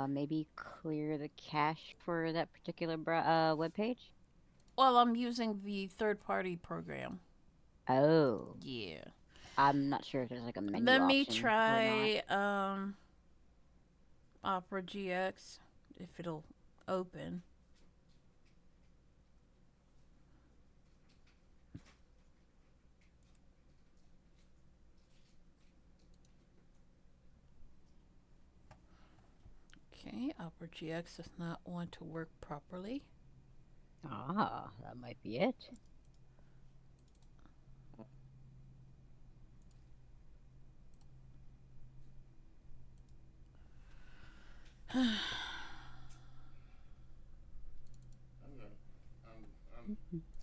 Maybe clear the cache for that particular web page. Well, I'm using the third-party program. Oh, Yeah. I'm not sure if there's like a menu Let me option or not. try Opera GX if it'll open. Okay, Opera GX does not want to work properly. Ah, that might be it.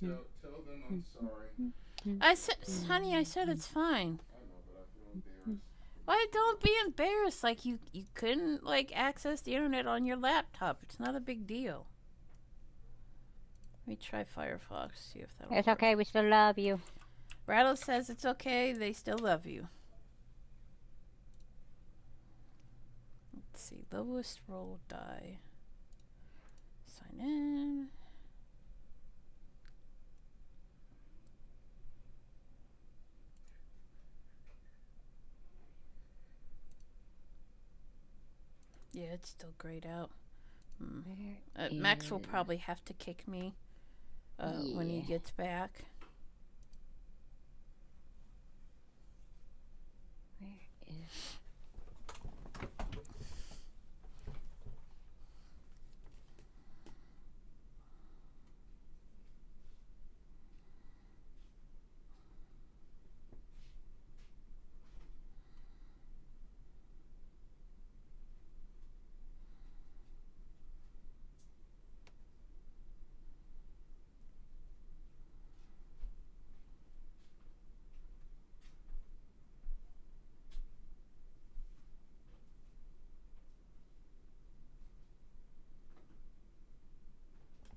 Tell them I'm sorry. I said, honey, I said it's fine. I know, but I feel embarrassed. Why don't be embarrassed? Like you couldn't like access the internet on your laptop. It's not a big deal. Let me try Firefox. See if that'll It's work. okay. We still love you. Brattle says it's okay. They still love you. Let's see. Lowest roll die. Sign in. Yeah, it's still grayed out. Max will probably have to kick me when he gets back. Where is...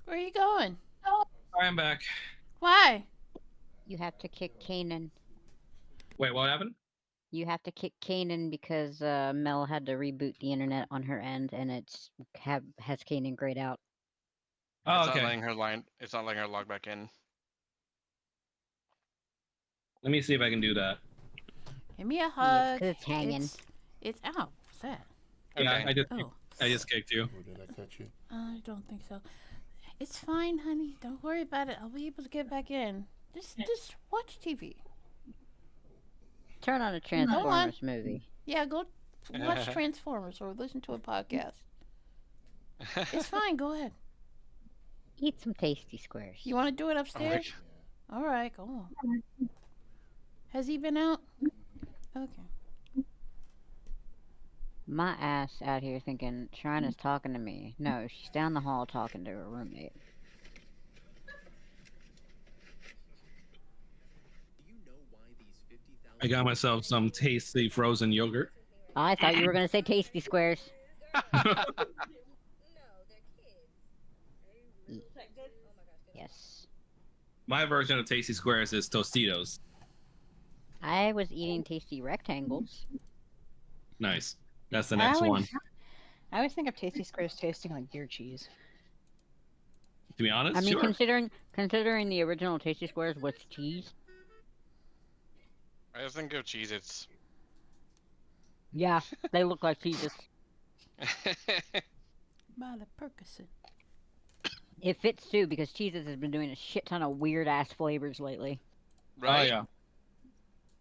Where are you going? I'm back. Why? You have to kick Kanan. Wait, what happened? You have to kick Kanan because Mel had to reboot the internet on her end, and has Kanan grayed out. Oh, It's okay. not letting her line. It's not letting her log back in. Let me see if I can do that. Give me a Yeah, hug. 'cause it's hanging. It's ow. What's that? Yeah, Okay. I just kicked you. Or did I cut you? I don't think so. It's fine, honey. Don't worry about it. I'll be able to get back in. Just watch TV. Turn on a Transformers movie. Yeah, go watch Transformers or listen to a podcast. It's fine. Go ahead. Eat some tasty squares. You want to do it upstairs? All right, go on. Has he been out? Okay. My ass out here thinking Shrina's talking to me. No, she's down the hall talking to her roommate. I got myself some tasty frozen yogurt. I thought you were gonna say tasty squares. Yes. My version of tasty squares is Tostitos. I was eating tasty rectangles. Nice. That's the next one. I always think of tasty squares tasting like beer cheese. To be honest, I mean, sure. considering the original tasty squares was cheese. I just think of Cheez-Its. Yeah, they look like cheeses. By the Percocet. It fits too because Cheez-Its has been doing a shit ton of weird ass flavors lately. Right? Oh yeah.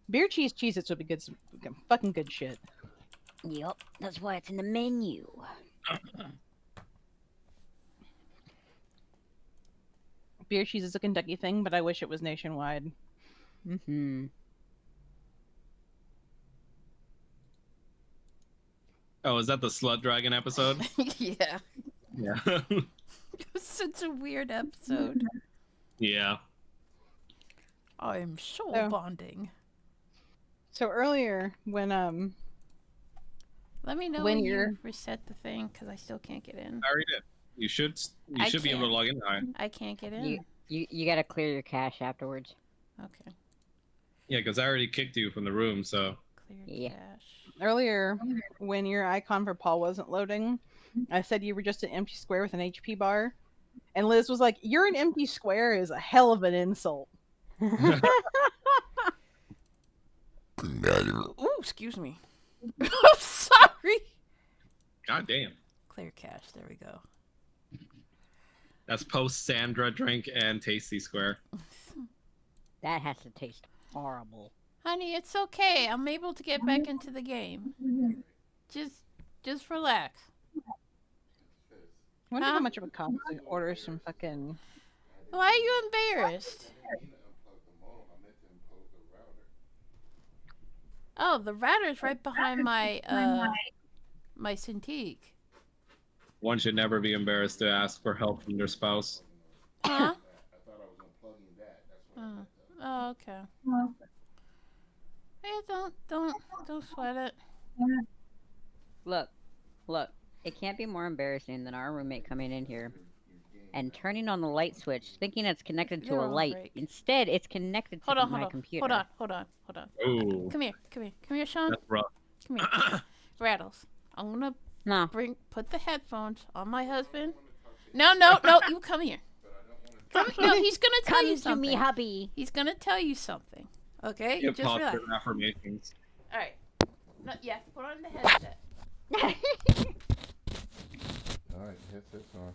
Beer cheese Cheez-Its would be good, fucking good shit. Yep, that's why it's in the menu. Beer cheese is a Kentucky thing, but I wish it was nationwide. Mm-hmm. Oh, is that the Slut Dragon episode? Yeah. Yeah. It was such a weird episode. Yeah. I'm soul bonding. So earlier, when Let me know when you reset the thing, because I still can't get in. I already did. You should be able to log in now. I can't get in. You gotta clear your cache afterwards. Okay. Yeah, because I already kicked you from the room, so. Clear cache. earlier when your icon for Paul wasn't loading, I said you were just an empty square with an HP bar, and Liz was like, "You're an empty square" is a hell of an insult. Ooh, excuse me. I'm sorry. God damn. Clear cache. There we go. That's post Sandra drink and Tasty Square. That has to taste horrible. Honey, it's okay. I'm able to get back into the game. Just relax. I wonder Huh? how much of a cost to order some fucking. Why are you embarrassed? Oh, the router's right behind my my Cintiq. One should never be embarrassed to ask for help from their spouse. Huh? I thought I was unplugging that. That's what I meant to. Oh, okay. Hey, don't sweat it. Look. It can't be more embarrassing than our roommate coming in here and turning on the light switch, thinking it's connected to You're a on light. break. Instead, it's connected to my computer. Hold on. Ooh, Come here, Sean. that's rough. Come here. Rattles. I'm gonna No. put the headphones on my husband. No, you come here. No, he's gonna tell Come you to something. me, hubby. He's gonna tell you something. Okay? Give Just relax. positive affirmations. Alright. No, yeah, put on the headset. Alright, headset's on.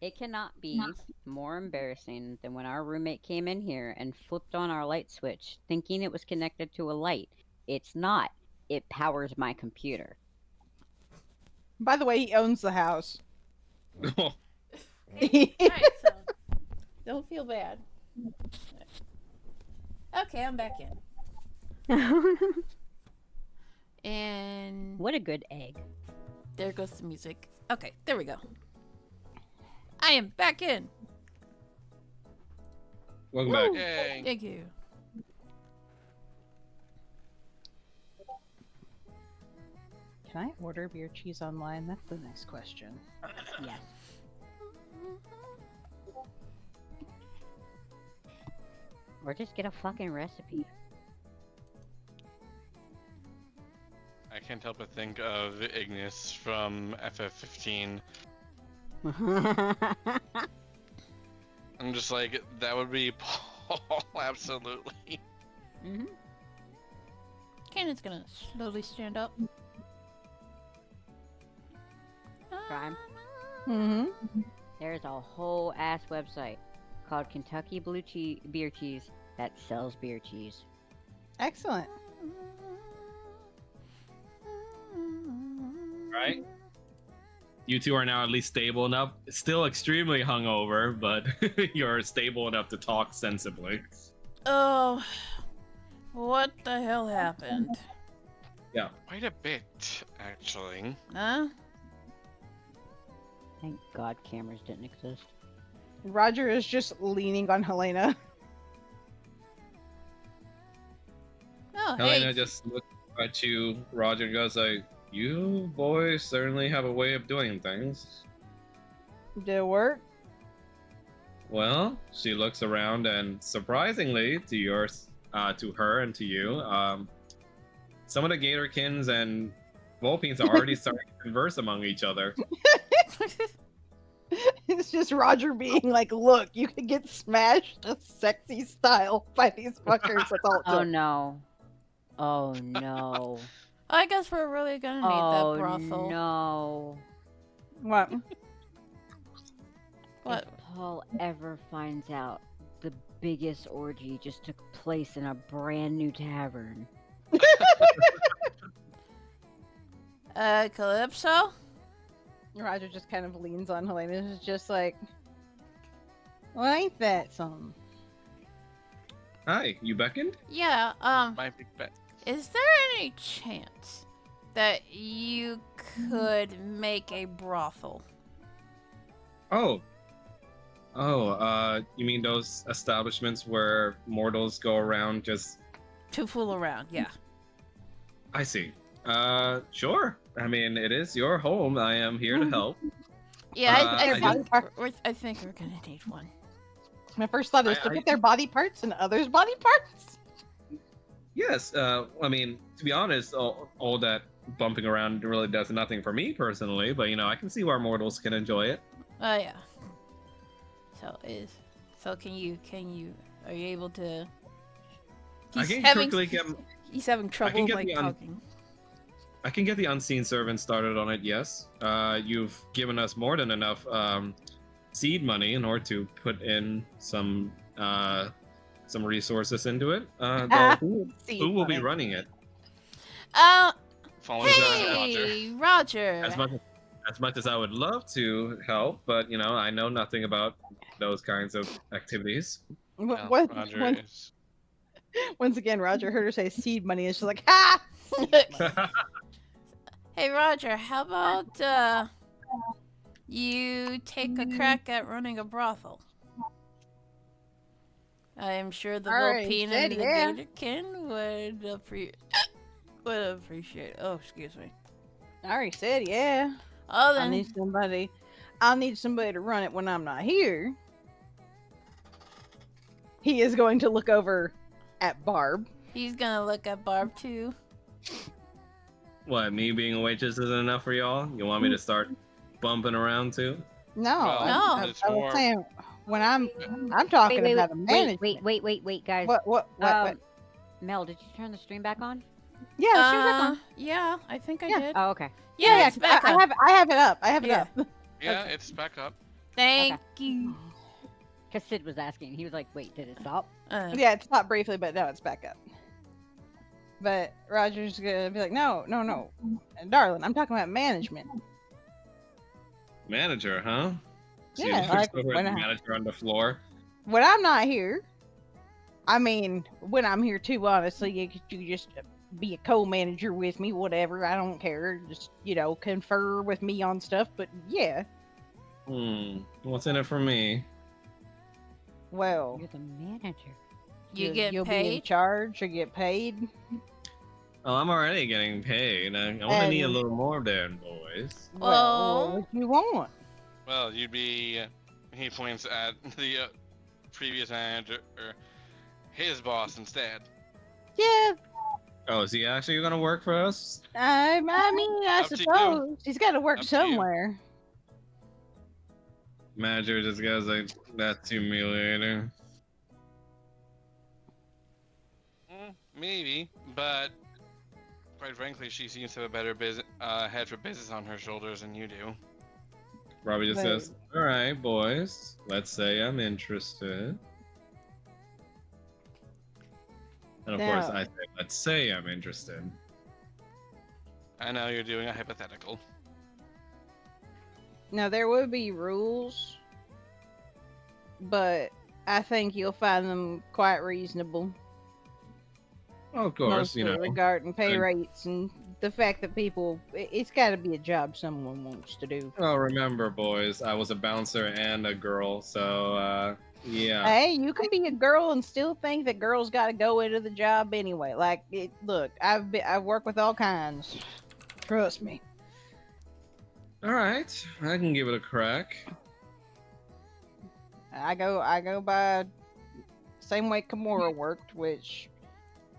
It cannot be more embarrassing than when our roommate came in here and flipped on our light switch, thinking it was connected to a light. It's not. It powers my computer. By the way, he owns the house. Alright, so don't feel bad. Okay, I'm back in. And What a good egg. there goes the music. Okay, there we go. I am back in. Welcome back. Yay. Thank you. Can I order beer cheese online? That's the next question. Yes. Or just get a fucking recipe. I can't help but think of Ignis from FF15. I'm just like, that would be Paul, absolutely. Mm-hmm. Cannon's gonna slowly stand up. Prime. Mm-hmm. There's a whole ass website called Kentucky Beer Cheese that sells beer cheese. Excellent. Right? You two are now at least stable enough. Still extremely hungover, but you're stable enough to talk sensibly. Oh, what the hell happened? Quite a bit, actually. Huh? Thank God cameras didn't exist. Roger is just leaning on Helena. Oh, Helena hey. just looks at you, Roger, and goes like, "You boys certainly have a way of doing things." Did it work? Well, she looks around, and surprisingly, to her and to you, some of the Gatorkins and Volpines are already starting to converse among each other. It's just Roger being like, "Look, you could get smashed a sexy style by these fuckers." That's all it Oh took. no. Oh no. I guess we're really gonna need Oh that brothel. no. What? What? If Paul ever finds out the biggest orgy just took place in a brand new tavern. Calypso? Roger just kind of leans on Helena. It's just like, well, ain't that something? Hi, you beckoned? Yeah, My big bet. is there any chance that you could make a brothel? Oh. You mean those establishments where mortals go around just... To fool around, yeah. I see. Sure. I mean, it is your home. I am here to help. Yeah, I I think we're gonna need one. My first thought is to I- put their body parts in others' body parts. Yes, I mean, to be honest, all that bumping around really does nothing for me personally, but I can see where mortals can enjoy it. Oh yeah. So is so can you are you able to? I can quickly get He's having trouble get like the talking. I can get the unseen servant started on it. Yes, you've given us more than enough seed money in order to put in some resources into it. Though who Seed will be money. running it? Falling behind Roger. Hey, Roger. As much as I would love to help, but I know nothing about those kinds of activities. What, Well, what, Roger once, is. once again, Roger heard her say seed money, and she's like, ha! Hey, Roger. How about you take a crack at running a brothel? I am sure the Alright, Vulpine said and the yeah. Gatorkin would appreciate. Oh, excuse me. I already said yeah. Oh, I then need somebody. I need somebody to run it when I'm not here. He is going to look over at Barb. he's gonna look at Barb too. What, me being a waitress isn't enough for y'all? You want me to start bumping around too? No, Well, No. it's I was more. saying when I'm talking Wait, about a management. wait, guys. What? Mel, did you turn the stream back on? Yeah, she was back on. Yeah, I think I Yeah. did. Oh, okay. Yeah, it's back I up. have it up. I have it Yeah. up. Yeah, it's back up. Thank you. Because Sid was asking. He was like, wait, did it stop? Yeah, it stopped briefly, but now it's back up. But Roger's gonna be like, no, darling, I'm talking about management. Manager, huh? So Yeah, you like, over when the I- manager on the floor. When I'm not here, I mean, when I'm here too, honestly, you just be a co-manager with me, whatever. I don't care. Just confer with me on stuff. But yeah, What's in it for me? well, You're the manager. You get you'll be in paid. charge or get paid. Oh, I'm already getting paid. I want to need a And- little more then, boys. Well, what you want? Well, you'd be. He points at the previous manager, or his boss instead. Yeah, Oh, is he actually gonna work for us? I mean, I Up to you. suppose he's got to work Up to you. somewhere. Manager just goes like, that's humiliating. Maybe, but quite frankly, she seems to have a better head for business on her shoulders than you do. Robbie just Right. says, all right, boys, let's say I'm interested. And of course, Now- I say, let's say I'm interested. I know you're doing a hypothetical. Now there would be rules, but I think you'll find them quite reasonable. Well, of course, Mostly regarding pay and- rates and the fact that it's got to be a job someone wants to do. Well, remember, boys, I was a bouncer and a girl, so, yeah. Hey, you can be a girl and still think that girls got to go into the job anyway. Like, look, I've worked with all kinds. Trust me. All right, I can give it a crack. I go by same way Kimura worked, which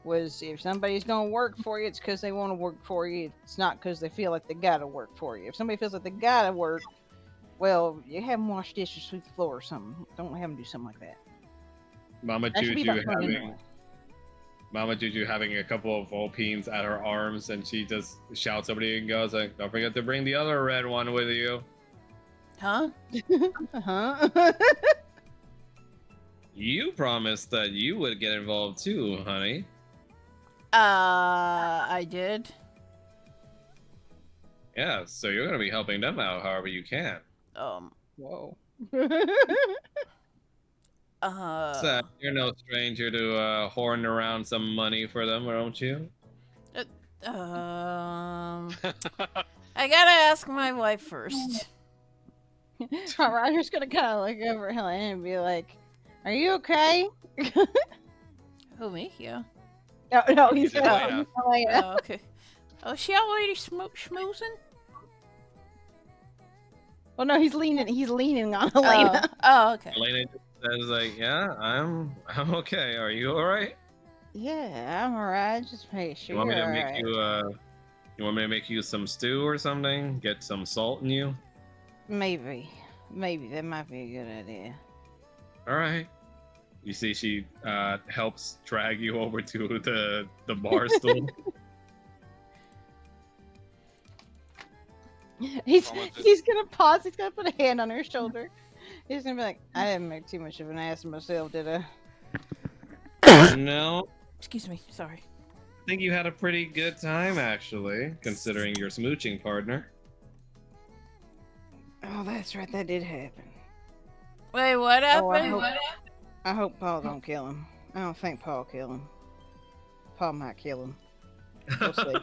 was if somebody's gonna work for you, it's because they want to work for you. It's not because they feel like they gotta work for you. If somebody feels like they gotta work, well, you have them wash dishes, sweep the floor, or something. Don't have them do something like that. Mama That should be Juju about having anyway. Mama Juju having a couple of Vulpines at her arms, and she just shouts over to you and goes like, "Don't forget to bring the other red one with you." Huh? Uh-huh. You promised that you would get involved too, honey. I did. Yeah, so you're gonna be helping them out however you can. Whoa. So you're no stranger to hoarding around some money for them, don't you? I gotta ask my wife first. Roger's gonna kind of look over at Helena and be like, "Are you okay?" Who, me? Yeah. No, he's He's Helena. Oh, okay. Oh, she already schmoozing? Well, no, he's leaning on Helena. Oh, okay. Elena just says like, "Yeah, I'm okay. Are you all right?" Yeah, I'm alright. Just make sure You want me you're to make alright. you you want me to make you some stew or something? Get some salt in you? Maybe. Maybe that might be a good idea. All right. You see, she helps drag you over to the bar stool. He's Almost he's gonna pause. He's gonna put a hand on her shoulder. He's gonna be like, "I didn't make too much of an ass of myself, did I?" No, Excuse me. Sorry. I think you had a pretty good time actually, considering your smooching partner. Oh, that's right. That did happen. Wait, what Oh, happened? I hope Paul don't kill him. I don't think Paul kill him. Paul might kill him. We'll see.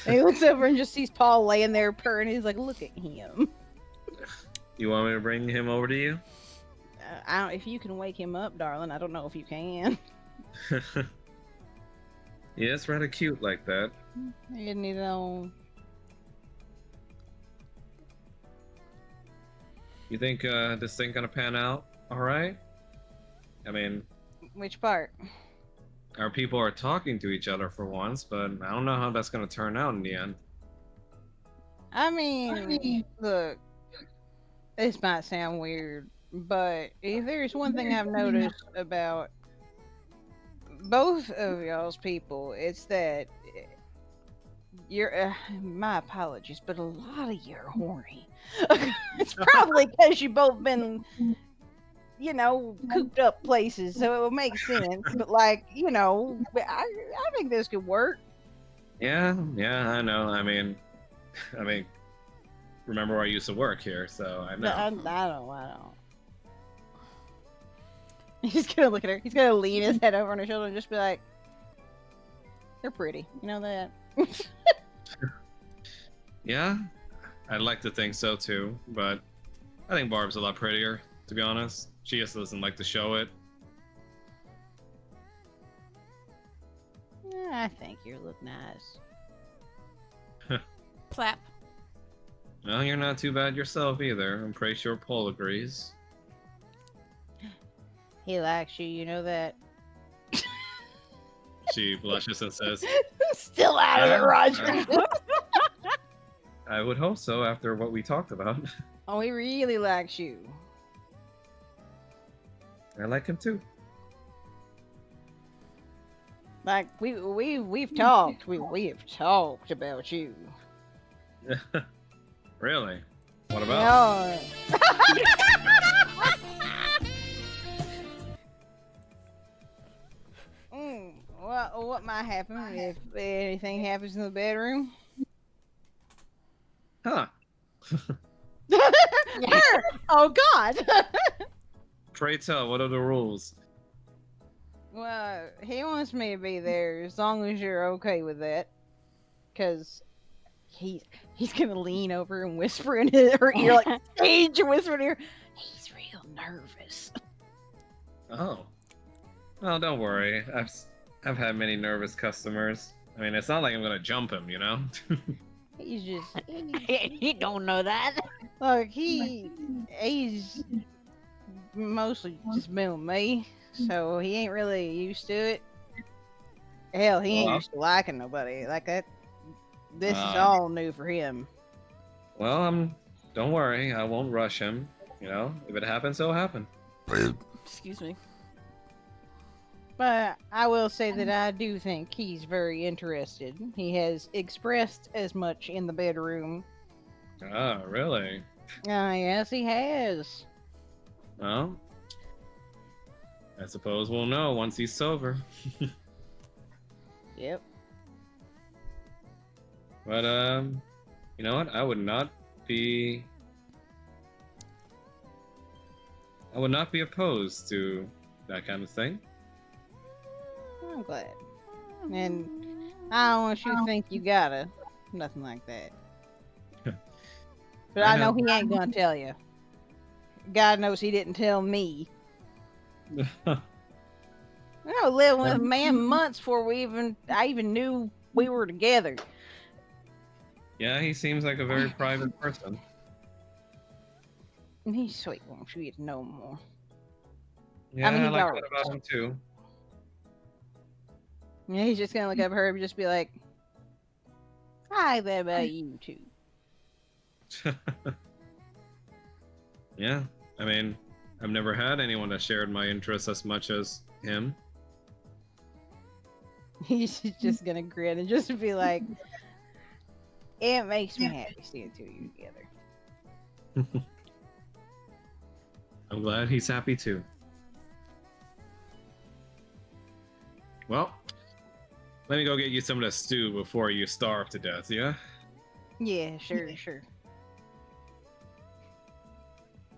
And he looks over and just sees Paul laying there purring. He's like, "Look at him." You want me to bring him over to you? I don't. If you can wake him up, darling. I don't know if you can. Yeah, it's rather cute like that. Isn't he though? You think this thing gonna pan out all right? I mean, Which part? our people are talking to each other for once, but I don't know how that's gonna turn out in the end. I mean, look. This might sound weird, but if there's one thing I've noticed about both of y'all's people, it's that you're. My apologies, but a lot of you are horny. It's probably because you both been, cooped up places, so it would make sense. But I think this could work. Yeah, I know. I mean, remember where I used to work here, so I know. I don't. He's gonna look at her. He's gonna lean his head over on her shoulder and just be like, "They're pretty, you know that." Yeah, I'd like to think so too, but I think Barb's a lot prettier, to be honest. She just doesn't like to show it. I think you look nice. Clap. Well, you're not too bad yourself either. I'm pretty sure Paul agrees. He likes you, you know that. She blushes and says, Still out of it, Roger. I would hope so after what we talked about. Oh, he really likes you. I like him too. Like we've talked. We've talked about you. Really? What about? What might happen if anything happens in the bedroom? Huh. Oh God. Pray tell, what are the rules? Well, he wants me to be there as long as you're okay with that. Cause he's gonna lean over and whisper in her ear, like stage whisper in her ear. He's real nervous. Oh. Well, don't worry. I've had many nervous customers. I mean, it's not like I'm gonna jump him, you know? He's just You don't know that. like he's mostly just been with me, so he ain't really used to it. Hell, he ain't Well, used to liking nobody like that. This is Wow. all new for him. Well, don't worry. I won't rush him. You know, if it happens, it'll happen. Excuse me. But I will say that I do think he's very interested. He has expressed as much in the bedroom. Ah, really? Yes, he has. Well, I suppose we'll know once he's sober. Yep. But, you know what? I would not be opposed to that kind of thing. I'm glad. And I don't want you to think you gotta. Nothing like that. But I know he ain't gonna tell you. God knows he didn't tell me. I lived with a man months before I even knew we were together. Yeah, he seems like a very private person. And he's sweet, won't you get to know more? Yeah, I he like knows. that about him too. Yeah, he's just gonna look up at her and just be like, "Hi, there, about you two." Yeah, I mean, I've never had anyone that shared my interests as much as him. He's just gonna grin and just be like, "It makes me happy seeing two of you together." I'm glad he's happy too. Well, let me go get you some of the stew before you starve to death, yeah? Yeah, sure.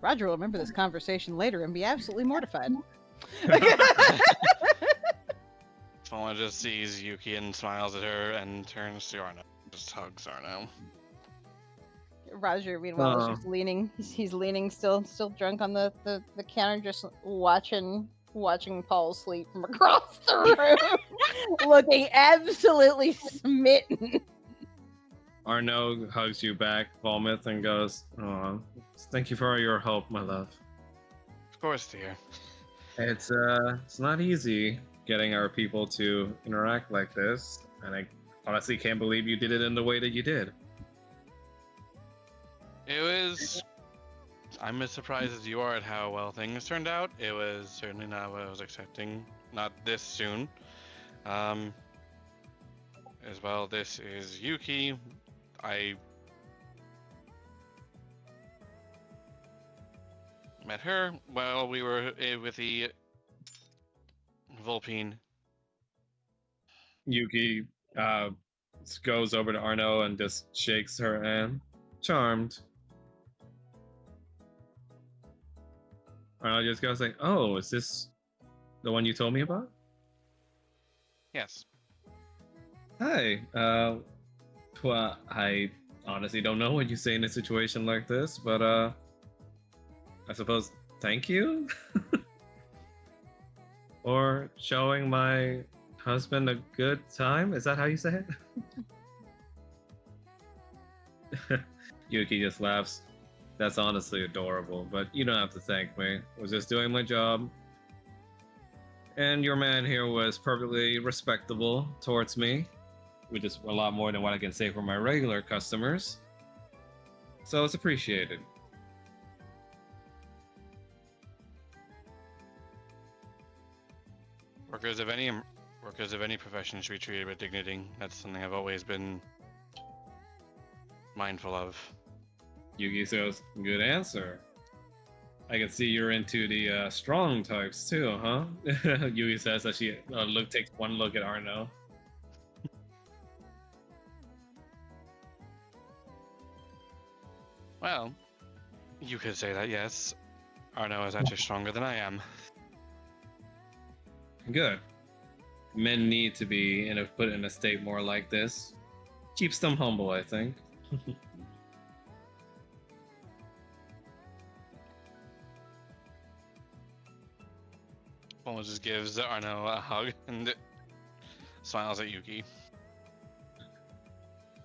Roger will remember this conversation later and be absolutely mortified. Foma just sees Yuki and smiles at her and turns to Arno. Just hugs Arno. Roger, meanwhile, is just leaning. He's leaning, still drunk on the counter, just watching Paul sleep from across the room, looking absolutely smitten. Arno hugs you back, Volmouth, and goes, "Oh, thank you for your help, my love. Of course, dear. It's not easy getting our people to interact like this, and I honestly can't believe you did it in the way that you did." It was. I'm as surprised as you are at how well things turned out. It was certainly not what I was expecting. Not this soon. As well, this is Yuki. I met her while we were with the Vulpine. Yuki goes over to Arno and just shakes her hand. Charmed. Arno just goes like, "Oh, is this the one you told me about?" Yes. Hi. Well, I honestly don't know what you say in a situation like this, but I suppose thank you for showing my husband a good time. Is that how you say it? Yuki just laughs. That's honestly adorable, but you don't have to thank me. I was just doing my job. And your man here was perfectly respectable towards me, which is a lot more than what I can say for my regular customers. So it's appreciated. Workers of any profession should be treated with dignity. That's something I've always been mindful of. Yugi says, "Good answer. I can see you're into the strong types too, huh?" Yugi says as she takes one look at Arno. Well, you could say that, yes. Arno is actually stronger than I am. Good. Men need to be put in a state more like this. Keeps them humble, I think. Foma just gives Arno a hug and smiles at Yuki.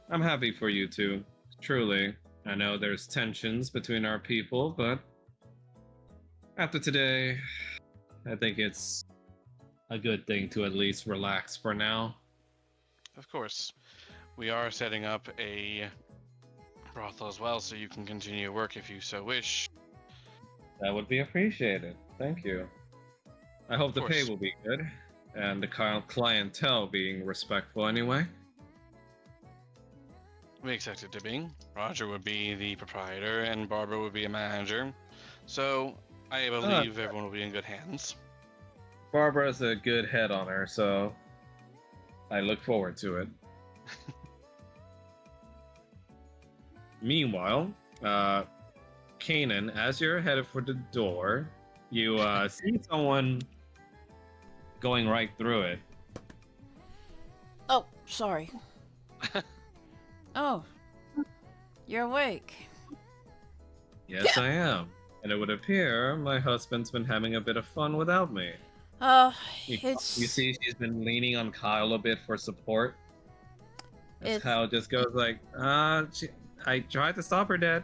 I'm happy for you two. Truly. I know there's tensions between our people, but after today, I think it's a good thing to at least relax for now. Of course. We are setting up a brothel as well, so you can continue your work if you so wish. That would be appreciated. Thank you. I hope the pay will be good, and the clientele being respectful anyway. We expect it to be. Roger would be the proprietor, and Barbara would be a manager. So, I believe everyone will be in good hands. Barbara's a good head on her, so I look forward to it. Meanwhile, Kanan, as you're headed for the door, you see someone going right through it. Oh, sorry. Oh, you're awake. Yes, I am. And it would appear my husband's been having a bit of fun without me. You see she's been leaning on Kyle a bit for support. As Kyle just goes like, I tried to stop her, Dad.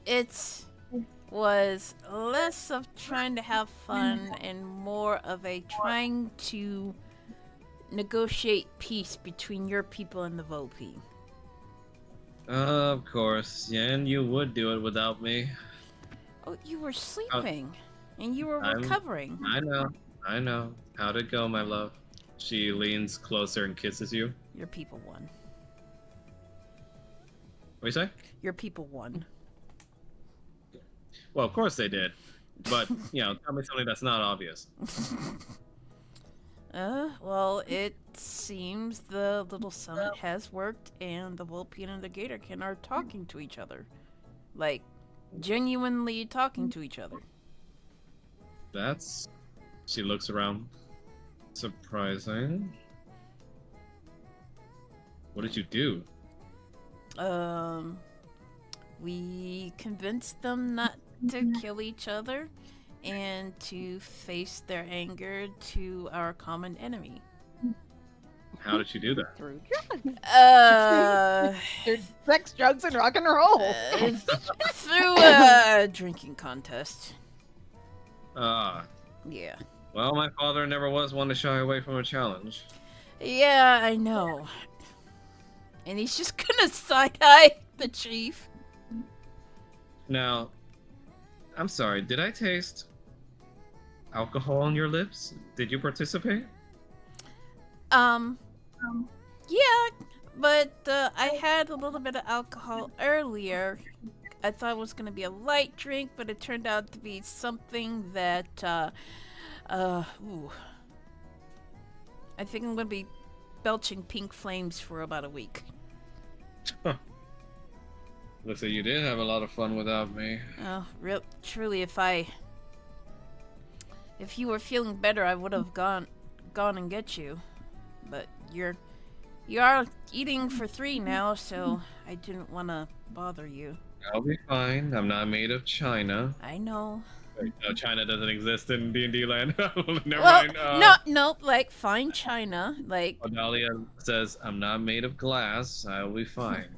It was less of trying to have fun and more of a trying to negotiate peace between your people and the Volpe. Of course, yeah, and you would do it without me. Oh, you were sleeping, and you were I'm- recovering. I know. How'd it go, my love? She leans closer and kisses you. Your people won. What do you say? Your people won. Well, of course they did. But, tell me something that's not obvious. Well, it seems the little summit has worked, and the Volpian and the Gatorkin are talking to each other. Like, genuinely talking to each other. That's... She looks around. Surprising. What did you do? We convinced them not to kill each other and to face their anger to our common enemy. How did you do that? Through drugs. Through sex, drugs, and rock and roll. Through a drinking contest. Ah, Yeah. well, my father never was one to shy away from a challenge. Yeah, I know. And he's just gonna side-eye the chief. Now, I'm sorry, did I taste alcohol on your lips? Did you participate? Yeah, but I had a little bit of alcohol earlier. I thought it was gonna be a light drink, but it turned out to be something that, ooh. I think I'm gonna be belching pink flames for about a week. Looks like you did have a lot of fun without me. Oh, truly, if you were feeling better, I would have gone and get you. But you are eating for 3 now, so I didn't want to bother you. I'll be fine. I'm not made of China. I know. Wait, no, China doesn't exist in D&D land. Never Well, mind. no, like fine China, like. Odalia says, I'm not made of glass. I'll be fine.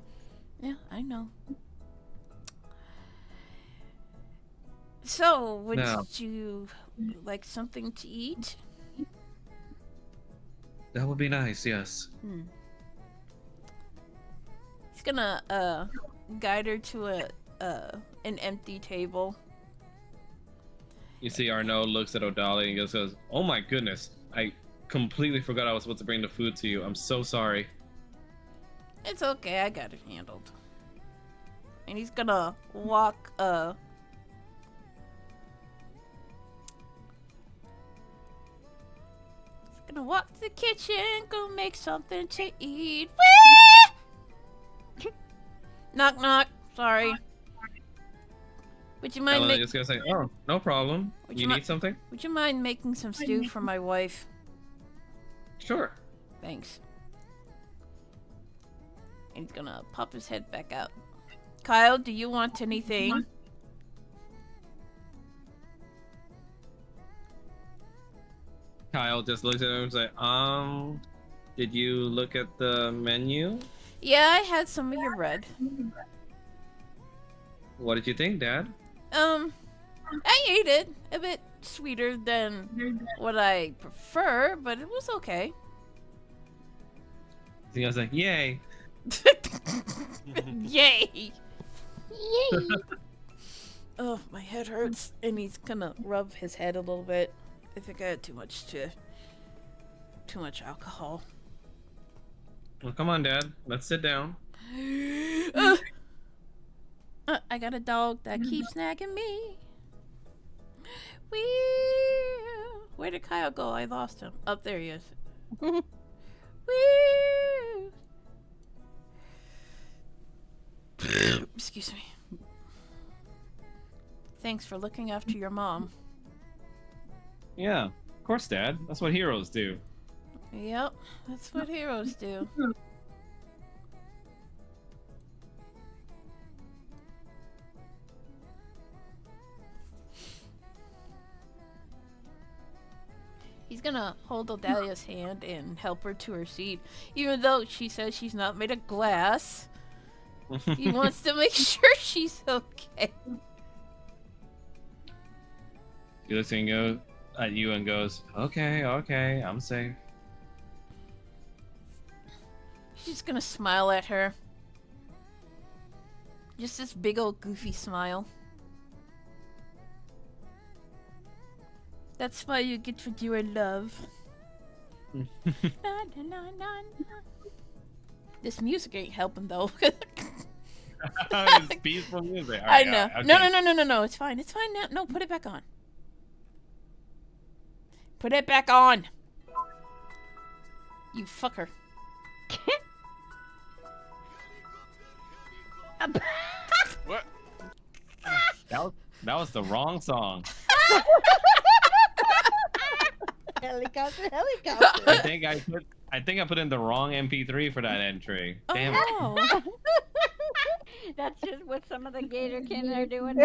Yeah, I know. So, would Now. you like something to eat? That would be nice, yes. He's gonna guide her to an empty table. You see Arnaud looks at Odalia and just goes, oh my goodness. I completely forgot I was supposed to bring the food to you. I'm so sorry. It's okay, I got it handled. And he's gonna walk gonna walk to the kitchen, go make something to eat. Knock knock. Sorry. Would you mind Ellen is gonna say, oh, no problem. Would You you need something? Would you mind making some stew for my wife? Sure. Thanks. And he's gonna pop his head back out. Kyle, do you want anything? Kyle just looks at him and says, did you look at the menu? Yeah, I had some of your bread. What did you think, Dad? I ate it. A bit sweeter than what I prefer, but it was okay. He was like, yay. Yay! Yay! Oh, my head hurts, and he's gonna rub his head a little bit. I think I had too much alcohol. Well, come on, Dad. Let's sit down. I got a dog that keeps nagging me. Where did Kyle go? I lost him. Up there he is. Wee. Excuse me. Thanks for looking after your mom. Yeah, of course, Dad. That's what heroes do. Yep, that's what heroes do. He's gonna hold Odalia's hand and help her to her seat, even though she says she's not made of glass. He wants to make sure she's okay. He looks at you and goes, okay, I'm safe. Just gonna smile at her. Just this big old goofy smile. That smile you get when you are in love. Na, na, na, na, na. This music ain't helping though. It's peaceful music. I know. No. It's fine. It's fine now. No, put it back on. Put it back on. You fucker. What? That was the wrong song. Helicopter. I think I put in the wrong MP3 for that entry. Damn it. Oh. That's just what some of the Gatorkin are doing.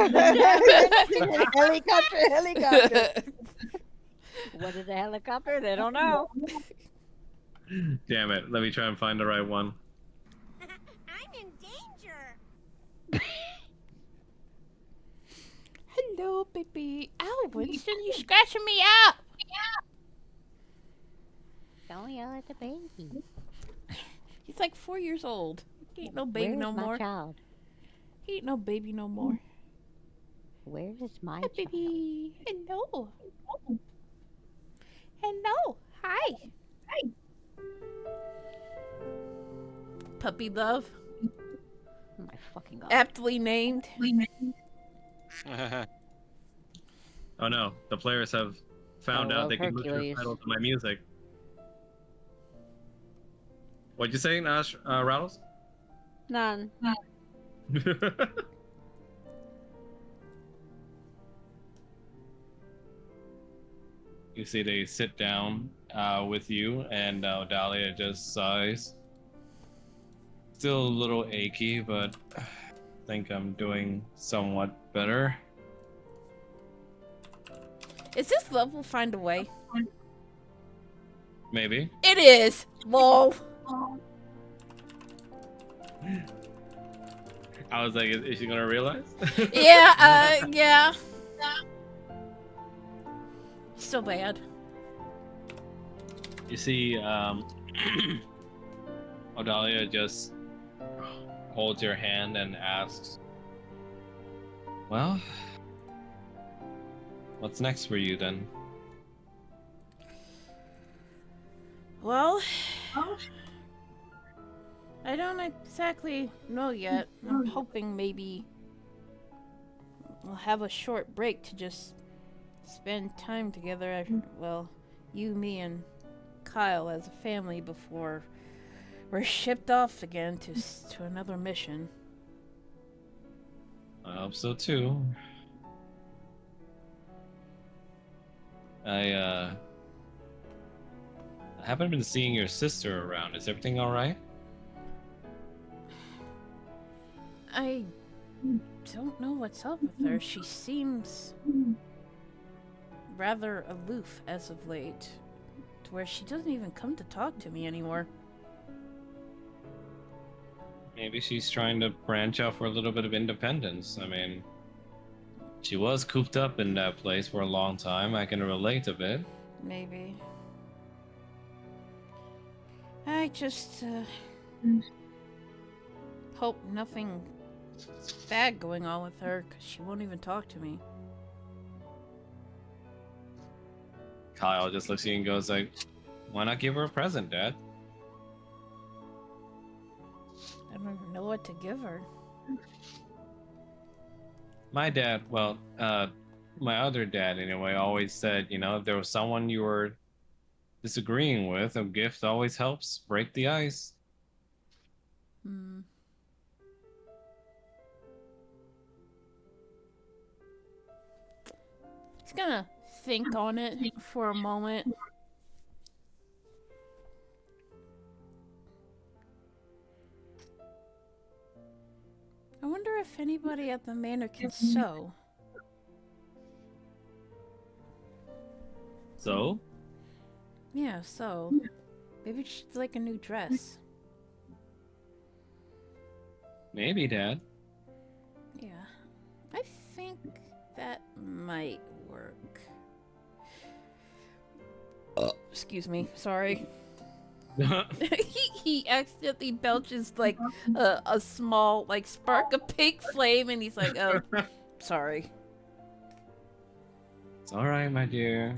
Helicopter. What is a helicopter? They don't know. Damn it. Let me try and find the right one. I'm in danger. Hello, baby. Ow, Winston, you scratching me up. Don't yell at the baby. He's like 4 years old. He ain't no baby no Where's my more. child? He ain't no baby no more. Where is my Hi, child? baby. Hello. Hello. Hi. Puppy love. Oh my fucking god. Aptly named. Oh no, the players have found I out love they can look at the Hercules. titles of my music. What'd you say, Nash, Rattles? None. You see they sit down with you, and Dahlia just sighs. Still a little achy, but I think I'm doing somewhat better. Is this level find a way? Maybe. It is. Lol. I was like, is she gonna realize? Yeah, yeah. So bad. You see, Odalia just holds your hand and asks, well, what's next for you then? Well, I don't exactly know yet. I'm hoping maybe we'll have a short break to just spend time together. Well, you, me, and Kyle as a family before we're shipped off again to another mission. I hope so too. I haven't been seeing your sister around. Is everything alright? I don't know what's up with her. She seems rather aloof as of late, to where she doesn't even come to talk to me anymore. Maybe she's trying to branch out for a little bit of independence. I mean, she was cooped up in that place for a long time. I can relate a bit. Maybe. I just hope nothing bad going on with her, because she won't even talk to me. Kyle just looks at you and goes like, why not give her a present, Dad? I don't even know what to give her. My dad, well, my other dad anyway, always said, you know, if there was someone you were disagreeing with, a gift always helps break the ice. He's gonna think on it for a moment. I wonder if anybody at the manor can sew. So? Yeah, sew. Maybe she'd like a new dress. Maybe, Dad. Yeah. I think that might work. Excuse me, sorry. He accidentally belches like a small like spark of pink flame, and he's like, sorry. It's all right, my dear.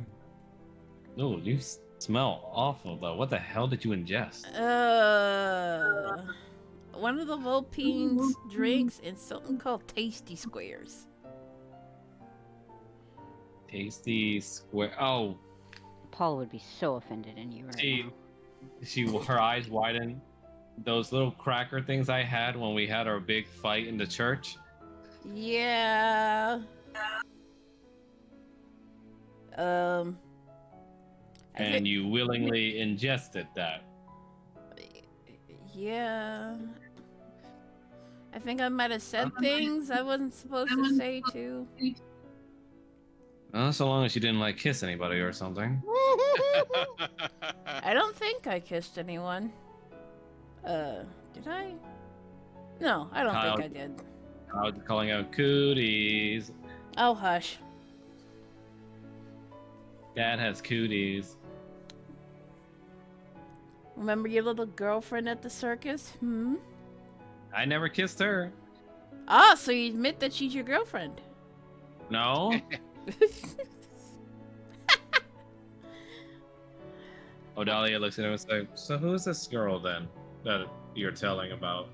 Oh, you smell awful though. What the hell did you ingest? One of the Vulpines drinks and something called Tasty Squares. Tasty square. Oh, Paul would be so offended in you right she, now. her eyes widen. Those little cracker things I had when we had our big fight in the church. Yeah. Um. I And thi- you willingly ingested that. Yeah. I think I might have said things I wasn't supposed to say too. So long as you didn't like kiss anybody or something. I don't think I kissed anyone. Did I? No, I don't Kyle, think I did. I was calling out cooties. Oh, hush. Dad has cooties. Remember your little girlfriend at the circus? Hmm? I never kissed her. Ah, so you admit that she's your girlfriend. No. Odalia looks at him and says, "So who's this girl then that you're telling about?"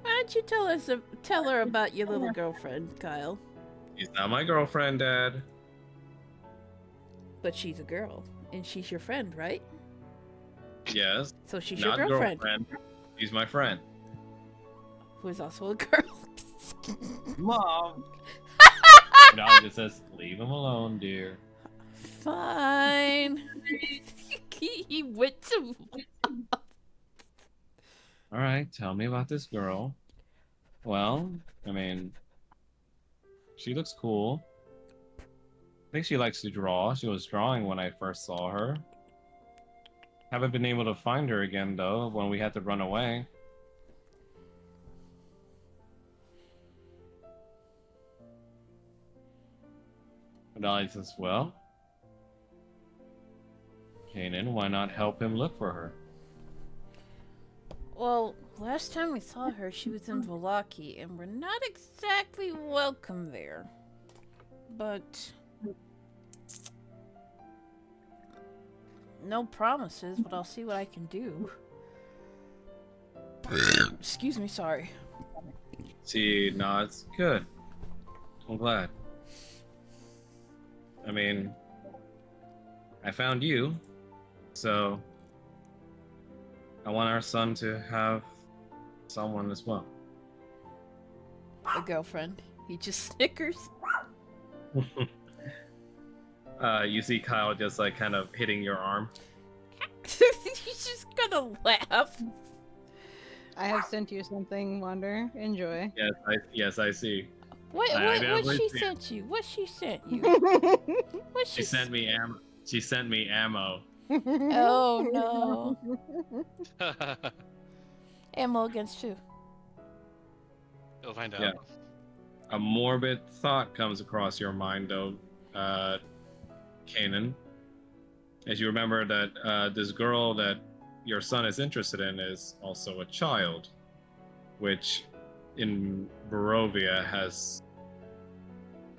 Why don't you tell her about your little girlfriend, Kyle? She's not my girlfriend, Dad. But she's a girl, and she's your friend, right? Yes. So she's Not your girlfriend, girlfriend. She's my friend. who is also a girl. Mom. Odalia just says, "Leave him alone, dear." Fine. He went to. All right, tell me about this girl. Well, I mean, she looks cool. I think she likes to draw. She was drawing when I first saw her. Haven't been able to find her again, though, when we had to run away. Odalia says, "Well, Kanan, why not help him look for her?" Well, last time we saw her, she was in Valaki, and we're not exactly welcome there. But no promises, but I'll see what I can do. Excuse me, sorry. She nods. Good. I'm glad. I mean, I found you, so I want our son to have someone as well. A girlfriend. He just snickers. You see Kyle just like kind of hitting your arm. He's just gonna laugh. I have sent you something, Wonder. Enjoy. Yes, I see. What I she see. sent you? What she sent you? What She sent me She sent me ammo. Oh no. Ammo against who? You'll find out. Yeah. A morbid thought comes across your mind, though, Kanan. As you remember that this girl that your son is interested in is also a child, which in Barovia has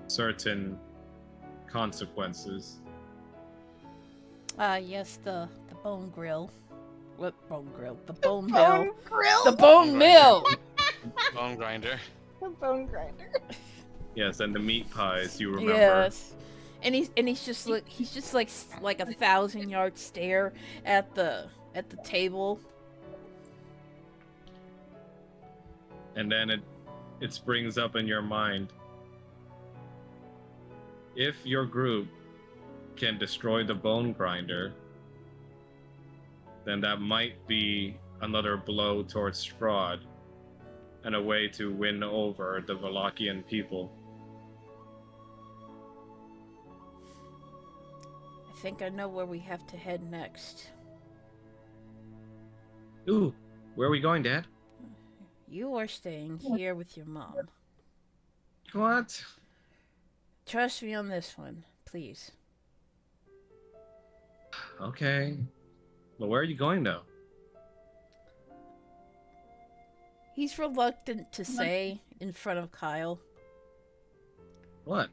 certain consequences. Yes, the bone grill. What bone grill? The bone mill. Bone grill. The bone mill. Bone grinder. The bone grinder. Yes, and the meat pies you remember. Yes. And he's just like 1,000-yard stare at the table. And then it springs up in your mind. If your group can destroy the bone grinder, then that might be another blow towards Strahd and a way to win over the Valakian people. I think I know where we have to head next. Ooh, where are we going, Dad? You are staying here with your mom. What? Trust me on this one, please. Okay. But where are you going though? He's reluctant to say in front of Kyle. What?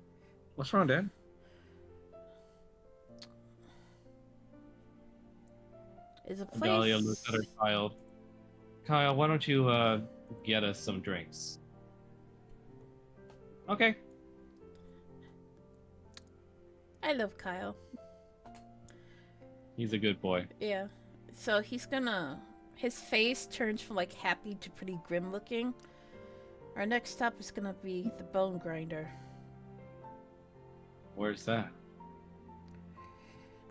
What's wrong, Dad? Is a Dahlia looks place. at her child. Kyle, why don't you get us some drinks? Okay. I love Kyle. He's a good boy. Yeah. So he's gonna. His face turns from like happy to pretty grim looking. Our next stop is gonna be the bone grinder. Where's that?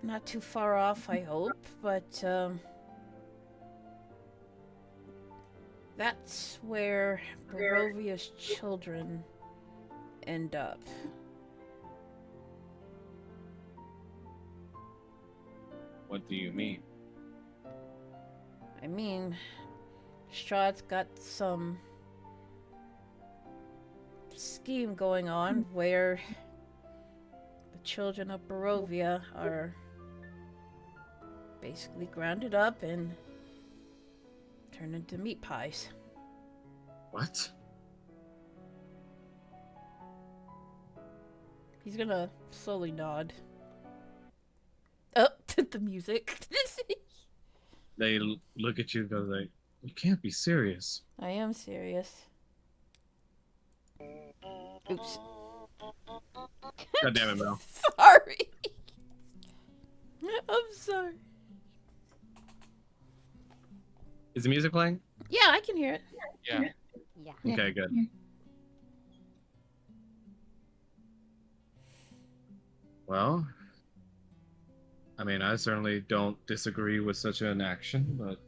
Not too far off, I hope, but that's where Barovia's children end up. What do you mean? I mean, Strahd's got some scheme going on where the children of Barovia are basically grounded up and turned into meat pies. What? He's gonna slowly nod. Oh, the music. They look at you and go like, you can't be serious. I am serious. Oops. God damn it, Mel. Sorry. I'm sorry. Is the music playing? Yeah, I can hear it. Yeah. Yeah. Okay, good. Well, I mean, I certainly don't disagree with such an action, but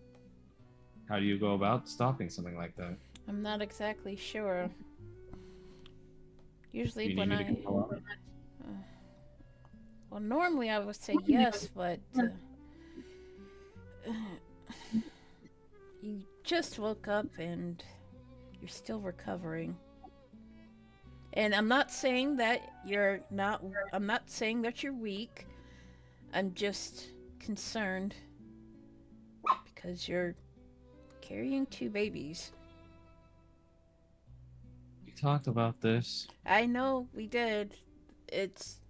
how do you go about stopping something like that? I'm not exactly sure. Usually You when need me to I... go out? Well, normally I would say yes, but... you just woke up and you're still recovering. And I'm not saying that you're not... I'm not saying that you're weak. I'm just concerned because you're carrying 2 babies. We talked about this. I know we did. It's...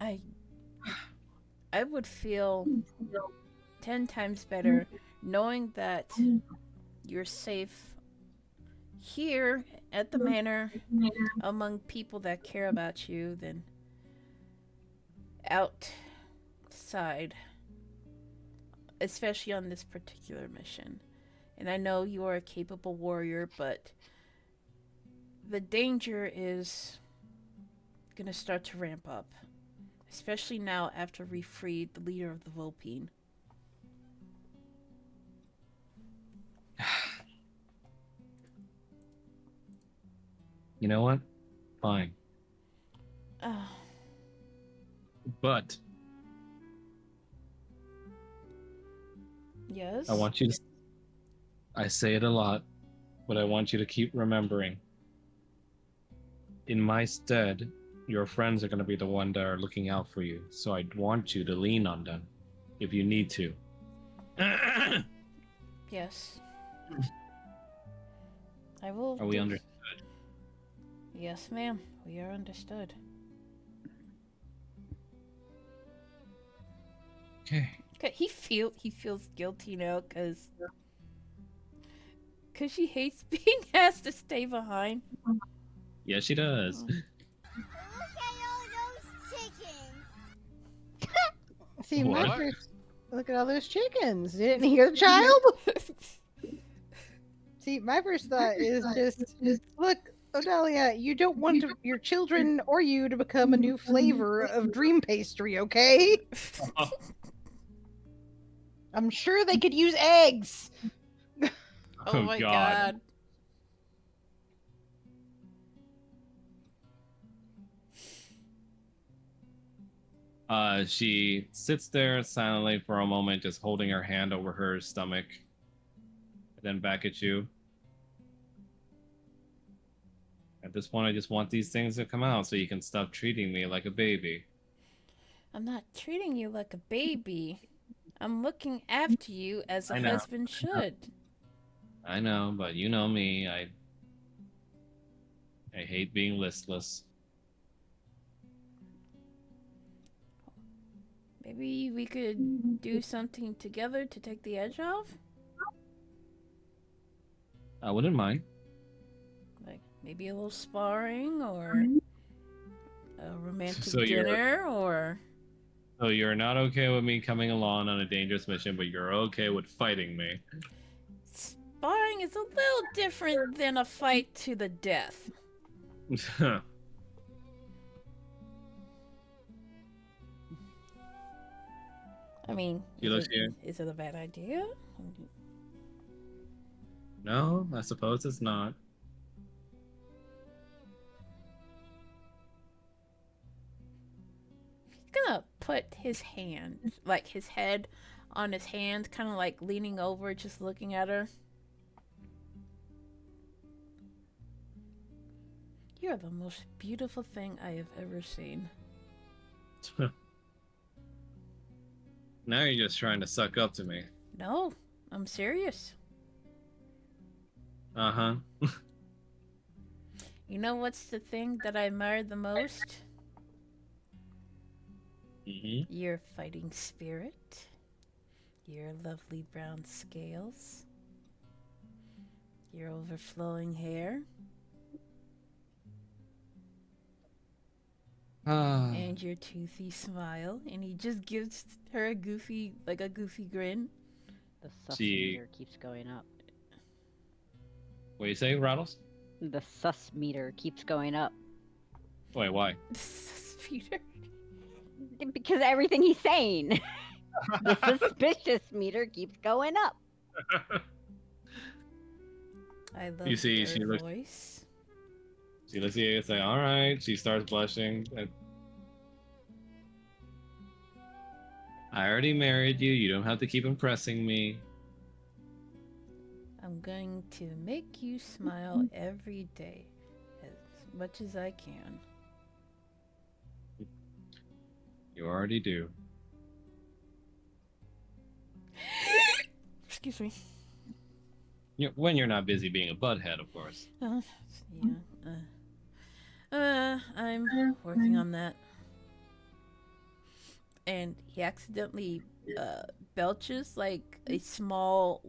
I would feel 10 times better knowing that you're safe here at the manor among people that care about you than outside, especially on this particular mission. And I know you are a capable warrior, but the danger is gonna start to ramp up, especially now after we freed the leader of the Volpine. You know what? Fine. Oh, But yes? I want you to... I say it a lot, but I want you to keep remembering. In my stead, your friends are going to be the one that are looking out for you. So I want you to lean on them if you need to. Yes. I will. Are we do- understood? Yes, ma'am. We are understood. Okay. Okay, he feels guilty now because she hates being asked to stay behind. Yeah, she does. Look at all those chickens. See, my What? first look at all those chickens. Didn't hear the child? See, my first thought is just look, Odalia, you don't want your children or you to become a new flavor of dream pastry, okay? I'm sure they could use eggs. Oh my god. She sits there silently for a moment, just holding her hand over her stomach, and then back at you. At this point, I just want these things to come out so you can stop treating me like a baby. I'm not treating you like a baby. I'm looking after you as a I know. husband should. I know, but you know me. I hate being listless. Maybe we could do something together to take the edge off? I wouldn't mind. Like maybe a little sparring or a romantic So dinner or you're not okay with me coming along on a dangerous mission, but you're okay with fighting me. sparring is a little different than a fight to the death. I mean, You look here. is it a bad idea? No, I suppose it's not. He's gonna put his hand, like his head on his hand, kind of like leaning over, just looking at her. You're the most beautiful thing I have ever seen. Now you're just trying to suck up to me. No, I'm serious. Uh-huh. You know what's the thing that I admire the most? Mm-hmm. Your fighting spirit. Your lovely brown scales. Your overflowing hair. And your toothy smile. And he just gives her a goofy grin. The sus See. meter keeps going up. What do you say, Rattles? The sus meter keeps going up. Wait, why? Peter. Because everything he's saying. The suspicious meter keeps going up. I love You see, your she looks- voice. She looks at you, it's like, alright. She starts blushing. I already married you. You don't have to keep impressing me. I'm going to make you smile every day, as much as I can. You already do. Excuse me. When you're not busy being a butthead, of course. Yeah. I'm working on that. And he accidentally belches like a small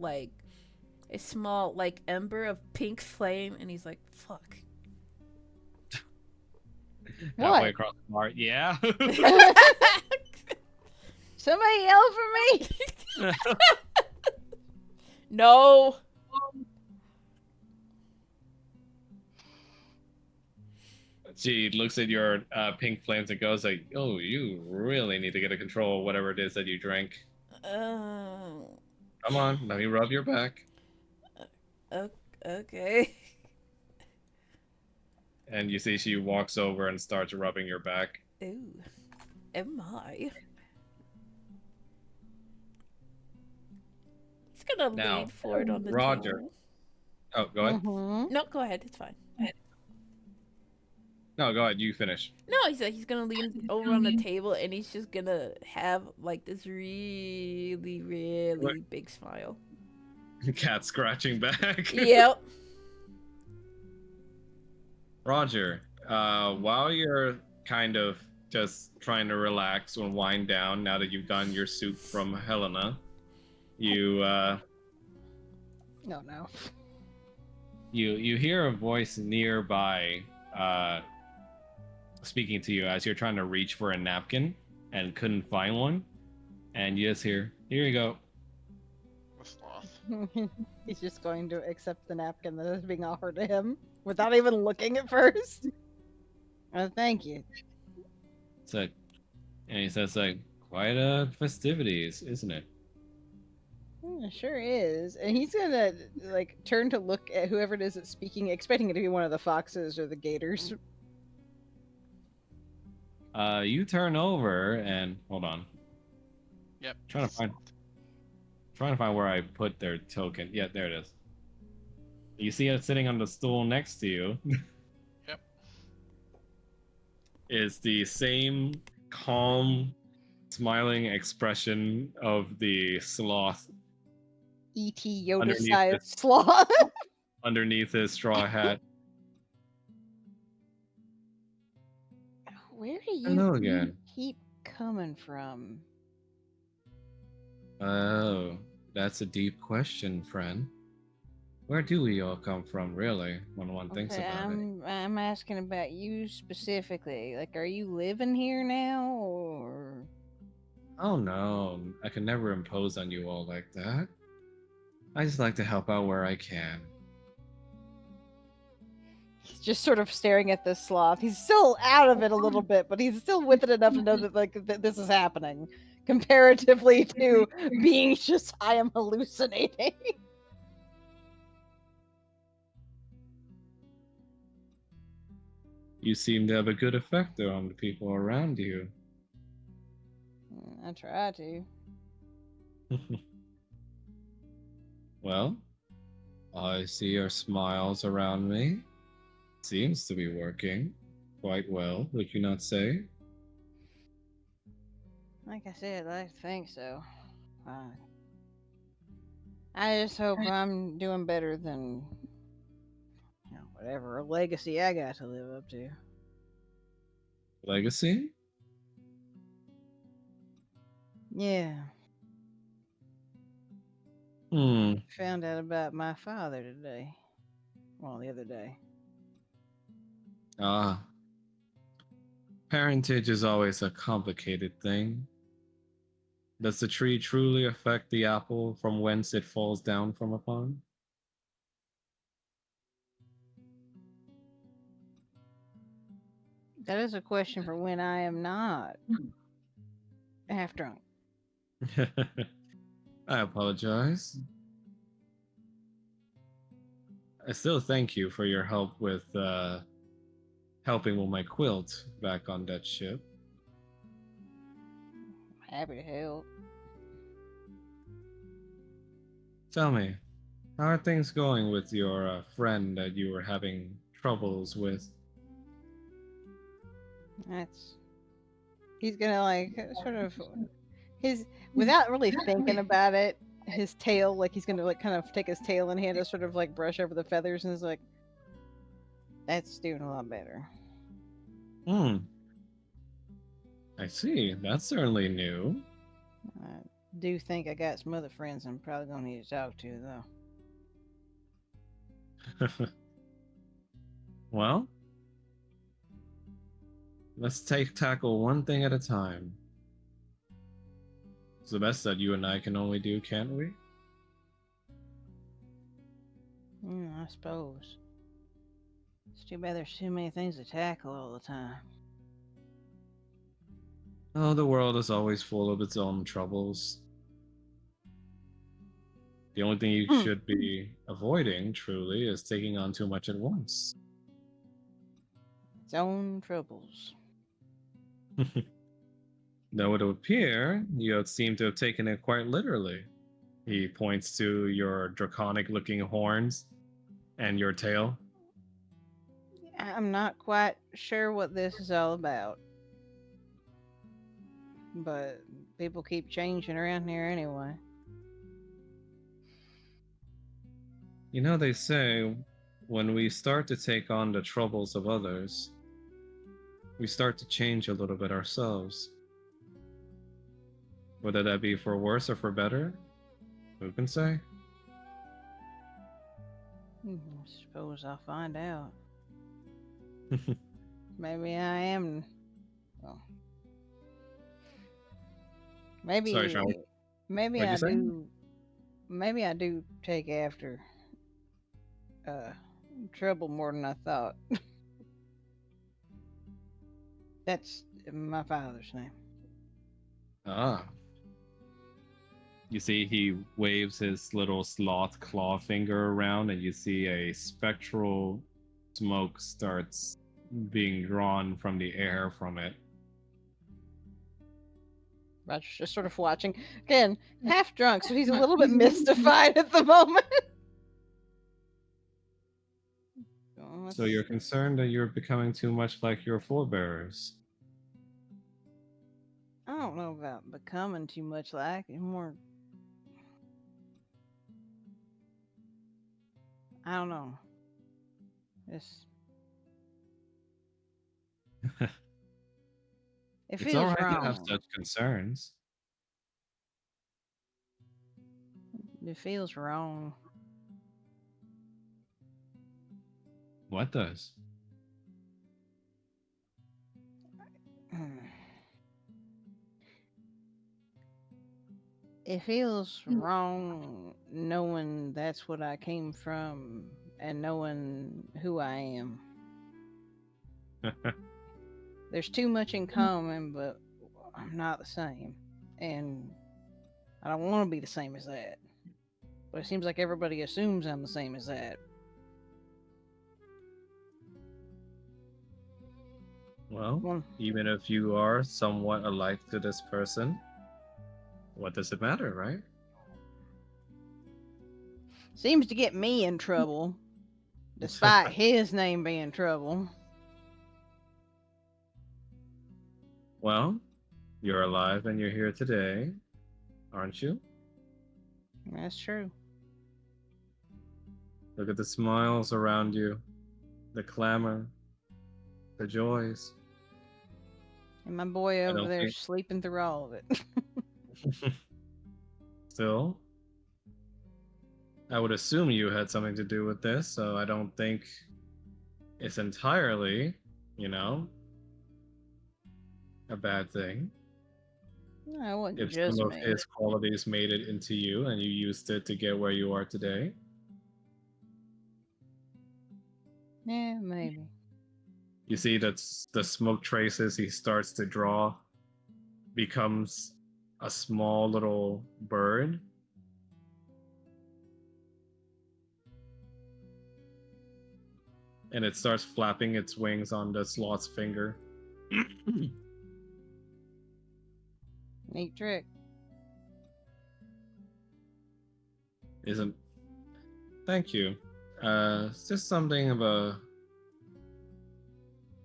ember of pink flame, and he's like, "Fuck." What? Halfway across the bar. Yeah. Somebody yell for me. No. She looks at your pink flames and goes like, "Oh, you really need to get a control of whatever it is that you drank. Come on, let me rub your back." Okay. And you see she walks over and starts rubbing your back. Ooh. Am I? He's gonna Now, lean forward on the Roger. table. Oh, go ahead. Mhm. No, go ahead. It's fine. No, go ahead. You finish. No, he's gonna lean over on the table, and he's just gonna have like this really, really big smile. Cat scratching back. Yep. Roger, while you're kind of just trying to relax and wind down now that you've gotten your soup from Helena, you No. you hear a voice nearby speaking to you as you're trying to reach for a napkin and couldn't find one, and you just hear, "Here you go." The sloth. He's just going to accept the napkin that is being offered to him without even looking at first. Oh, thank you. It's like, and he says like, "Quite festivities, isn't it?" It sure is. And he's gonna like turn to look at whoever it is that's speaking, expecting it to be one of the foxes or the gators. You turn over and hold on. Yep. Trying to find where I put their token. Yeah, there it is. You see it sitting on the stool next to you. is the same calm, smiling expression of the sloth E.T. Yoda underneath style his sloth. straw hat. Where do you Hello again. keep coming from? Oh, that's a deep question, friend. Where do we all come from, really, when one thinks Okay, about it? I'm asking about you specifically. Like, are you living here now, or Oh no, I can never impose on you all like that. I just like to help out where I can. he's just sort of staring at this sloth? He's still out of it a little bit, but he's still with it enough to know that like this is happening, comparatively to being just I am hallucinating. You seem to have a good effect on the people around you. I try to. Well, I see your smiles around me. Seems to be working quite well, would you not say? Like I said, I think so. I just hope I'm doing better than whatever legacy I got to live up to. Legacy? Yeah. Hmm. Found out about my father today. Well, the other day. Ah. Parentage is always a complicated thing. Does the tree truly affect the apple from whence it falls down from upon? That is a question for when I am not half drunk. I apologize. I still thank you for your help with helping with my quilt back on that ship. Happy to help. Tell me, how are things going with your friend that you were having troubles with? That's he's gonna like sort of his without really thinking about it. His tail, like he's gonna like kind of take his tail in hand to sort of like brush over the feathers, and is like, "That's doing a lot better." Hmm, I see. That's certainly new. I do think I got some other friends I'm probably gonna need to talk to though. Well, let's tackle one thing at a time. It's the best that you and I can only do, can't we? I suppose. It's too bad there's too many things to tackle all the time. Oh, the world is always full of its own troubles. The only thing you should be avoiding, truly, is taking on too much at once. Its own troubles. Though it would appear you seem to have taken it quite literally. He points to your draconic looking horns and your tail. I'm not quite sure what this is all about. But people keep changing around here anyway. You know, they say when we start to take on the troubles of others, we start to change a little bit ourselves. Whether that be for worse or for better, who can say? I suppose I'll find out. Maybe I am. Well, maybe. Sorry, Sean. Maybe What'd I you say? do. Maybe I do take after uh trouble more than I thought. That's my father's name. Ah. You see, he waves his little sloth claw finger around, and you see a spectral smoke starts being drawn from the air from it. Roger's just sort of watching. Again, half drunk, so he's a little bit mystified at the moment. So you're concerned that you're becoming too much like your forebears. I don't know about becoming too much like it. More. I don't know. It's. It It's all feels right to have wrong. such concerns. It feels wrong. What does? It feels wrong knowing that's what I came from and knowing who I am. There's too much in common, but I'm not the same. And I don't want to be the same as that. But it seems like everybody assumes I'm the same as that. Well, Well, even if you are somewhat alike to this person, what does it matter, right? seems to get me in trouble, despite his name being trouble. Well, you're alive and you're here today, aren't you? That's true. Look at the smiles around you, the clamor, the joys. And my boy I over don't there think. sleeping through all of it. Still, I would assume you had something to do with this, so I don't think it's entirely, you know, a bad thing. No, it wasn't If just some of me. his qualities made it into you and you used it to get where you are today. Yeah, maybe. You see that the smoke traces he starts to draw becomes a small little bird. And it starts flapping its wings on the slot's finger. Neat trick. Isn't. Thank you. It's just something of a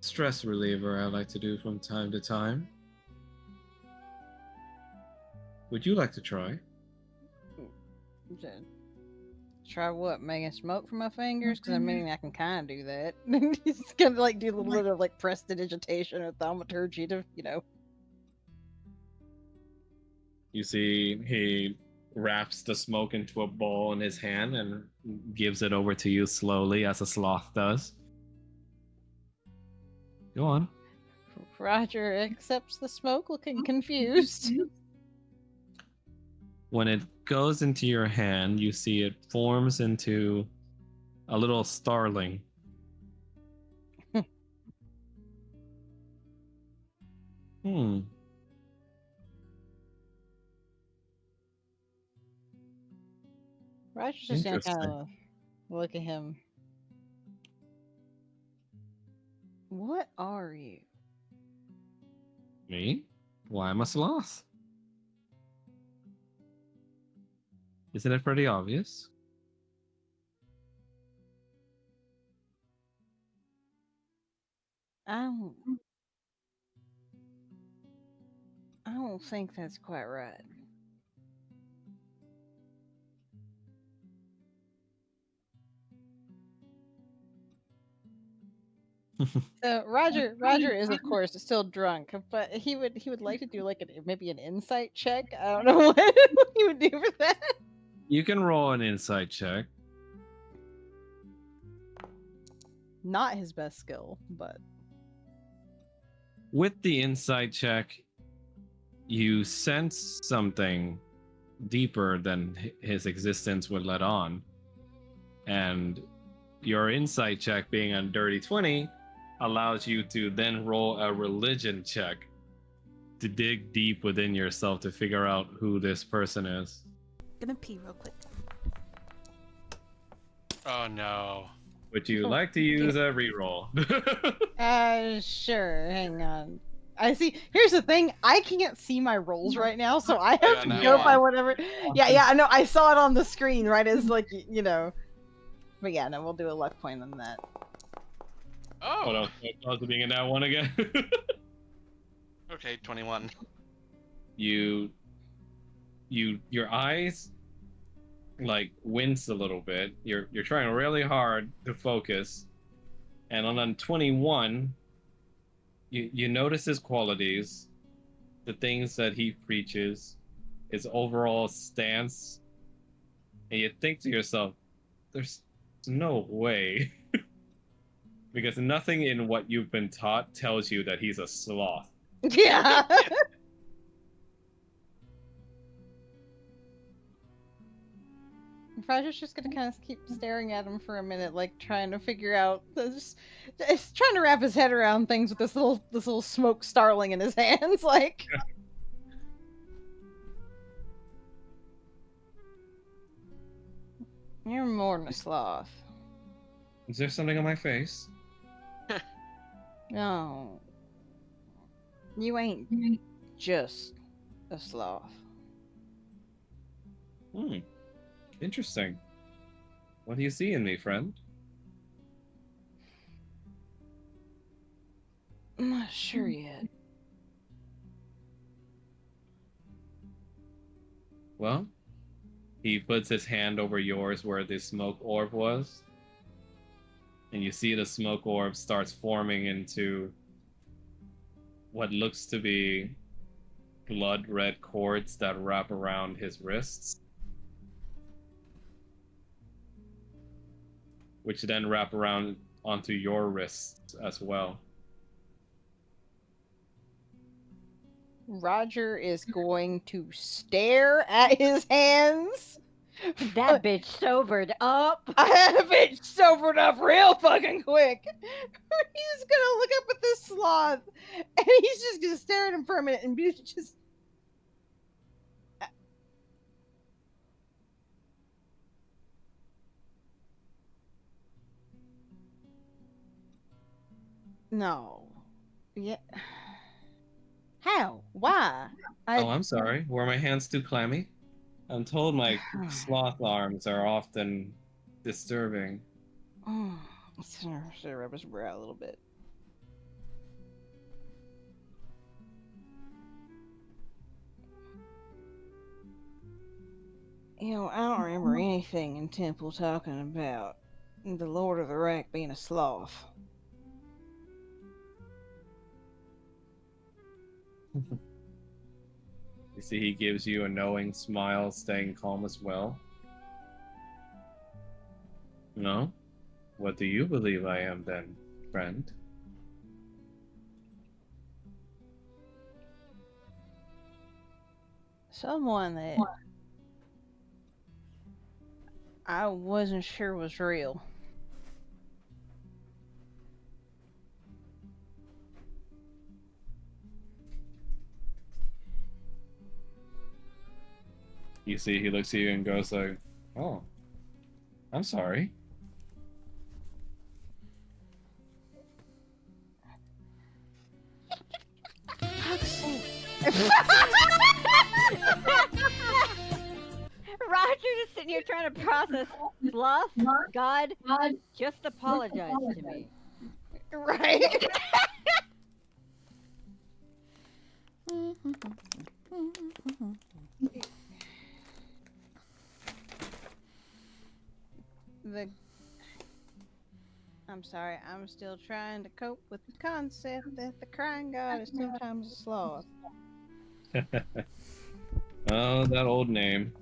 stress reliever I like to do from time to time. Would you like to try? Just try what? Making smoke from my fingers? Because I mean, I can kind of do that. Just kind of like do a little bit of like prestidigitation or thaumaturgy to, You see, he wraps the smoke into a ball in his hand and gives it over to you slowly, as a sloth does. Go on. Roger accepts the smoke, looking confused. When it goes into your hand, you see it forms into a little starling. Hmm. Roger's just gonna kind Interesting. of look at him. What are you? Me? Why am I a sloth? Isn't it pretty obvious? I don't. I don't think that's quite right. So Roger is of course still drunk, but he would like to do like maybe an insight check. I don't know what he would do for that. You can roll an insight check. Not his best skill, but With the insight check, you sense something deeper than his existence would let on. And your insight check, being a dirty 20, allows you to then roll a religion check to dig deep within yourself to figure out who this person is. Gonna pee real quick. Oh no. Would you like to use a reroll? sure. Hang on. I see. Here's the thing. I can't see my rolls right now, so I have Yeah, to no. go by whatever. Yeah. I know. I saw it on the screen right as like But yeah, no, we'll do a luck point on that. Oh. Hold on. Pause being in that one again. Okay, 21. you your eyes like wince a little bit. You're trying really hard to focus, and on 21, you notice his qualities, the things that he preaches, his overall stance, and you think to yourself, "There's no way," because nothing in what you've been taught tells you that he's a sloth. Yeah. Roger's just gonna kind of keep staring at him for a minute, like trying to figure out, just trying to wrap his head around things with this little smoke starling in his hands, like. You're more than a sloth. Is there something on my face? No, you ain't just a sloth. Hmm. Interesting. What do you see in me, friend? I'm not sure yet. Well, he puts his hand over yours where the smoke orb was, and you see the smoke orb starts forming into what looks to be blood red cords that wrap around his wrists, which then wrap around onto your wrists as well. Roger is going to stare at his hands. That bitch sobered up. I had a bitch sobered up real fucking quick. He's gonna look up at this sloth, and he's just gonna stare at him for a minute and be just. No. Yeah. How? Why? Oh, I'm sorry. Were my hands too clammy? I'm told my sloth arms are often disturbing. Should rub his brow a little bit. You know, I don't remember anything in Temple talking about the Lord of the Rack being a sloth. You see, he gives you a knowing smile, staying calm as well. No? What do you believe I am then, friend? Someone that I wasn't sure was real. You see, he looks at you and goes like, "Oh, I'm sorry." Roger just sitting here trying to process. Sloth, God, just apologize to me. Right? the I'm sorry, I'm still trying to cope with the concept that the crying god is sometimes a sloth. Oh, that old name.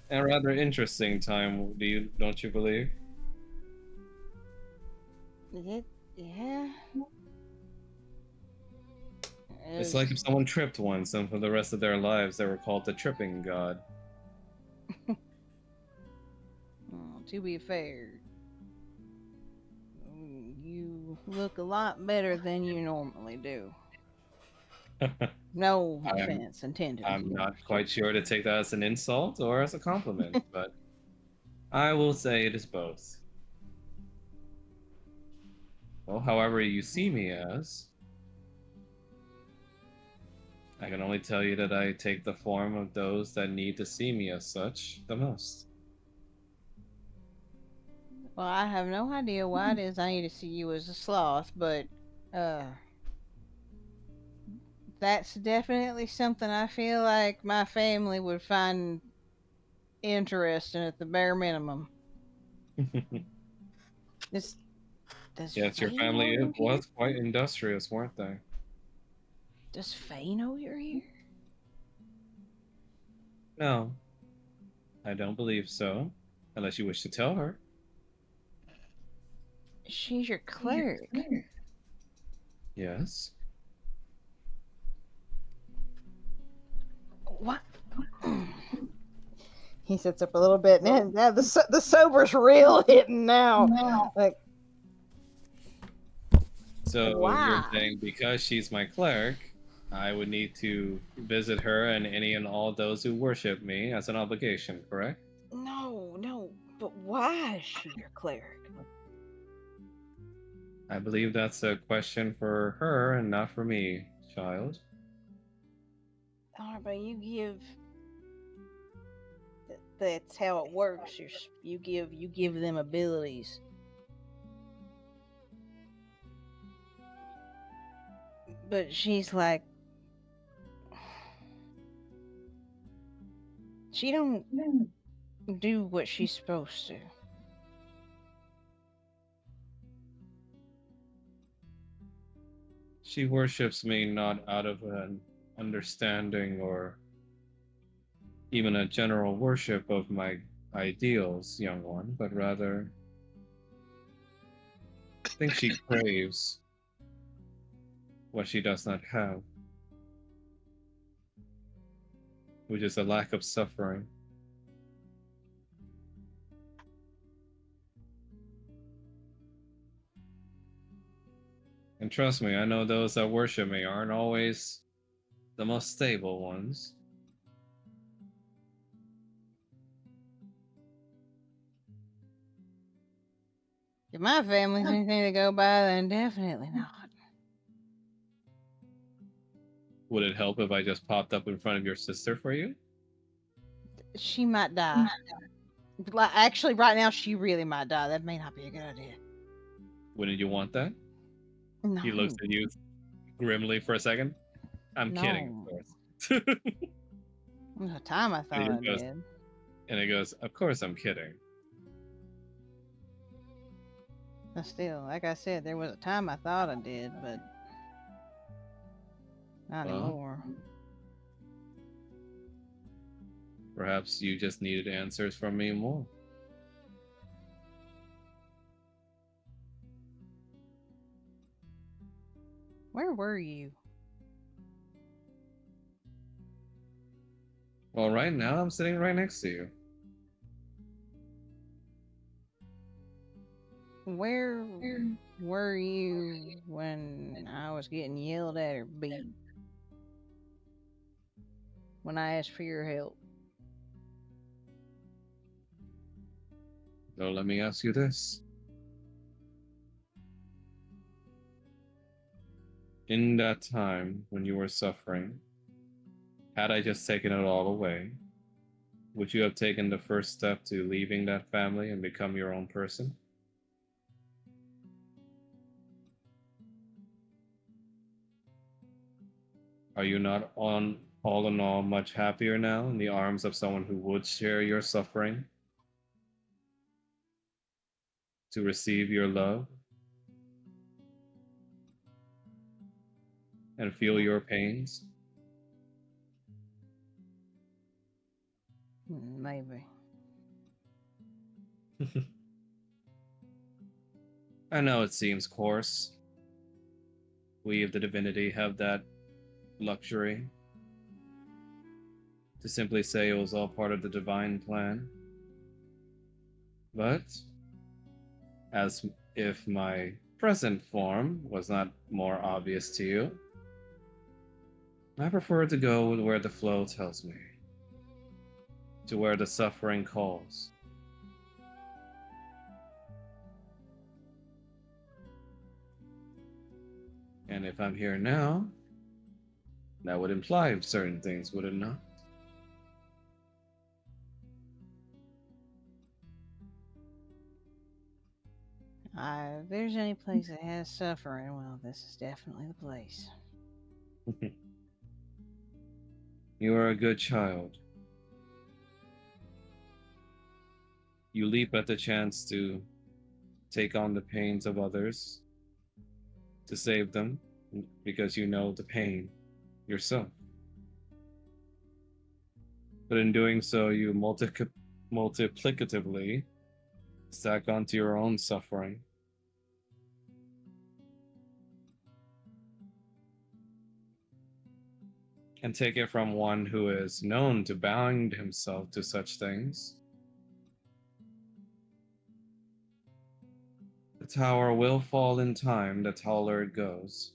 A rather interesting time, don't you believe? Yeah. It's like if someone tripped once and for the rest of their lives they were called the tripping god. To be fair, you look a lot better than you normally do. No offense intended. I'm not quite sure to take that as an insult or as a compliment, but I will say it is both. Well, however you see me as, I can only tell you that I take the form of those that need to see me as such the most. Well, I have no idea why it is I need to see you as a sloth, but That's definitely something I feel like my family would find interesting at the bare minimum. This does Yes, your Faye know family you're here? was quite industrious, weren't they? Does Faye know you're here? No, I don't believe so. Unless you wish to tell her. She's your cleric. Yes. What? He sits up a little bit, and now the sober's real hitting now. Like, So you're why? saying because she's my cleric, I would need to visit her and any and all those who worship me as an obligation, correct? No, no, but why is she your cleric? I believe that's a question for her and not for me, child. All right, but you give. That's how it works. You give them abilities. But she's like, she don't do what she's supposed to. She worships me not out of an understanding or even a general worship of my ideals, young one, but rather I think she craves what she does not have, which is a lack of suffering. And trust me, I know those that worship me aren't always the most stable ones. If my family's anything to go by, then definitely not. Would it help if I just popped up in front of your sister for you? She might die. Like, actually, right now, she really might die. That may not be a good idea. Wouldn't you want that? He looks No, at you grimly for a second. I'm kidding, of no. course. There was a time I thought I did. And he goes, Of course I'm kidding. But still, like I said, there was a time I thought I did, but not Well, anymore. perhaps you just needed answers from me more. Where were you? Well, right now I'm sitting right next to you. Where were you when I was getting yelled at or beat? When I asked for your help? So let me ask you this. In that time when you were suffering, had I just taken it all away, would you have taken the first step to leaving that family and become your own person? Are you not on all in all much happier now in the arms of someone who would share your suffering, to receive your love and feel your pains? Maybe. I know it seems coarse. We of the divinity have that luxury to simply say it was all part of the divine plan. But as if my present form was not more obvious to you, I prefer to go with where the flow tells me, to where the suffering calls. And if I'm here now, that would imply certain things, would it not? If there's any place that has suffering, well, this is definitely the place. You are a good child. You leap at the chance to take on the pains of others, to save them, because you know the pain yourself. But in doing so, you multiplicatively stack onto your own suffering. And take it from one who is known to bound himself to such things. The tower will fall in time, the taller it goes.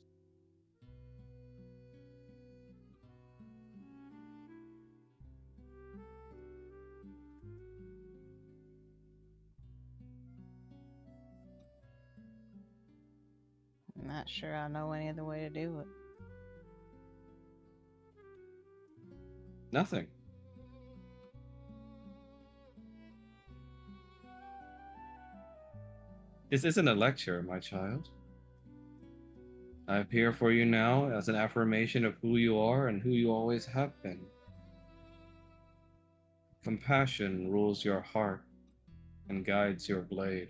I'm not sure I know any other way to do it. Nothing. This isn't a lecture, my child. I appear for you now as an affirmation of who you are and who you always have been. Compassion rules your heart and guides your blade,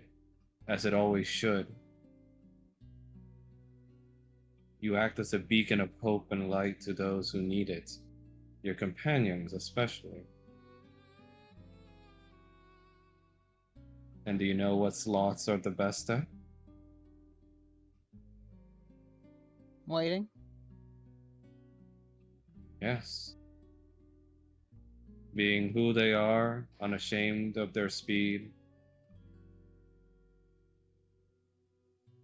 as it always should. You act as a beacon of hope and light to those who need it, your companions especially. And do you know what sloths are the best at? Waiting. Yes. Being who they are, unashamed of their speed.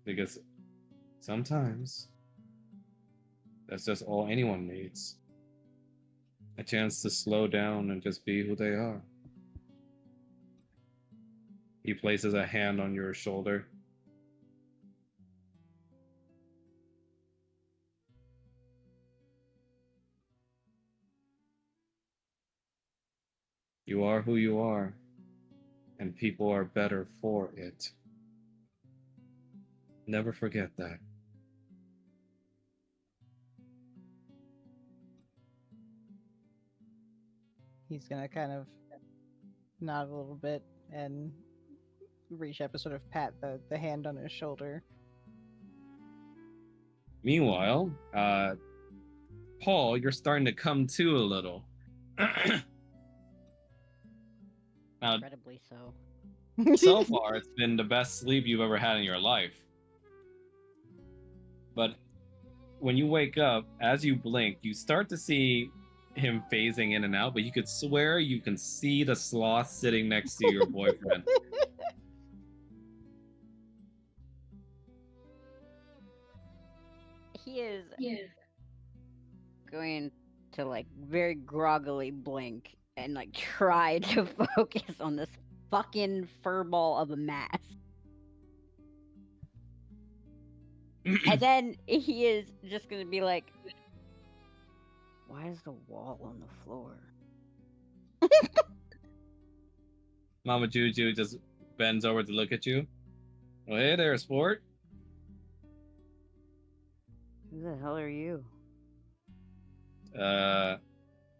Because sometimes that's just all anyone needs. A chance to slow down and just be who they are. He places a hand on your shoulder. You are who you are, and people are better for it. Never forget that. He's gonna kind of nod a little bit and reach up and sort of pat the hand on his shoulder. Meanwhile, Paul, you're starting to come to a little. Now, Incredibly so. so far, it's been the best sleep you've ever had in your life. But when you wake up, as you blink, you start to see him phasing in and out, but you could swear you can see the sloth sitting next to your boyfriend. He is going to like very groggily blink and like try to focus on this fucking furball of a mask. And then he is just gonna be like, why is the wall on the floor? Mama Juju just bends over to look at you. Well, hey there, sport. Who the hell are you?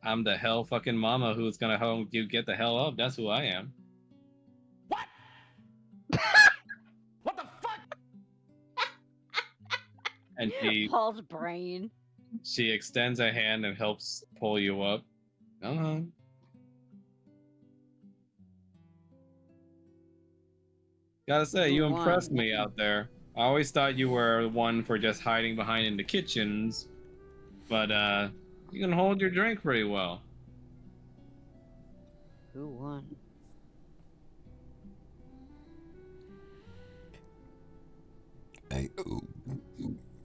I'm the hell fucking mama who's gonna help you get the hell up. That's who I am. What? What the fuck? And Paul's brain. she extends a hand and helps pull you up. Come on. Gotta say, you Who impressed won? me out there. I always thought you were one for just hiding behind in the kitchens, but you can hold your drink pretty well. Who won?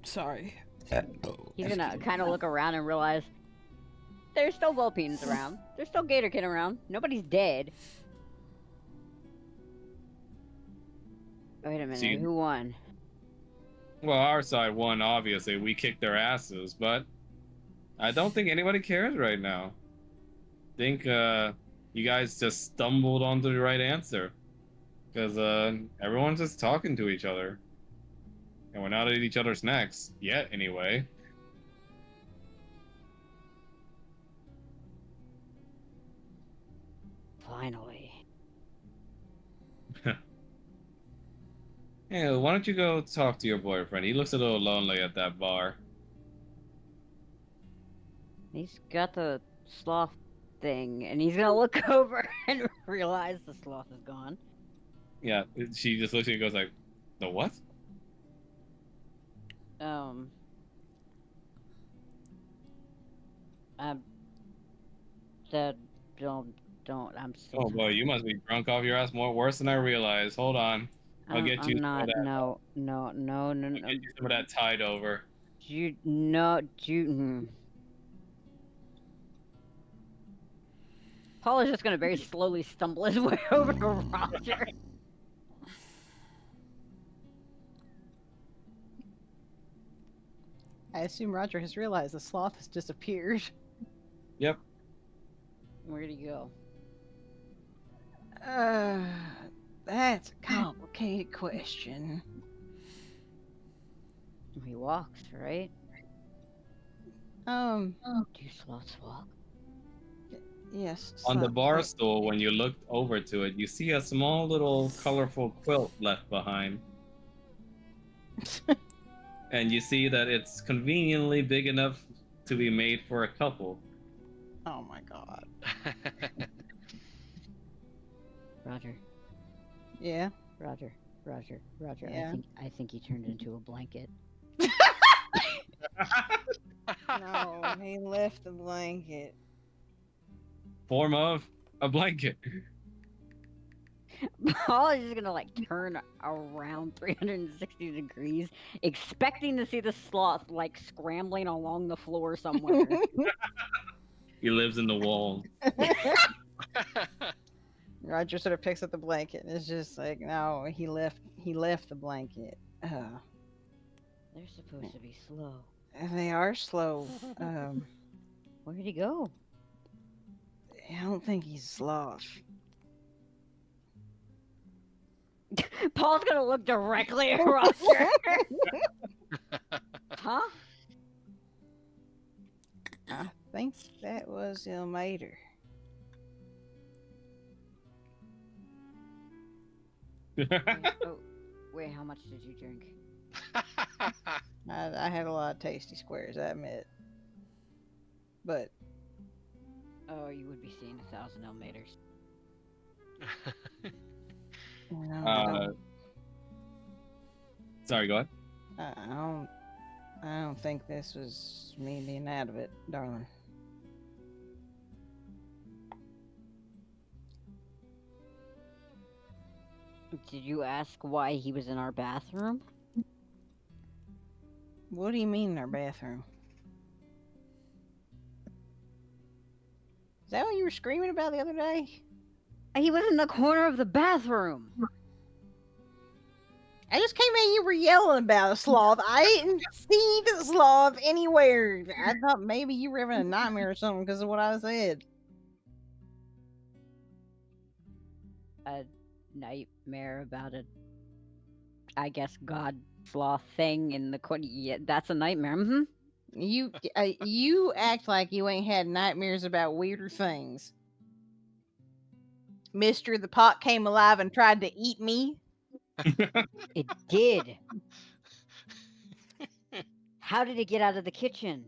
Sorry. He's gonna kind of look around and realize there's still Vulpines around. There's still Gatorkin around. Nobody's dead. Wait a minute. See- Who won? Well, our side won, obviously. We kicked their asses, but I don't think anybody cares right now. I think you guys just stumbled onto the right answer. Because everyone's just talking to each other. And we're not at each other's necks. Yet, anyway. Finally. Hey, why don't you go talk to your boyfriend? He looks a little lonely at that bar. He's got the sloth thing, and he's gonna look over and realize the sloth is gone. Yeah, she just looks at you and goes like, "The what?" Um, I'm that don't. I'm still. Oh boy, you must be drunk off your ass more worse than I realized. Hold on, I'll get you I'm some of not. that. No, no, no, no, I'll no. get you some of that tide over. You no. You. Paul is just gonna very slowly stumble his way over to Roger. I assume Roger has realized the sloth has disappeared. Yep. Where'd he go? That's a complicated question. He walks, right? Um, Do sloths walk? yes. On the Sloth, bar stool, when you look over to it, you see a small little colorful quilt left behind. And you see that it's conveniently big enough to be made for a couple. oh my god. Roger, Yeah. Roger, Roger, Roger. Yeah. I think he turned into a blanket. No, he left the blanket. Form of a blanket. Paul is just gonna like turn around 360 degrees, expecting to see the sloth like scrambling along the floor somewhere. He lives in the wall. Roger sort of picks up the blanket and is just like, no, he left the blanket. They're supposed to be slow. They are slow. Where did he go? I don't think he's a sloth. Paul's gonna look directly at Roger. Huh? I think that was Ilmater. Wait, how much did you drink? I had a lot of tasty squares, I admit. But Oh, you would be seeing 1,000 Elmaters. no, Sorry, go ahead. I don't think this was me being out of it, darling. Did you ask why he was in our bathroom? What do you mean in our bathroom? Is that what you were screaming about the other day? He was in the corner of the bathroom. I just came in, you were yelling about a sloth. I didn't see the sloth anywhere. I thought maybe you were having a nightmare or something because of what I said. A nightmare about a, I guess, god sloth thing in the corner. Yeah, that's a nightmare. Mm-hmm. You act like you ain't had nightmares about weirder things. Mister, the pot came alive and tried to eat me. It did. How did it get out of the kitchen?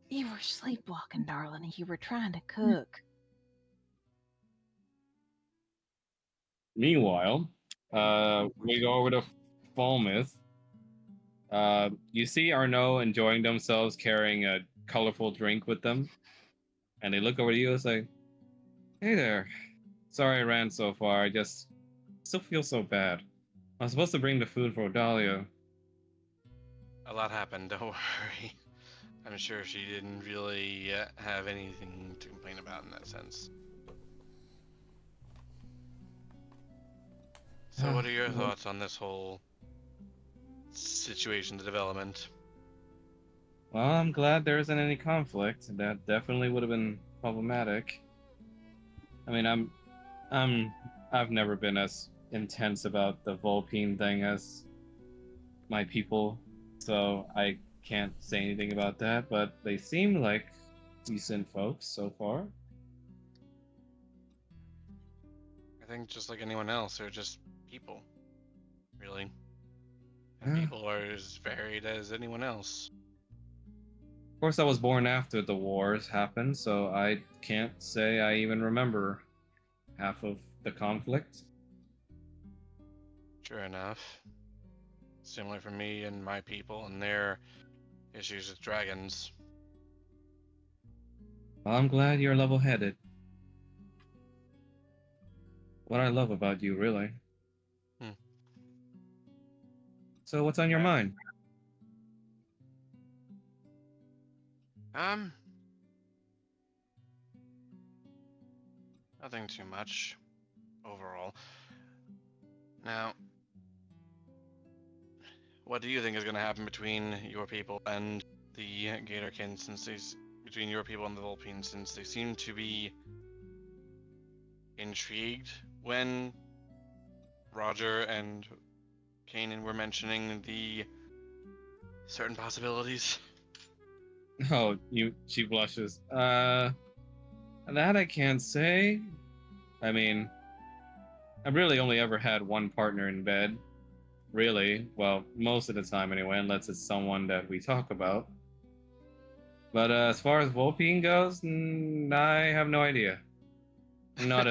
You were sleepwalking, darling, and you were trying to cook. Meanwhile, we go over to Falmouth. You see Arnaud enjoying themselves carrying a colorful drink with them. And they look over to you and say, "Hey there. Sorry I ran so far. I just still feel so bad. I was supposed to bring the food for Odalia." A lot happened, don't worry. I'm sure she didn't really have anything to complain about in that sense. So, what are your thoughts on this whole situation, the development? Well, I'm glad there isn't any conflict. That definitely would have been problematic. I mean, I've never been as intense about the Volpine thing as my people, so I can't say anything about that, but they seem like decent folks so far. think just like anyone else, they're just people, really. And Of people are as varied as anyone else. course, I was born after the wars happened, so I can't say I even remember half of the conflict. Sure enough. Similar for me and my people and their issues with dragons. Well, I'm glad you're level-headed. What I love about you, really. Hmm. So, what's on your mind? Um, nothing too much overall. Now, what do you think is going to happen between your people and the Gatorkin, since between your people and the Vulpines, since they seem to be intrigued when Roger and Kanan were mentioning the certain possibilities? Oh, she blushes. That I can't say. I mean, I've really only ever had one partner in bed. Really, well, most of the time anyway, unless it's someone that we talk about. But as far as Volpine goes, I have no idea. I'm not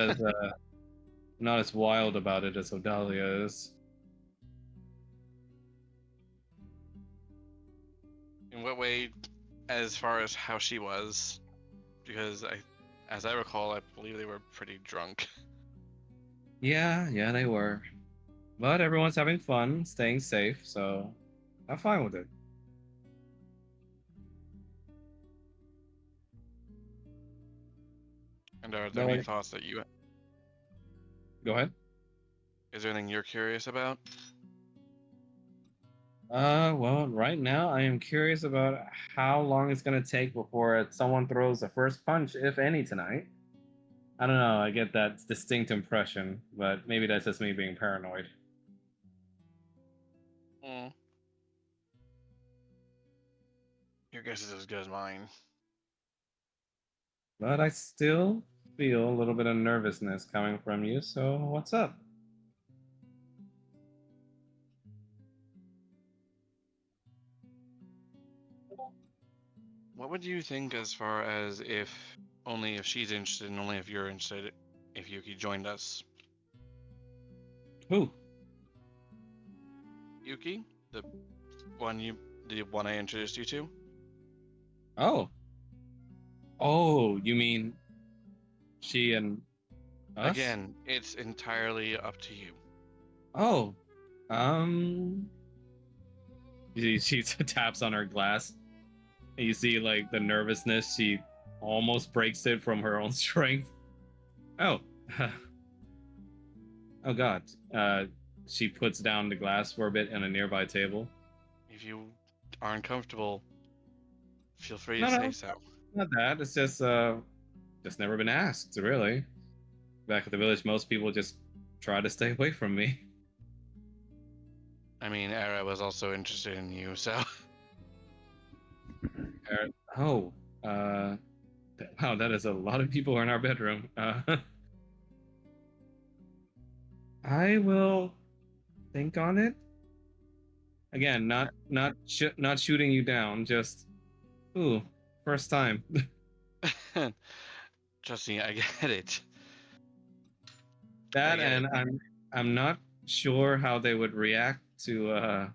as wild about it as Odalia is. In what way, as far as how she was? Because as I recall, I believe they were pretty drunk. Yeah, they were. But everyone's having fun, staying safe, so I'm fine with it. And are there Though, any thoughts that you? go ahead. Is there anything you're curious about? Well, right now I am curious about how long it's gonna take before someone throws the first punch, if any, tonight. I don't know, I get that distinct impression, but maybe that's just me being paranoid. Hmm. Your guess is as good as mine. But I still feel a little bit of nervousness coming from you, so what's up? What would you think as far as if only if she's interested and only if you're interested, if Yuki joined us? Who? Yuki, the the one I introduced you to. Oh. Oh, you mean she and us? Again, it's entirely up to you. Oh. Um. She taps on her glass, and you see, like, the nervousness. She almost breaks it from her own strength. Oh. Oh, God. She puts down the glass for a bit on a nearby table. If you aren't comfortable, feel free to No, say no, so. not that. It's just never been asked, really. Back at the village, most people just try to stay away from me. I mean, Era was also interested in you, so Oh, uh, wow, that is a lot of people in our bedroom. I will think on it. Again, not shooting you down. Just ooh, first time. trust me, I get it. I That get it. and I'm not sure how they would react to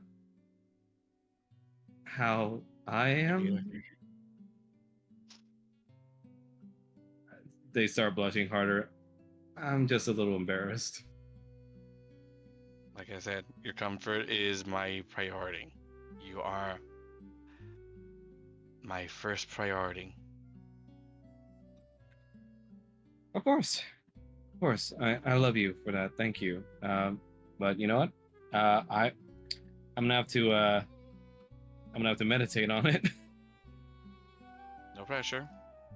how I Again, am. They start blushing harder. I'm just a little embarrassed. like I said, your comfort is my priority. You are my first priority. Of course. I love you for that. Thank you. But you know what? I'm gonna have to meditate on it, No pressure.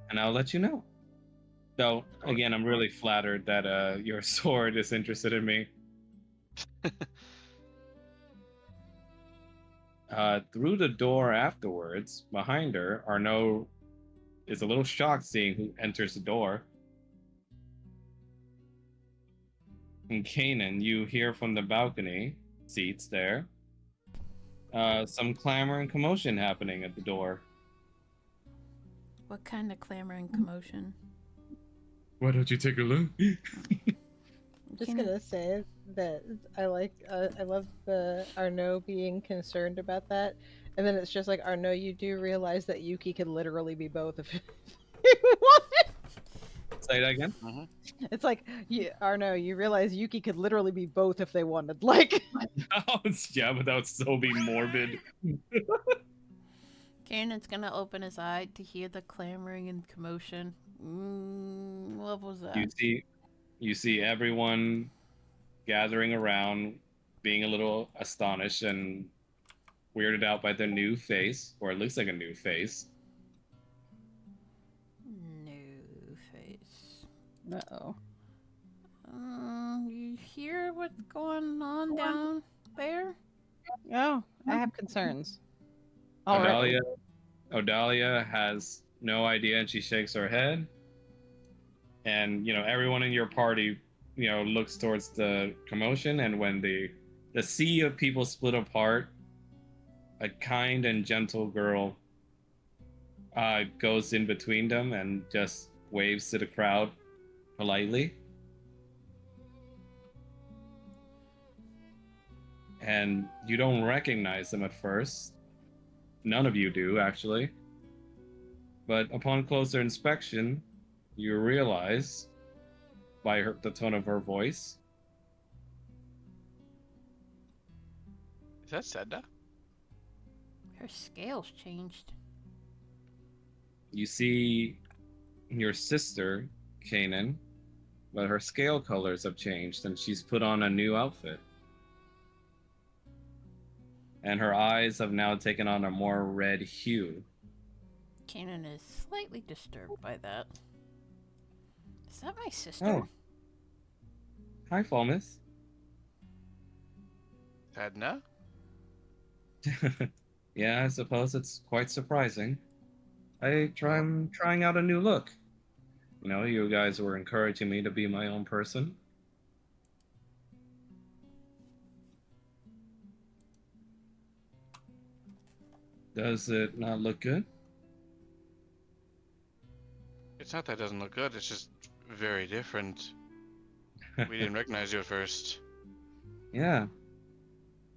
and I'll let you know. Though Of course. again, I'm really flattered that your sword is interested in me. Through the door afterwards, behind her, Arnaud is a little shocked seeing who enters the door. And Kanan, you hear from the balcony seats there some clamor and commotion happening at the door. What kind of clamor and commotion? Why don't you take a look? Just Kanan- gonna say that I love the Arnaud being concerned about that, and then it's just like Arnaud, you do realize that Yuki could literally be both if he wanted. Say that again. It's like Arnaud, you realize Yuki could literally be both if they wanted. Like, Oh, yeah, but that would so be morbid. Kanan's gonna open his eye to hear the clamoring and commotion. What was that? You see everyone gathering around, being a little astonished and weirded out by their new face, or it looks like a new face. New face. uh-oh. You hear what's going on down there? Oh, I have concerns. Already. Odalia has no idea, and she shakes her head. And everyone in your party, looks towards the commotion. And when the sea of people split apart, a kind and gentle girl goes in between them and just waves to the crowd politely. And you don't recognize them at first. None of you do, actually. But upon closer inspection, you realize, by the tone of her voice, Is that Sedna? Her scales changed. you see your sister, Kanan, but her scale colors have changed and she's put on a new outfit. And her eyes have now taken on a more red hue. Kanan is slightly disturbed by that. Is that my sister? Oh. Hi, Falmus. Sedna? Yeah, I suppose it's quite surprising. I'm trying out a new look. You guys were encouraging me to be my own person. Does it not look good? It's not that it doesn't look good, it's just very different. We didn't recognize you at first. Yeah.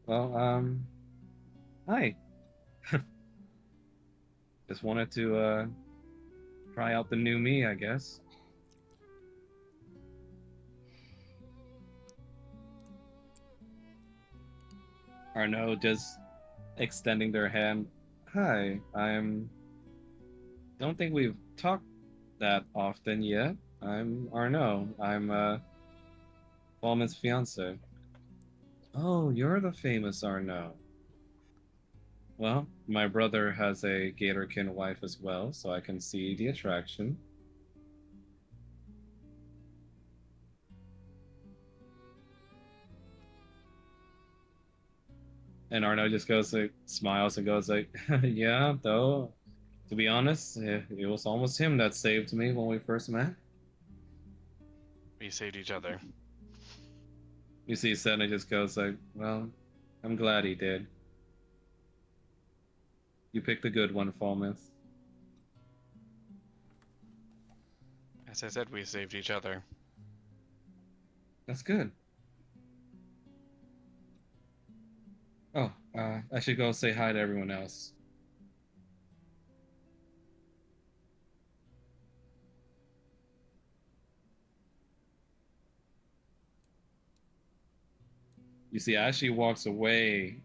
Well, hi. Just wanted to try out the new me, I guess. Arnaud just extending their hand. Hi, don't think we've talked that often yet. I'm Arnaud. I'm Falman's fiance. Oh, you're the famous Arnaud. Well, my brother has a Gatorkin wife as well, so I can see the attraction. And Arnaud just goes like, smiles and goes like, yeah, though, to be honest, it was almost him that saved me when we first met. We saved each other. You see Senna just goes like, well, I'm glad he did. You picked a good one, Falmouth. As I said, we saved each other. That's good. Oh, I should go say hi to everyone else. You see, as she walks away,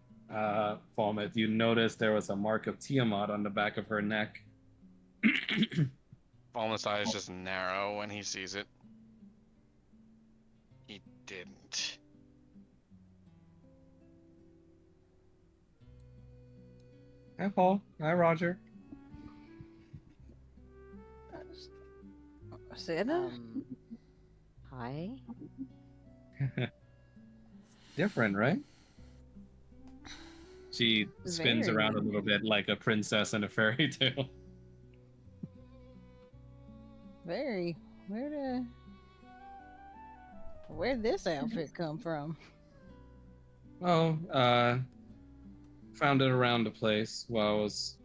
Falmouth, you notice there was a mark of Tiamat on the back of her neck. Fallen's eyes just narrow when he sees it. He didn't. Hi, Paul. Hi, Roger. Santa? Hi. Different, right? She spins Very. around a little bit like a princess in a fairy tale. Very. Where to... Where'd this outfit come from? Oh, found it around the place while I was,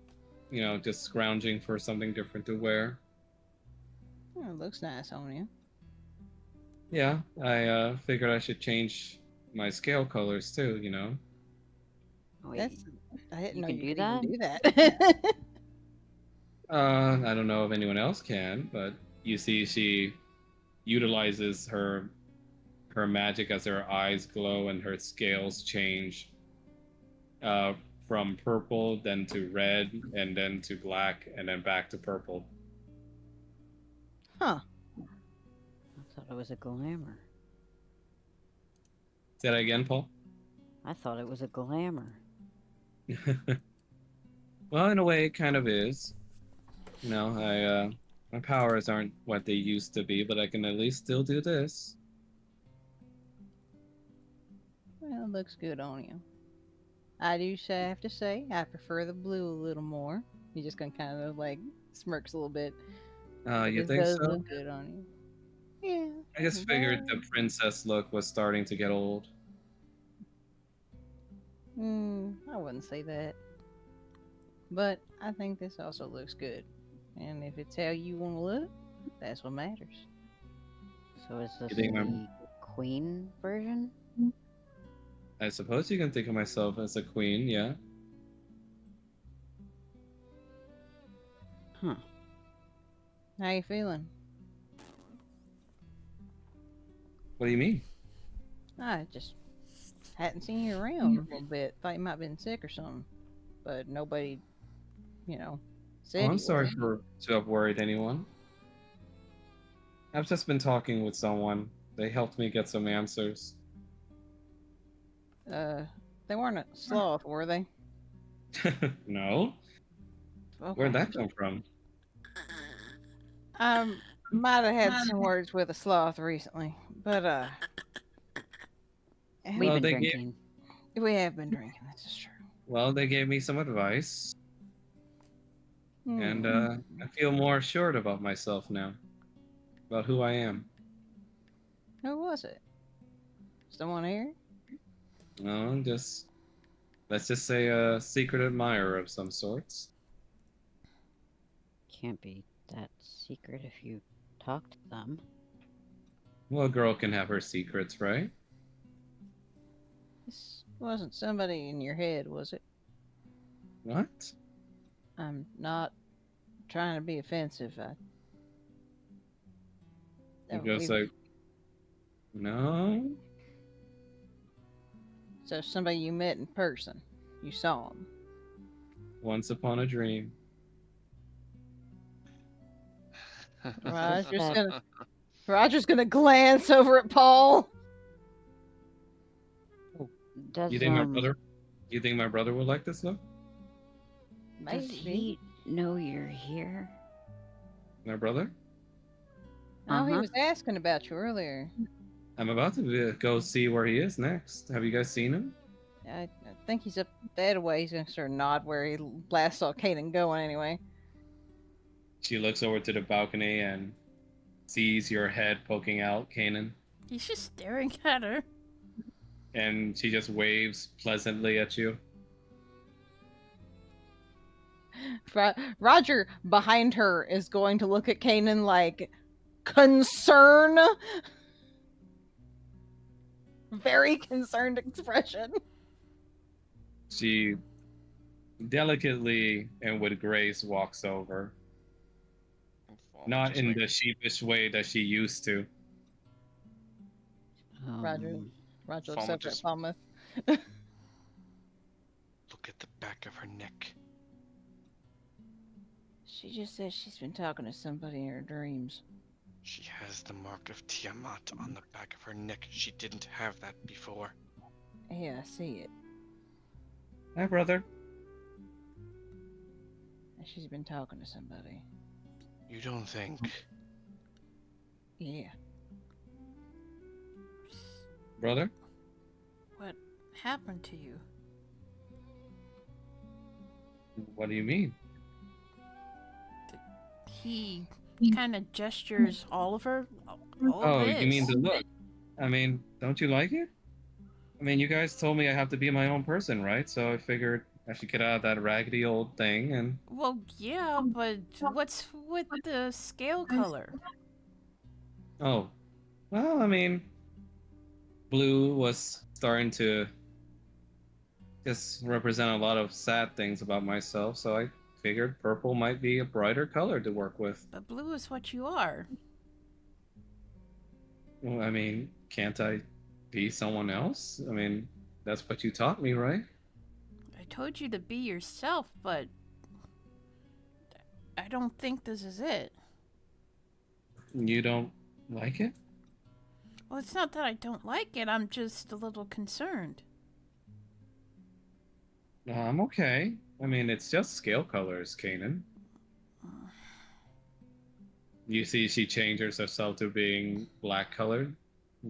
just scrounging for something different to wear. Oh, it looks nice on you. Yeah, I figured I should change my scale colors too, Wait, That's I didn't you know can you do could even that? do that. I don't know if anyone else can, but you see she utilizes her magic as her eyes glow and her scales change uh, from purple, then to red, and then to black, and then back to purple. Huh. I thought it was a glamour. Say that again, Paul? I thought it was a glamour. Well, in a way, it kind of is. My powers aren't what they used to be, but I can at least still do this. Well, it looks good on you. I do have to say, I prefer the blue a little more. You're just gonna kind of like smirks a little bit. But You this think does so? look good on you. Yeah. I just figured the Well, princess look was starting to get old. I wouldn't say that. But I think this also looks good. And if it's how you want to look, that's what matters. So is You this think I'm? the queen version? I suppose you can think of myself as a queen, yeah. Huh. How you feeling? What do you mean? I just hadn't seen you around a little bit. Thought you might have been sick or something. But nobody, you know, Oh, said I'm you sorry were. to have worried anyone. I've just been talking with someone. They helped me get some answers. Uh, they weren't a sloth, were they? No? Where'd Okay. that come from? I might have had some words with a sloth recently, but We've Well, been they gave drinking. we have been drinking. This is true. they gave me some advice, and Hmm. I feel more assured about myself now, about who I am. Who was it? Someone here? No, let's just say a secret admirer of some sorts. Can't be that secret if you talk to them. Well, a girl can have her secrets, right? This wasn't somebody in your head, was it? What? I'm not trying to be offensive. He goes We've like, no. so somebody you met in person. You saw him. Once upon a dream. Roger's that- gonna Roger's gonna glance over at Paul. Does You think my brother? You think my brother would like this look? does he know you're here? My brother? Oh, he Uh-huh. was asking about you earlier. I'm about to go see where he is next. Have you guys seen him? I think he's up that way. He's gonna sort of nod where he last saw Kaden going anyway. She looks over to the balcony and sees your head poking out, Kanan, He's just staring at her. and she just waves pleasantly at you. Roger behind her is going to look at Kanan like concern. Very concerned expression. She delicately and with grace walks over, not Just in like, the sheepish way that she used to. Roger looks Falmouth up at just- Falmouth. look at the back of her neck. She just says she's been talking to somebody in her dreams. She has the mark of Tiamat on the back of her neck. She didn't have that before. Yeah, I see it. Hi, brother. She's been talking to somebody. You don't think? Yeah. Brother? What happened to you? What do you mean? He kind of gestures Oliver. All Oh, this. you mean the look? I mean, don't you like it? I mean, you guys told me I have to be my own person, right? So I figured I should get out of that raggedy old thing and. Well, yeah, but what's with the scale color? Oh, well, I mean, blue was starting to just represent a lot of sad things about myself, so I figured purple might be a brighter color to work with. But blue is what you are. Well, I mean, can't I be someone else? I mean, that's what you taught me, right? I told you to be yourself, but I don't think this is it. You don't like it? Well, it's not that I don't like it, I'm just a little concerned. I'm okay. I mean, it's just scale colors, Kanan. You see, she changes herself to being black colored.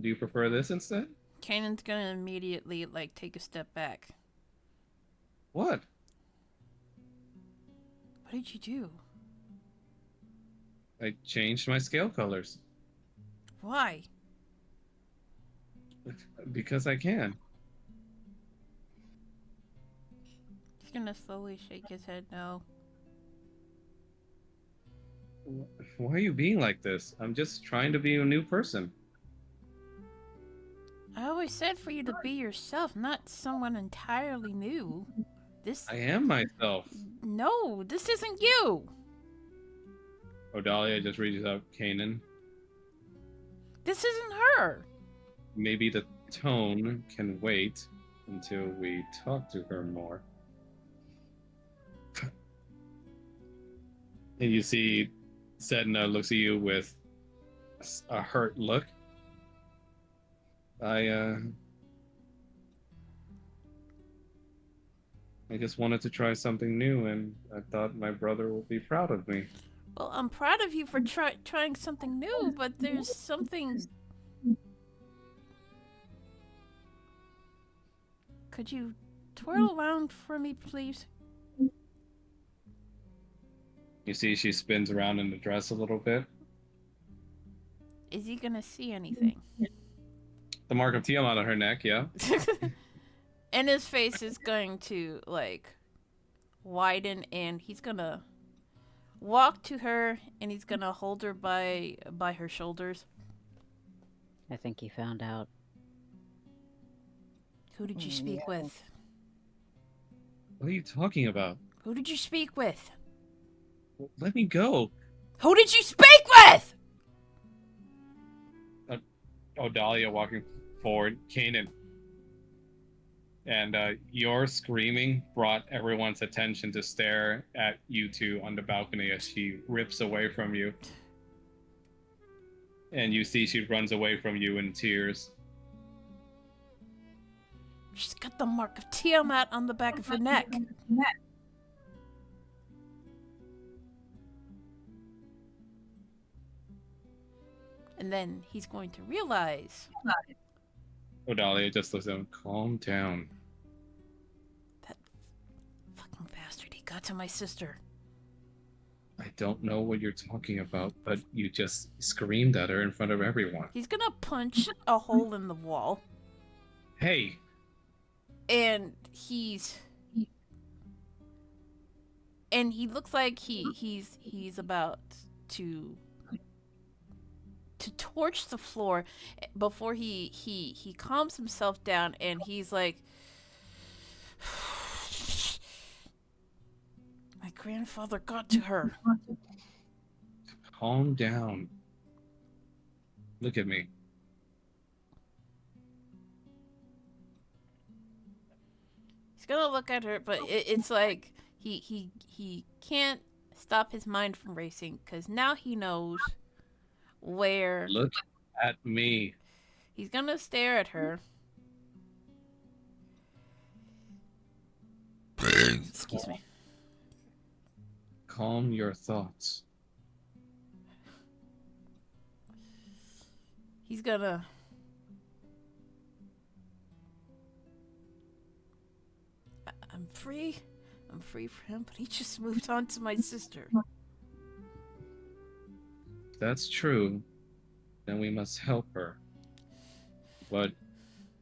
Do you prefer this instead? Kanan's gonna immediately, like, take a step back. What? What did you do? I changed my scale colors. Why? Because I can. He's gonna slowly shake his head no. Why are you being like this? I'm just trying to be a new person. I always said for you to be yourself, not someone entirely new. This. I am myself. No, this isn't you! Odalia just reaches out Kanan. This isn't her! Maybe the tone can wait until we talk to her more. And you see Sedna looks at you with a hurt look. I just wanted to try something new, and I thought my brother would be proud of me. Well, I'm proud of you for trying something new, but there's something. Could you twirl around for me, please? You see she spins around in the dress a little bit. Is he gonna see anything? The mark of Tiamat on her neck, yeah. And his face is going to, like, widen, and he's gonna walk to her, and he's gonna hold her by her shoulders. I think he found out. Who did you speak with? What are you talking about? Who did you speak with? Let me go. Who did you speak with? Odalia walking forward, Kanan. And your screaming brought everyone's attention to stare at you two on the balcony as she rips away from you. And you see she runs away from you in tears. She's got the mark of Tiamat on the back of her neck. And then he's going to realize. Odalia just looks at him, calm down. That fucking bastard, he got to my sister. I don't know what you're talking about, but you just screamed at her in front of everyone. He's gonna punch a hole in the wall. Hey! And he's... And he looks like he's about to torch the floor before he calms himself down, and he's like, my grandfather got to her. Calm down. Look at me. He's gonna look at her, but it's like he can't stop his mind from racing, because now he knows where. Look at me. He's gonna stare at her. Excuse me. Calm your thoughts. He's gonna... I'm free. I'm free for him, but he just moved on to my sister. If that's true, then we must help her. But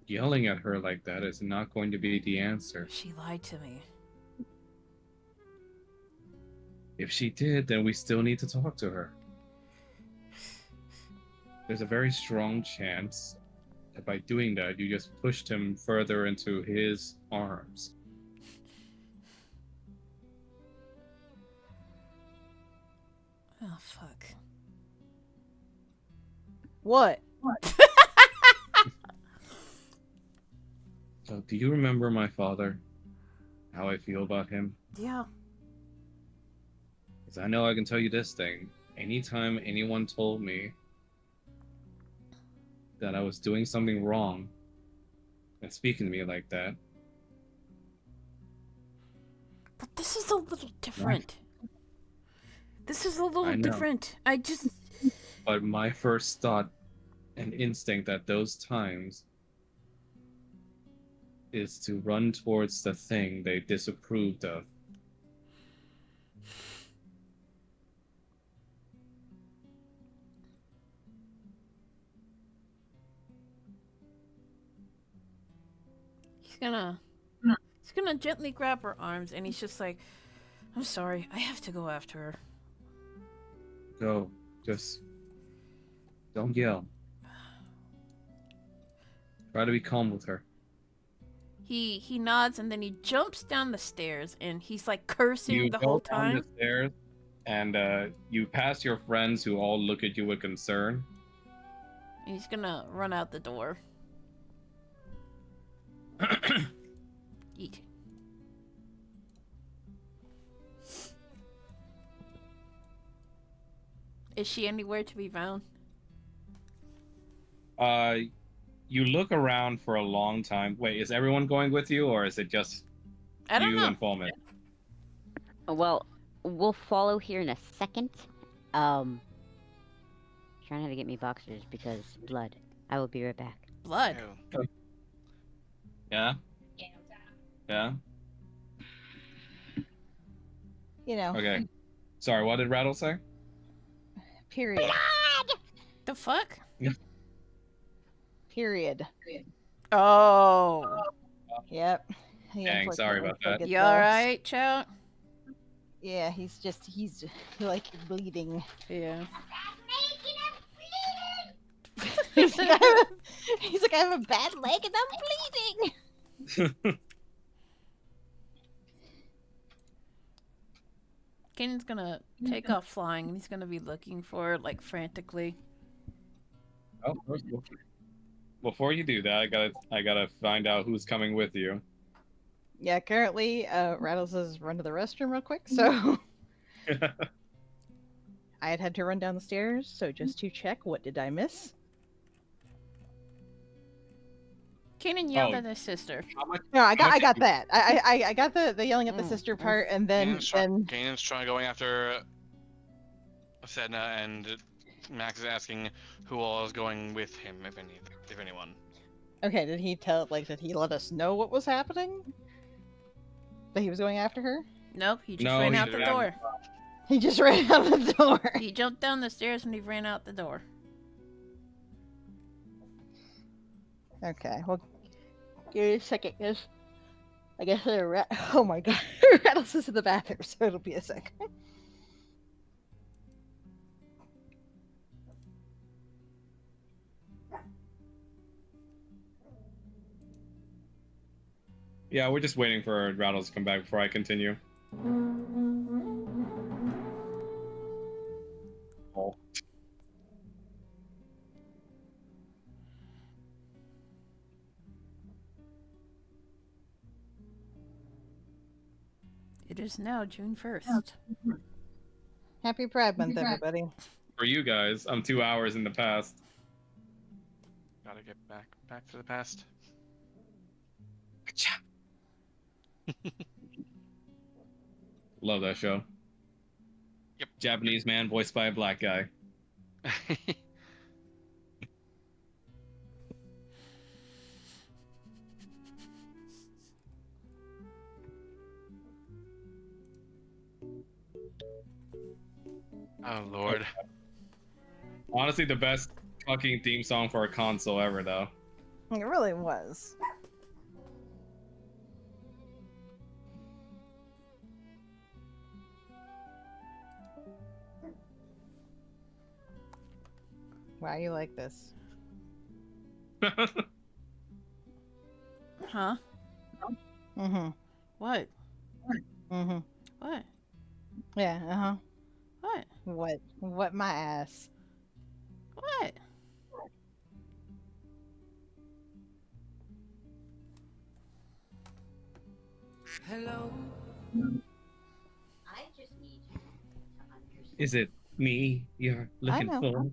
yelling at her like that is not going to be the answer. She lied to me. If she did, then we still need to talk to her. There's a very strong chance that by doing that, you just pushed him further into his arms. Oh, fuck. What? So, do you remember my father? How I feel about him? Yeah. Because I know I can tell you this thing. Anytime anyone told me that I was doing something wrong and speaking to me like that, But this is a little different. This is a little I know. different. I just... but my first thought and instinct at those times is to run towards the thing they disapproved of. He's gonna gently grab her arms, and he's just like, I'm sorry, I have to go after her. Go. Just don't yell. Try to be calm with her. He nods, and then he jumps down the stairs, and he's like cursing You the go whole down time. the stairs, and you pass your friends who all look at you with concern. And he's gonna run out the door. Eat. Is she anywhere to be found? You look around for a long time. Wait, is everyone going with you, or is it just I don't you know. and Fulman? Well, we'll follow here in a second. Trying to get me boxers because blood. I will be right back. Blood. Ew. Yeah? Yeah? You know, Okay. Sorry, what did Rattle say? period. The fuck? Period. Oh. Yep. He Dang, sorry unfortunately about still that. gets You the- alright, Chow? Yeah, he's like bleeding. Yeah. he's like, I have a bad leg and I'm bleeding. Kanan's gonna take off flying, and he's gonna be looking for her, like, frantically. Oh, first of all, before you do that, I gotta find out who's coming with you. Yeah, currently, Rattles has run to the restroom real quick, so I had to run down the stairs. So just to check, what did I miss? Kanan yelled Oh. at his sister. How much? No, I got much- that. I got the yelling at the Mm, sister part, and then Kanan's trying going after Sedna, and Max is asking who all is going with him, if anyone. okay, did he let us know what was happening? That he was going after her? Nope, he just No, ran he out the didn't. door. He just ran out the door. He jumped down the stairs and he ran out the door. Okay, well, give me a second, guys. I guess oh my god, Rattles is in the bathroom, so it'll be a second. Yeah, we're just waiting for Rattles to come back before I continue. Oh. It is now June 1st. Happy Pride Month, everybody. For you guys, I'm 2 hours in the past. Gotta get back to the past. Love that show. Yep. Japanese man voiced by a black guy. Oh lord. Honestly, the best fucking theme song for a console ever, though. It really was. Wow, you like this. Huh? Mm-hmm. What? Mm-hmm. What? Yeah, uh-huh. What? What? What my ass? What? Hello. I just need you to understand. Is it me you're I looking know. for?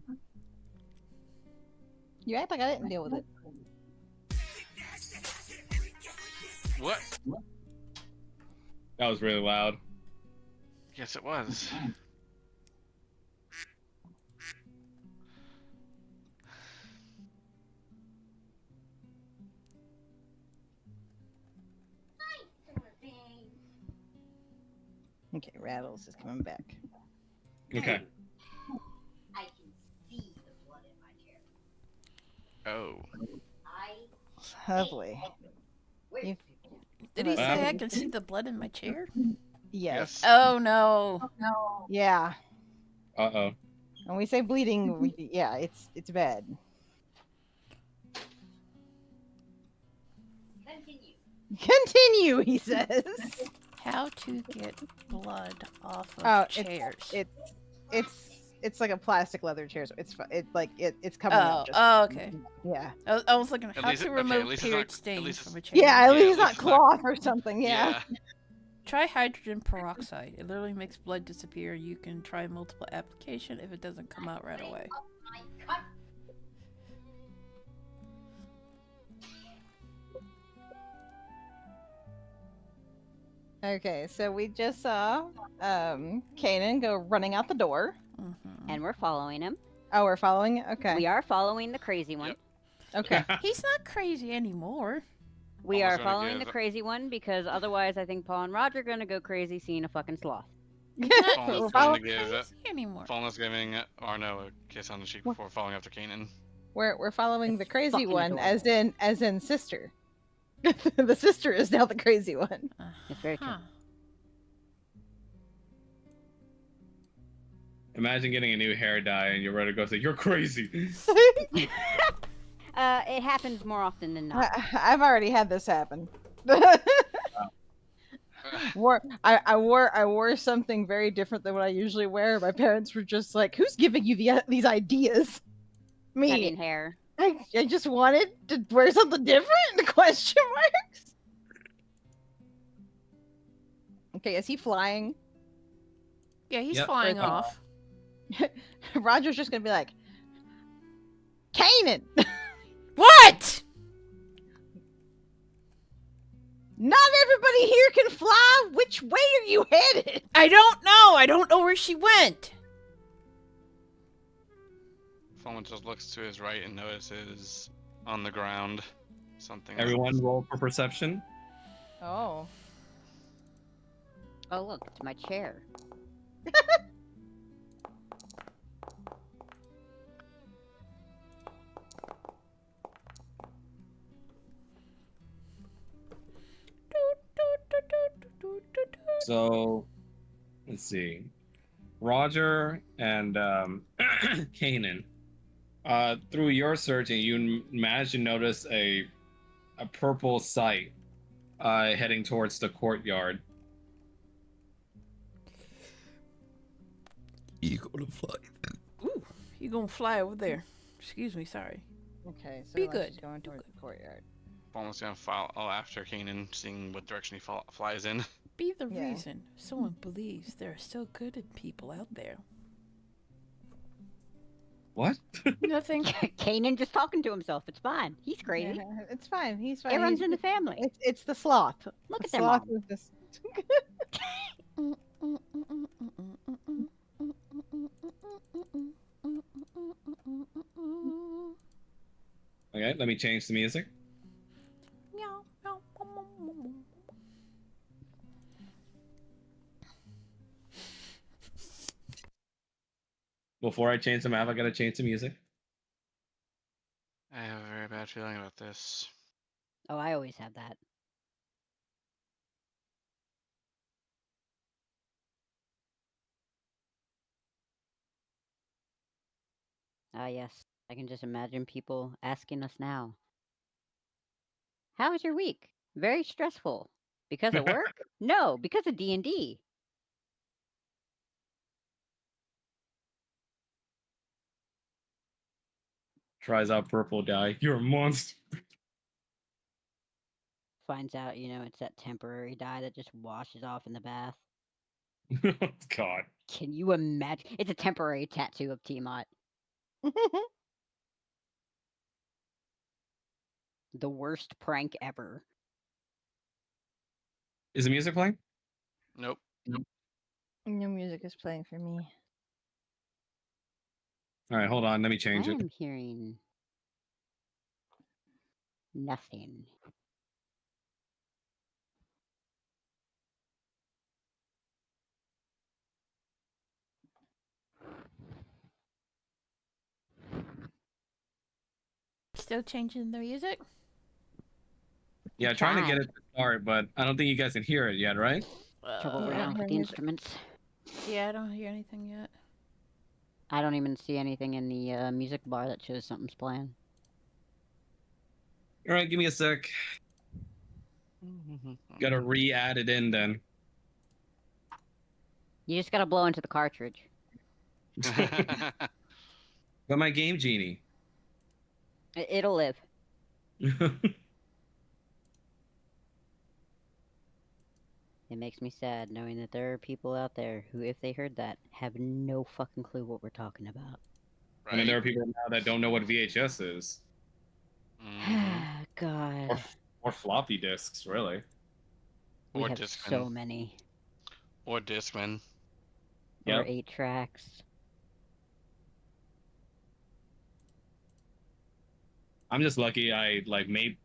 You act like I didn't deal with it. What? That was really loud. Yes, it was. Okay, Rattles is coming back. Okay. I can see the blood in my chair. Oh. I Lovely. You- Did he What say I happened? can see the blood in my chair? Yes. Oh no. Yeah. Uh-oh. When we say bleeding, yeah, it's bad. continue. Continue, he says. How to get blood off of Oh, chairs? It's like a plastic leather chair. So it's coming Oh, up. Just okay. yeah. I was looking At how least to okay, remove at least it's period not- at stains least from a it's- chair. Yeah, at Yeah, least at it's not least it's not- cloth or something. Yeah. Try hydrogen peroxide. It literally makes blood disappear. You can try multiple application if it doesn't come out right away. Okay, so we just saw Kanan go running out the door. Mm-hmm. And we're following him. Oh, we're following it? Okay. We are following the crazy one. Yep. Okay. He's not crazy anymore. We Paul's are gonna following the give- crazy one because otherwise I think Paul and Roger are going to go crazy seeing a fucking sloth. We're Paul's He's going not to give crazy anymore. Faulkner's giving Arno a kiss on the cheek before falling after Kanan. we're following the crazy fucking one adorable. as in sister. The sister is now the crazy one. It's very true. Huh. Imagine getting a new hair dye and your brother goes like, "You're crazy." It happens more often than not. I've already had this happen. I wore something very different than what I usually wear. My parents were just like, "Who's giving you these ideas?" Me. Cutting hair. I just wanted to wear something different. Question marks. Okay, is he flying? Yeah, he's Yep. flying off. Roger's just gonna be like, Kanan. What? Not everybody here can fly. Which way are you headed? I don't know. I don't know where she went. Faulkner just looks to his right and notices on the ground something. Everyone roll for perception. Oh. Oh, look, it's my chair. So, let's see. Roger and Kanan. Through your searching, you managed to notice a purple sight heading towards the courtyard. You gonna fly? Ooh, you gonna fly over there? Excuse me. Sorry. Okay, so Be like good. she's going towards the courtyard. Faulkner's gonna follow after Kanan, seeing what direction he flies in. Be the Yeah. reason someone believes there are still good people out there. What? Nothing. Kanan just talking to himself. It's fine. He's crazy. Yeah, it's fine. He's fine. It runs He's- in the family. It's the sloth. Look The at them sloth all. is just. Okay, let me change the music. Meow, meow, meow, meow, meow, meow. Before I change the map, I gotta change the music. I have a very bad bad feeling about this. Oh, I always have that. Ah, yes. I can just imagine people asking us now. How was your week? Very stressful. Because of work? No, because of D&D. Tries out purple dye. You're a monster. Finds out, it's that temporary dye that just washes off in the bath. God. Can you imagine? It's a temporary tattoo of Tiamat. The worst prank ever. Is the music playing? Nope. No music is playing for me. All right, hold on. Let me I change it. am hearing nothing. Still changing the music? Yeah, trying to get it to start, but I don't think you guys can hear it yet, right? Trouble Yeah, I right don't now hear with the music. instruments. Yeah, I don't hear anything yet. I don't even see anything in the music bar that shows something's playing. All right, give me a sec. Gotta re-add it in then. You just gotta blow into the cartridge. But my game genie. It'll live. It makes me sad knowing that there are people out there who, if they heard that, have no fucking clue what we're talking about. I mean, there Right? are people now that don't know what VHS is. Mm-hmm. God. Or floppy disks, really. We Or have Discman. so many. Or Discman. Or Yep. 8 tracks. I'm just lucky I made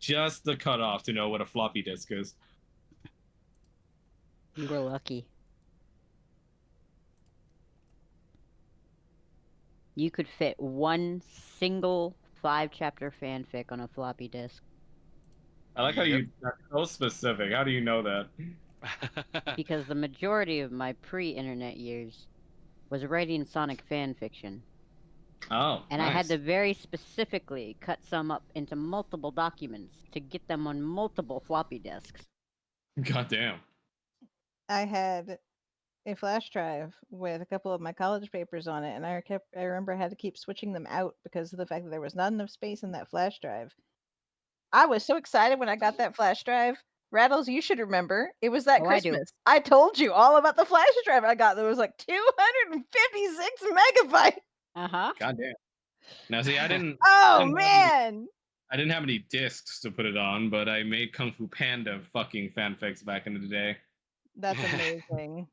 just the cutoff to know what a floppy disk is. You were lucky. You could fit one single 5-chapter fanfic on a floppy disk. I like how Yep. you are so specific. How do you know that? Because the majority of my pre-internet years was writing Sonic fan fiction. Oh, And I had nice. to very specifically cut some up into multiple documents to get them on multiple floppy disks. God damn. I had a flash drive with a couple of my college papers on it, and I remember I had to keep switching them out because of the fact that there was not enough space in that flash drive. I was so excited when I got that flash drive. Rattles, you should remember. It was that Oh, I do. Christmas. I told you all about the flash drive I got. There was like 256 megabytes. Uh-huh. God damn. Now, see, I didn't. Oh man, I didn't have any discs to put it on, but I made Kung Fu Panda fucking fanfics back in the day. that's amazing.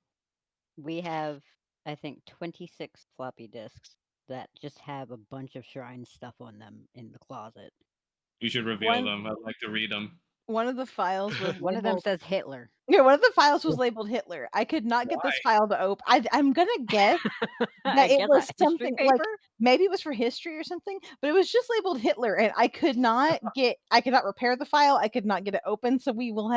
We have, I think, 26 floppy disks that just have a bunch of shrine stuff on them in the closet. You should reveal One them. I'd like to read them. one of the files was One of them labeled. says Hitler. Yeah, one of the files was labeled Hitler. I could not get this file to open. I'm gonna guess I that it guess a was history something like paper? maybe it was for history or something, but it was just labeled Hitler, and I could not repair the file. I could not get it open, so we will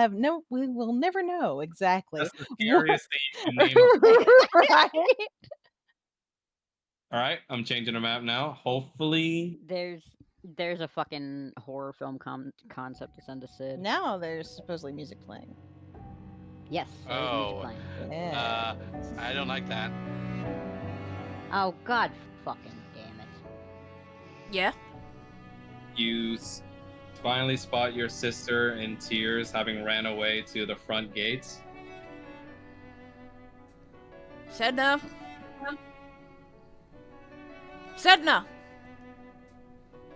never know exactly. That's the what- scariest thing you can name a. right? All right, I'm changing the map now. Hopefully, There's a fucking horror film concept to send to Sid. Now there's supposedly music playing. Yes, there's music Oh. playing. Yeah. I don't like that. Oh, god fucking damn it. Yeah. you finally spot your sister in tears, having ran away to the front gates. Sedna. Sedna.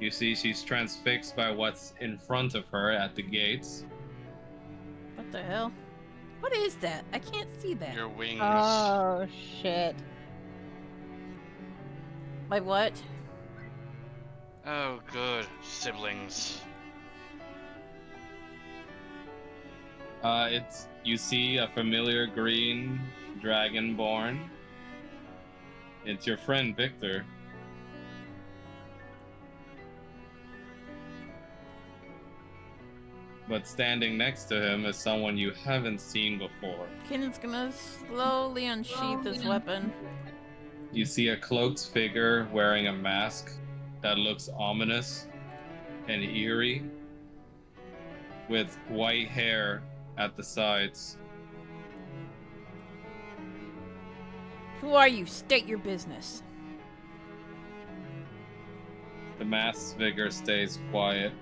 You see she's transfixed by what's in front of her at the gates. What the hell? What is that? I can't see that. Your wings. Oh shit. My what? Oh, good. Siblings. You see a familiar green dragonborn. It's your friend Victor. but standing next to him is someone you haven't seen before. Kinnan's gonna slowly unsheath his weapon. You see a cloaked figure wearing a mask that looks ominous and eerie, with white hair at the sides. Who are you? State your business. The masked figure stays quiet.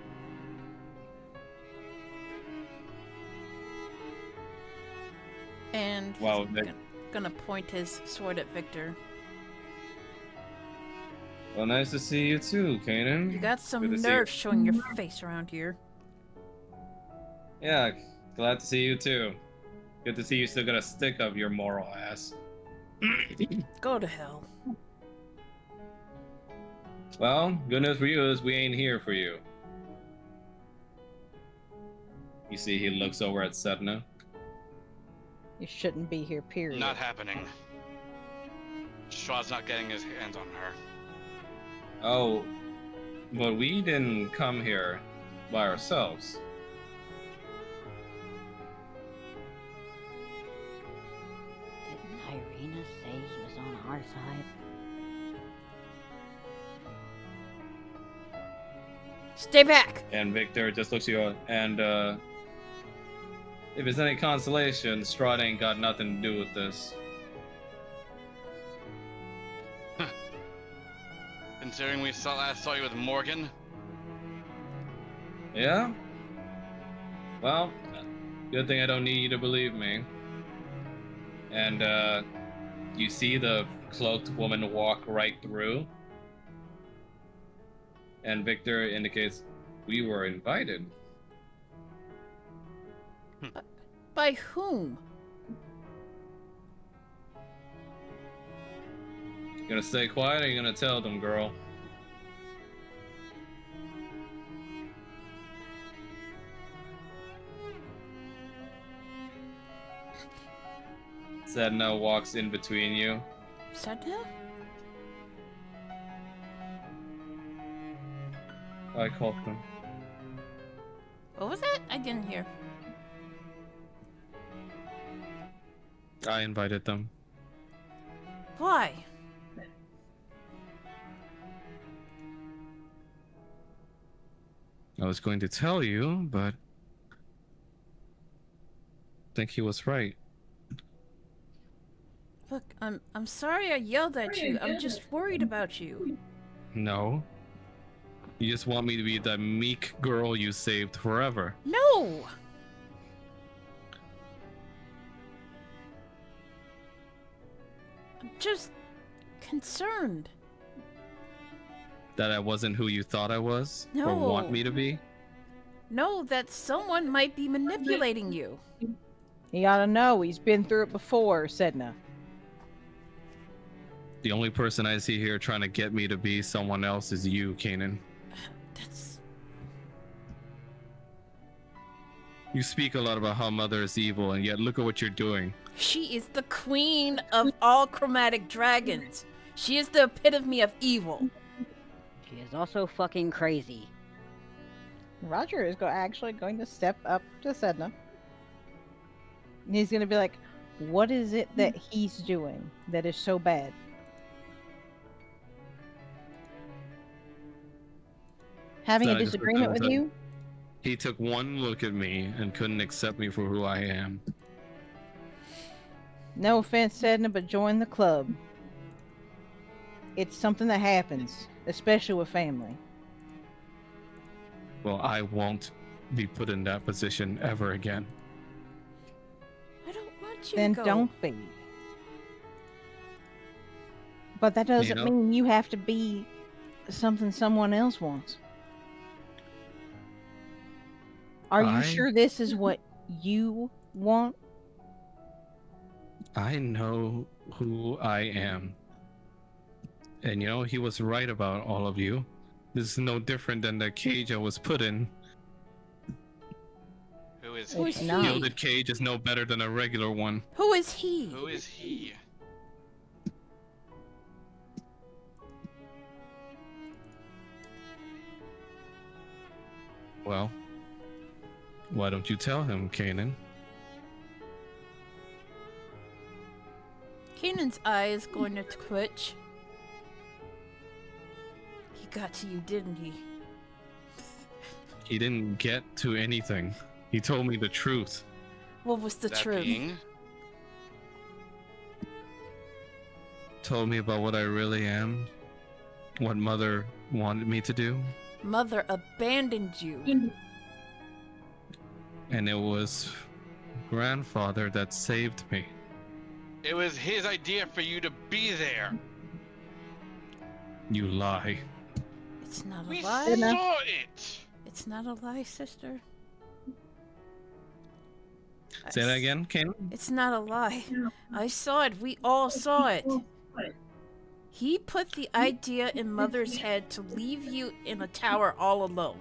And Wow, he's gonna point his sword at Victor. Well, nice to see you too, Kanan. You got Good some to see nerve showing your face around here. Yeah, glad to see you too. Good to see you still got a stick up your moral ass. Go to hell. Well, good news for you is we ain't here for you. You see, he looks over at Sedna. You shouldn't be here, period. Not happening. Strahd's not getting his hands on her. Oh, but we didn't come here by ourselves. Didn't Irina say he was on our side? Stay back! And Victor just looks at you and, if it's any consolation, Strahd ain't got nothing to do with this. Considering we last saw you with Morgan. Yeah? Well, good thing I don't need you to believe me. And, you see the cloaked woman walk right through. And Victor indicates, we were invited. By whom? You gonna stay quiet or you gonna tell them, girl? Sedna walks in between you. Sedna? I called them. What was that? I didn't hear. I invited them. Why? I was going to tell you, but I think he was right. Look, I'm sorry I yelled at you. I'm just worried about you. No. You just want me to be the meek girl you saved forever. No! I'm just concerned. That I wasn't who you thought I was? No. Or want me to be? No, that someone might be manipulating you. You ought to know, he's been through it before, Sedna. The only person I see here trying to get me to be someone else is you, Kanan. That's... You speak a lot about how Mother is evil, and yet look at what you're doing. She is the queen of all chromatic dragons. She is the epitome of evil. She is also fucking crazy. Roger is actually going to step up to Sedna. And he's going to be like, what is it that he's doing that is so bad? Having a That I just disagreement with said- you? He took one look at me and couldn't accept me for who I am. No offense, Sedna, but join the club. It's something that happens, especially with family. Well, I won't be put in that position ever again. I don't want you Then to go. don't be. But that doesn't know- mean you have to be something someone else wants. Are you I- sure this is what you want? I know who I am. And you know, he was right about all of you. This is no different than the cage I was put in. Who is Who is he? not. Gilded cage is no better than a regular one. Who is he? Who is he? Well, Why don't you tell him, Kanan? Kanan's eye is going to twitch. He got to you, didn't he? He didn't get to anything. He told me the truth. What was the That truth? being, Told me about what I really am. What Mother wanted me to do. Mother abandoned you. And it was Grandfather that saved me. it was his idea for you to be there. You lie. It's not a We lie. saw it. It's not a lie, sister. Say that again, Kanan? It's not a lie. I saw it. We all saw it. He put the idea in Mother's head to leave you in a tower all alone.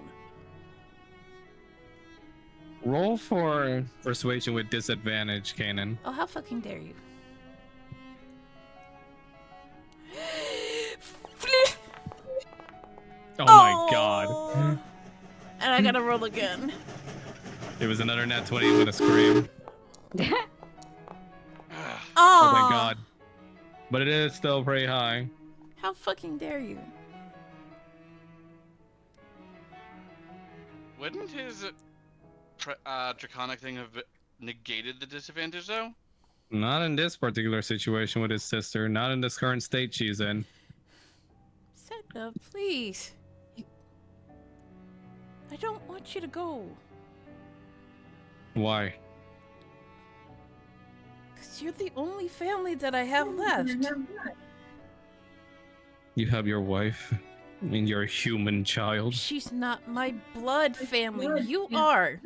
Roll for persuasion with disadvantage, Kanan. Oh, how fucking dare you? Oh my god. And I gotta roll again. It was another nat 20 with a scream. Ugh. Oh my god. But it is still pretty high. How fucking dare you? Wouldn't his draconic thing have negated the disadvantage though? Not in this particular situation with his sister. Not in this current state she's in. Sedna, please. I don't want you to go. Why? Because you're the only family that I have left. You have your wife. I mean, you're a human child. She's not my blood family. You are.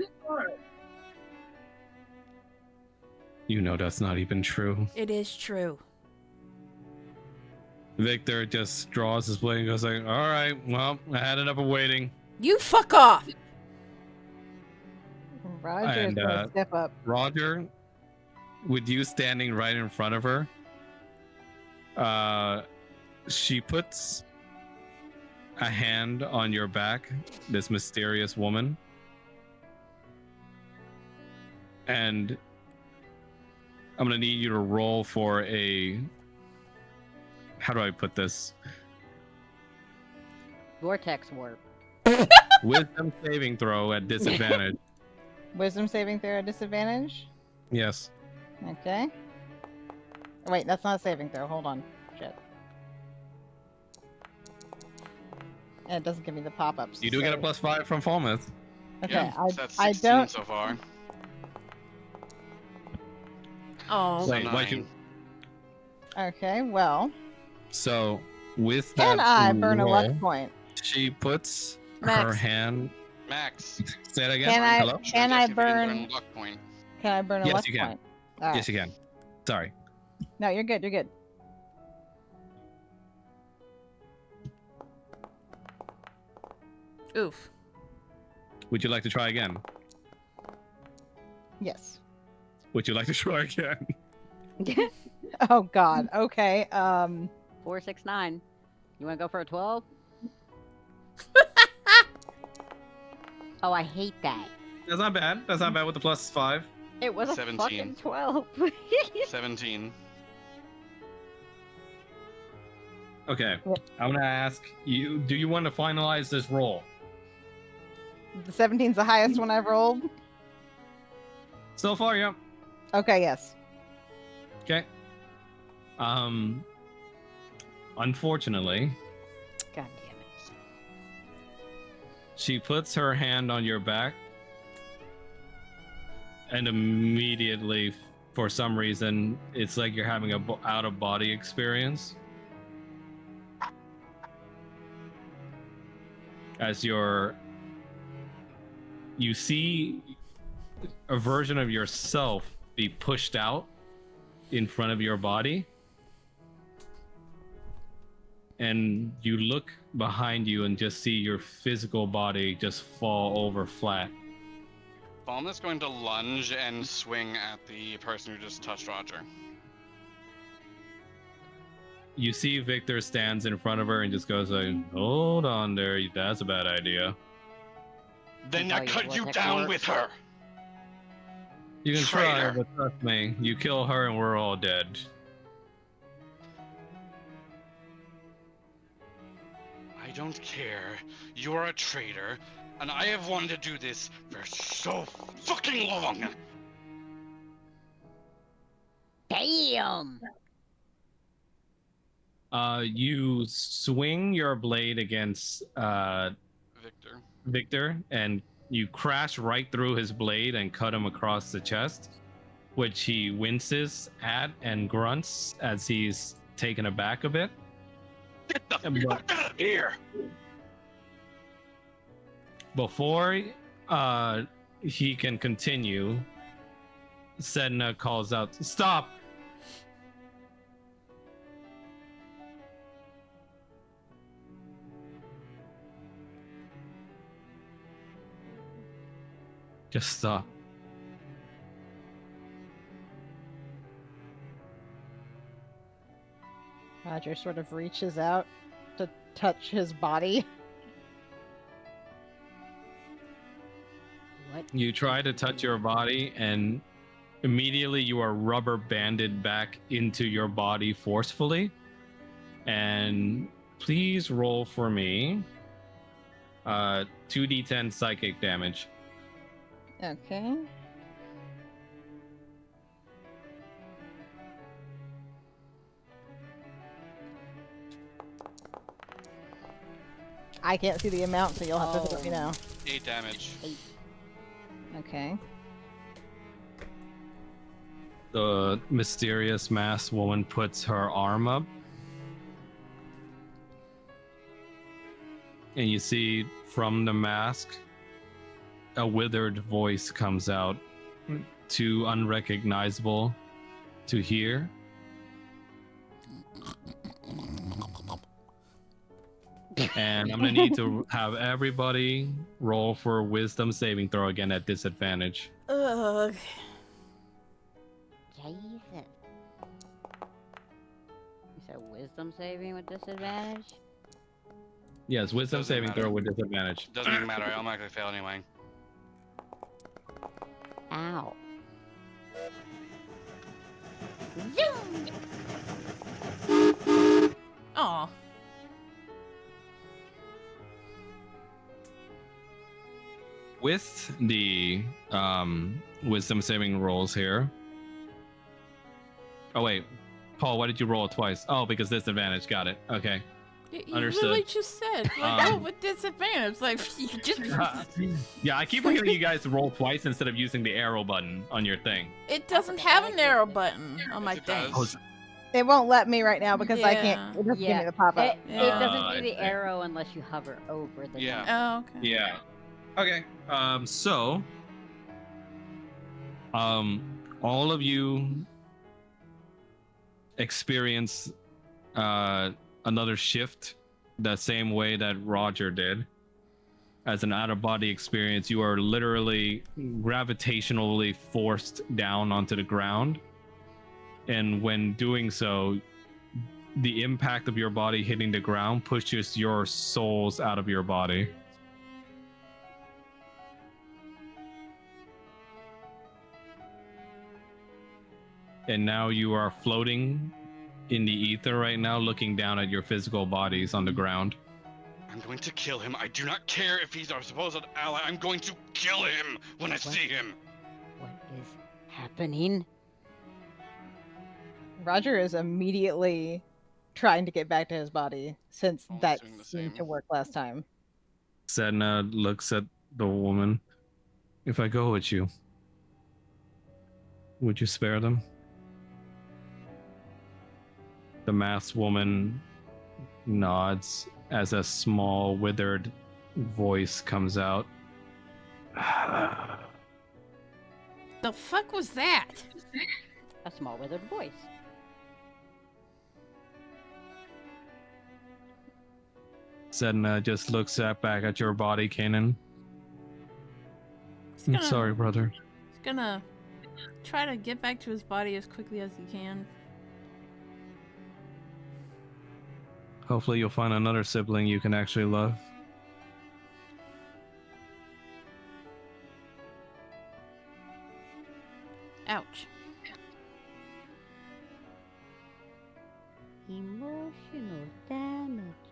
You know that's not even true. It is true. Victor just draws his blade and goes like, all right, well, I had enough of waiting. You fuck off. Roger is And, gonna step up. Roger, with you standing right in front of her, she puts a hand on your back, this mysterious woman. And I'm gonna need you to roll for a, how do I put this? Vortex warp. Wisdom saving throw at disadvantage. Wisdom saving throw at disadvantage. Yes. Okay. Wait, that's not a saving throw. Hold on. Shit. And it doesn't give me the pop-ups. You do get a +5 from Falmouth. Okay, Yeah, so that's I 16 don't. so far. Oh. So Wait, why'd 9. you? Okay, well, So with can that I burn a luck roll, point? she puts her Max. hand. Max. Say that again. Can I- Hello? Can Yes, I if you didn't burn- luck point. Can I burn a Yes, luck you can. point? All right. Yes, you can. Sorry. No, you're good. You're good. Oof. Would you like to try again? Yes. Would you like to try again? Oh God. Okay. 4, 6, 9. You want to go for a 12? Oh, I hate that. That's not bad. That's not bad with the +5. It was a 17. fucking 12. 17. Okay. Yep. I'm gonna ask you. Do you want to finalize this roll? The 17's the highest one I've rolled. So far, yeah. Okay. Yes. Okay. Unfortunately, God damn it. she puts her hand on your back, and immediately, for some reason, it's like you're having a out-of-body experience. As you see a version of yourself be pushed out in front of your body, and you look behind you and just see your physical body just fall over flat. Balma's going to lunge and swing at the person who just touched Roger. You see Victor stands in front of her and just goes like, hold on there, that's a bad idea. Then Oh, I yeah, cut you vortex down warp. with her. You can try, Traitor. but trust me, you kill her and we're all dead. I don't care. You are a traitor, and I have wanted to do this for so fucking long. Damn. You swing your blade against Victor. Victor, and you crash right through his blade and cut him across the chest, which he winces at and grunts as he's taken aback a bit. Get the And fuck out of here! before he can continue, Sedna calls out, "Stop!" Just stop. Roger sort of reaches out to touch his body. What? You try to touch your body, and immediately you are rubber banded back into your body forcefully. And please roll for me 2d10 psychic damage. Okay. I can't see the amount, so you'll have to let me know. 8 damage. Okay. The mysterious masked woman puts her arm up, and you see from the mask a withered voice comes out, too unrecognizable to hear. And I'm gonna need to have everybody roll for wisdom saving throw again at disadvantage. Ugh. Jesus. You said wisdom saving with disadvantage? Yes, wisdom Doesn't saving matter. throw with disadvantage. Doesn't even matter, I automatically fail anyway. Ow. Zoom! Aw. With the wisdom saving rolls here. Oh wait, Paul, why did you roll it twice? Oh, because disadvantage. Got it. Okay. You Understood. literally just said, like, oh, with disadvantage. Like, you just. Yeah, I keep hearing you guys roll twice instead of using the arrow button on your thing. It doesn't have an arrow button on my It thing. does. It won't let me right now because I Yeah. can't. It doesn't give Yeah. me the pop up. It Yeah. doesn't I do the see. arrow unless you hover over the Yeah. number. Oh, okay. Yeah. Okay. So, all of you experience another shift the same way that Roger did. As an out-of-body experience, you are literally gravitationally forced down onto the ground. And when doing so, the impact of your body hitting the ground pushes your souls out of your body. And now you are floating in the ether right now, looking down at your physical bodies on the ground. I'm going to kill him. I do not care if he's our supposed ally. I'm going to kill him when I see him. What is happening? Roger is immediately trying to get back to his body since Almost that doing the seemed same. to work last time. Sedna looks at the woman. If I go with you, would you spare them? The masked woman nods as a small, withered voice comes out. The fuck was that? A small withered voice. Sedna just looks back at your body, Kanan. He's I'm gonna, sorry, brother. He's gonna try to get back to his body as quickly as he can. Hopefully you'll find another sibling you can actually love.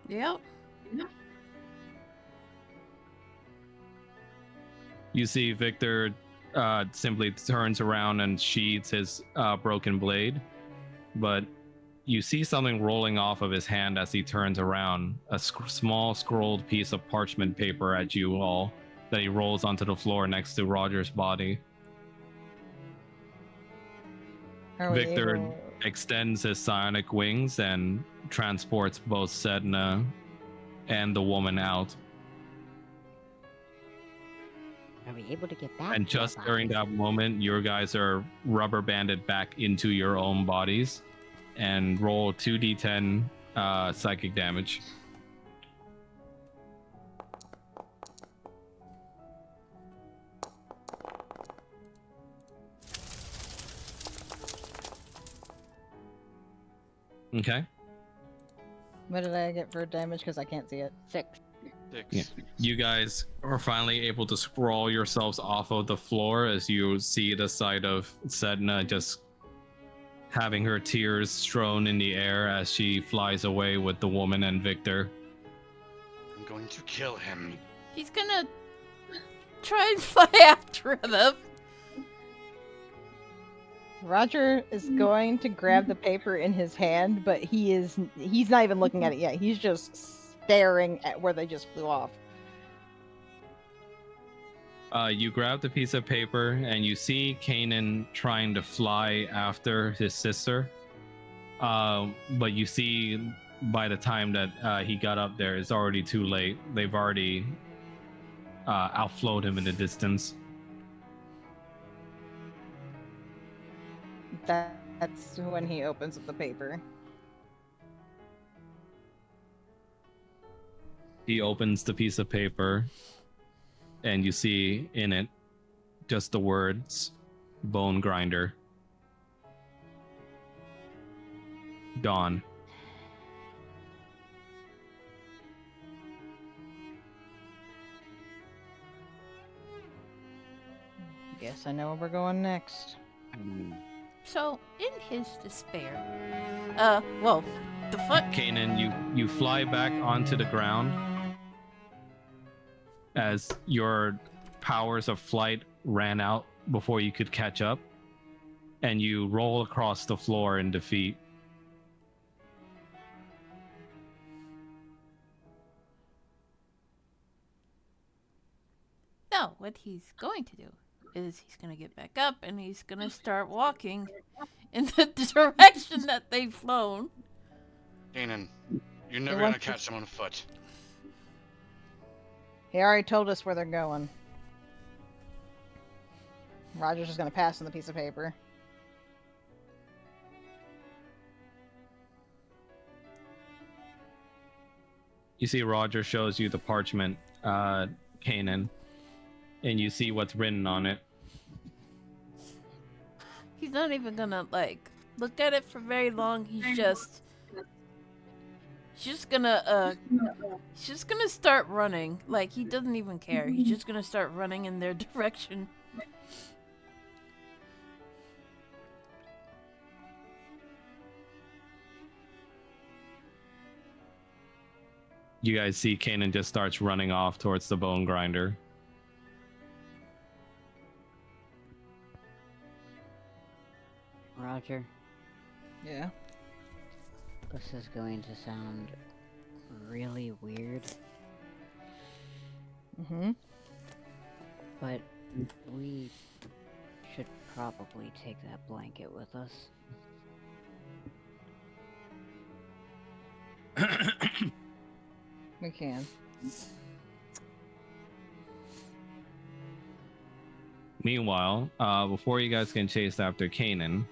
Yep. You see Victor simply turns around and sheathes his broken blade, but you see something rolling off of his hand as he turns around, a small scrolled piece of parchment paper at you all that he rolls onto the floor next to Roger's body. Are we Victor able... extends his psionic wings and transports both Sedna and the woman out. Are we able to get back? And to our just during bodies? that moment, your guys are rubber banded back into your own bodies and roll 2d10 psychic damage. Okay. What did I get for damage? Because I can't see it. 6. 6. Yeah. You guys are finally able to sprawl yourselves off of the floor as you see the sight of Sedna just having her tears strewn in the air as she flies away with the woman and Victor. I'm going to kill him. He's gonna try and fly after them. Roger is going to grab the paper in his hand, but he's not even looking at it yet. He's just staring at where they just flew off. You grab the piece of paper and you see Kanan trying to fly after his sister. But you see by the time that he got up there, it's already too late. They've already outflowed him in the distance. That's when he opens up the paper. He opens the piece of paper and you see in it just the words bone grinder. Dawn. Guess I know where we're going next. So, in his despair, well, the fuck? Kanan, you fly back onto the ground as your powers of flight ran out before you could catch up, and you roll across the floor in defeat. No, what he's going to do is he's gonna get back up and he's gonna start walking in the direction that they've flown. Kanan, you're never want gonna catch them on foot. He already told us where they're going. Roger's just gonna pass on the piece of paper. You see Roger shows you the parchment, Kanan, and you see what's written on it. He's not even gonna like look at it for very long. He's just gonna start running. Like he doesn't even care. He's just gonna start running in their direction. You guys see Kanan just starts running off towards the bone grinder. Roger, Yeah. this is going to sound really weird, Mm-hmm. but we should probably take that blanket with us. We can. Meanwhile, before you guys can chase after Kanan,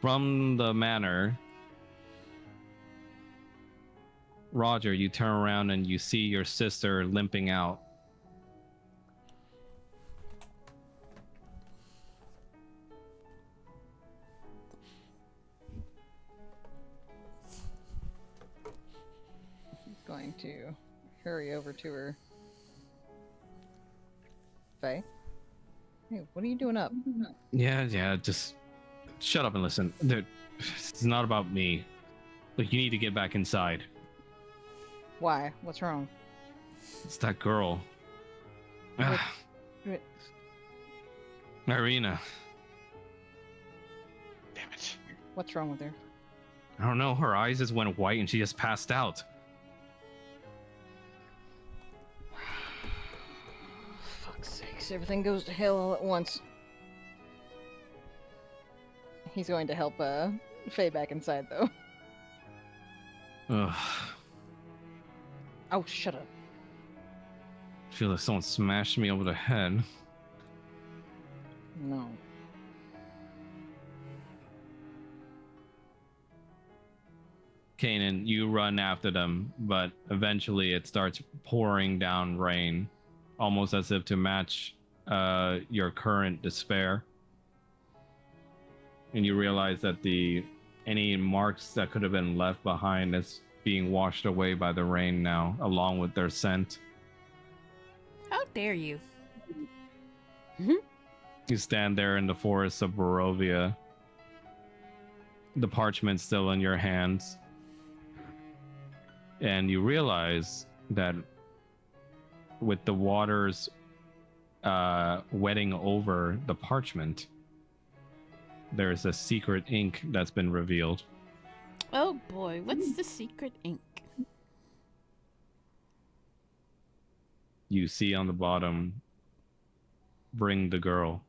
from the manor, Roger, you turn around and you see your sister limping out. He's going to hurry over to her. Faye? Hey, what are you doing up? Yeah, just shut up and listen. Dude, It's not about me. Look, you need to get back inside. Why? What's wrong? It's that girl. What- Ah, what- Irina. Damn it. What's wrong with her? I don't know. Her eyes just went white and she just passed out. Fuck's sakes, everything goes to hell all at once. He's going to help Faye back inside though. Ugh. Oh, shut up. I feel like someone smashed me over the head. No. Kanan, you run after them, but eventually it starts pouring down rain, almost as if to match your current despair. And you realize that any marks that could have been left behind is being washed away by the rain now, along with their scent. How dare you? You stand there in the forests of Barovia, the parchment still in your hands, and you realize that with the waters wetting over the parchment, there's a secret ink that's been revealed. Oh boy, what's the secret ink? You see on the bottom, bring the girl.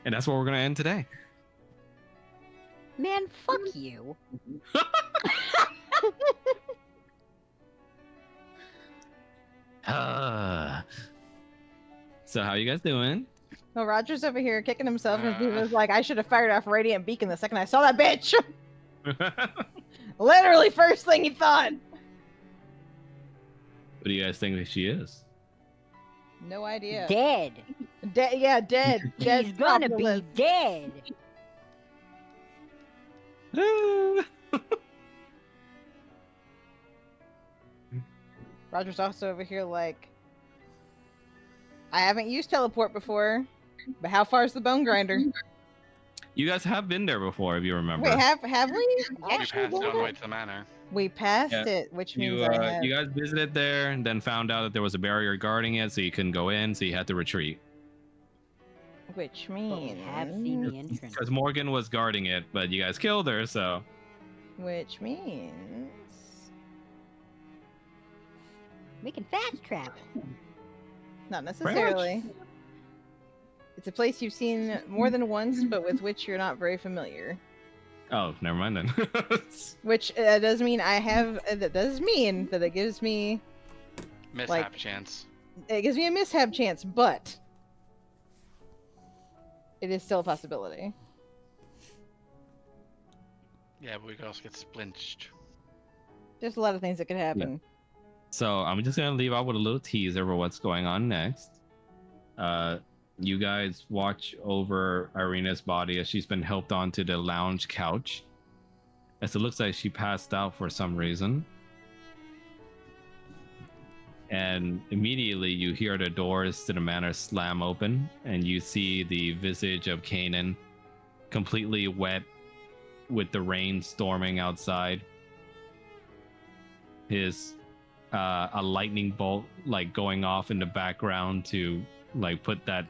And that's where we're going to end today. Man, fuck you. So how you guys doing? Well, Roger's over here kicking himself because he was like, I should have fired off Radiant Beacon the second I saw that bitch. Literally first thing he thought. What do you guys think that she is? No idea. Dead. Yeah, dead. Dead. He's gonna be dead. Roger's also over here like, I haven't used teleport before, but how far is the bone grinder? You guys have been there before, if you remember. Wait, have we? We Actually passed been it on the there? way to the manor. We passed Yeah. it, which means You, I have. you guys visited there and then found out that there was a barrier guarding it, so you couldn't go in, so you had to retreat. Which But we means. have seen the entrance. Because Morgan was guarding it, but you guys killed her, so... Which means. We can fast travel. Not necessarily. It's a place you've seen more than once, but with which you're not very familiar. Oh, never mind then. Which does mean I have. That does mean that it gives me. Mishap Like- chance. It gives me a mishap chance, but. It is still a possibility. Yeah, but we could also get splinched. There's a lot of things that could happen. So I'm just gonna leave out with a little teaser for what's going on next. You guys watch over Irina's body as she's been helped onto the lounge couch, as it looks like she passed out for some reason. And immediately you hear the doors to the manor slam open, and you see the visage of Kanan, completely wet with the rain storming outside. His a lightning bolt like going off in the background to like put that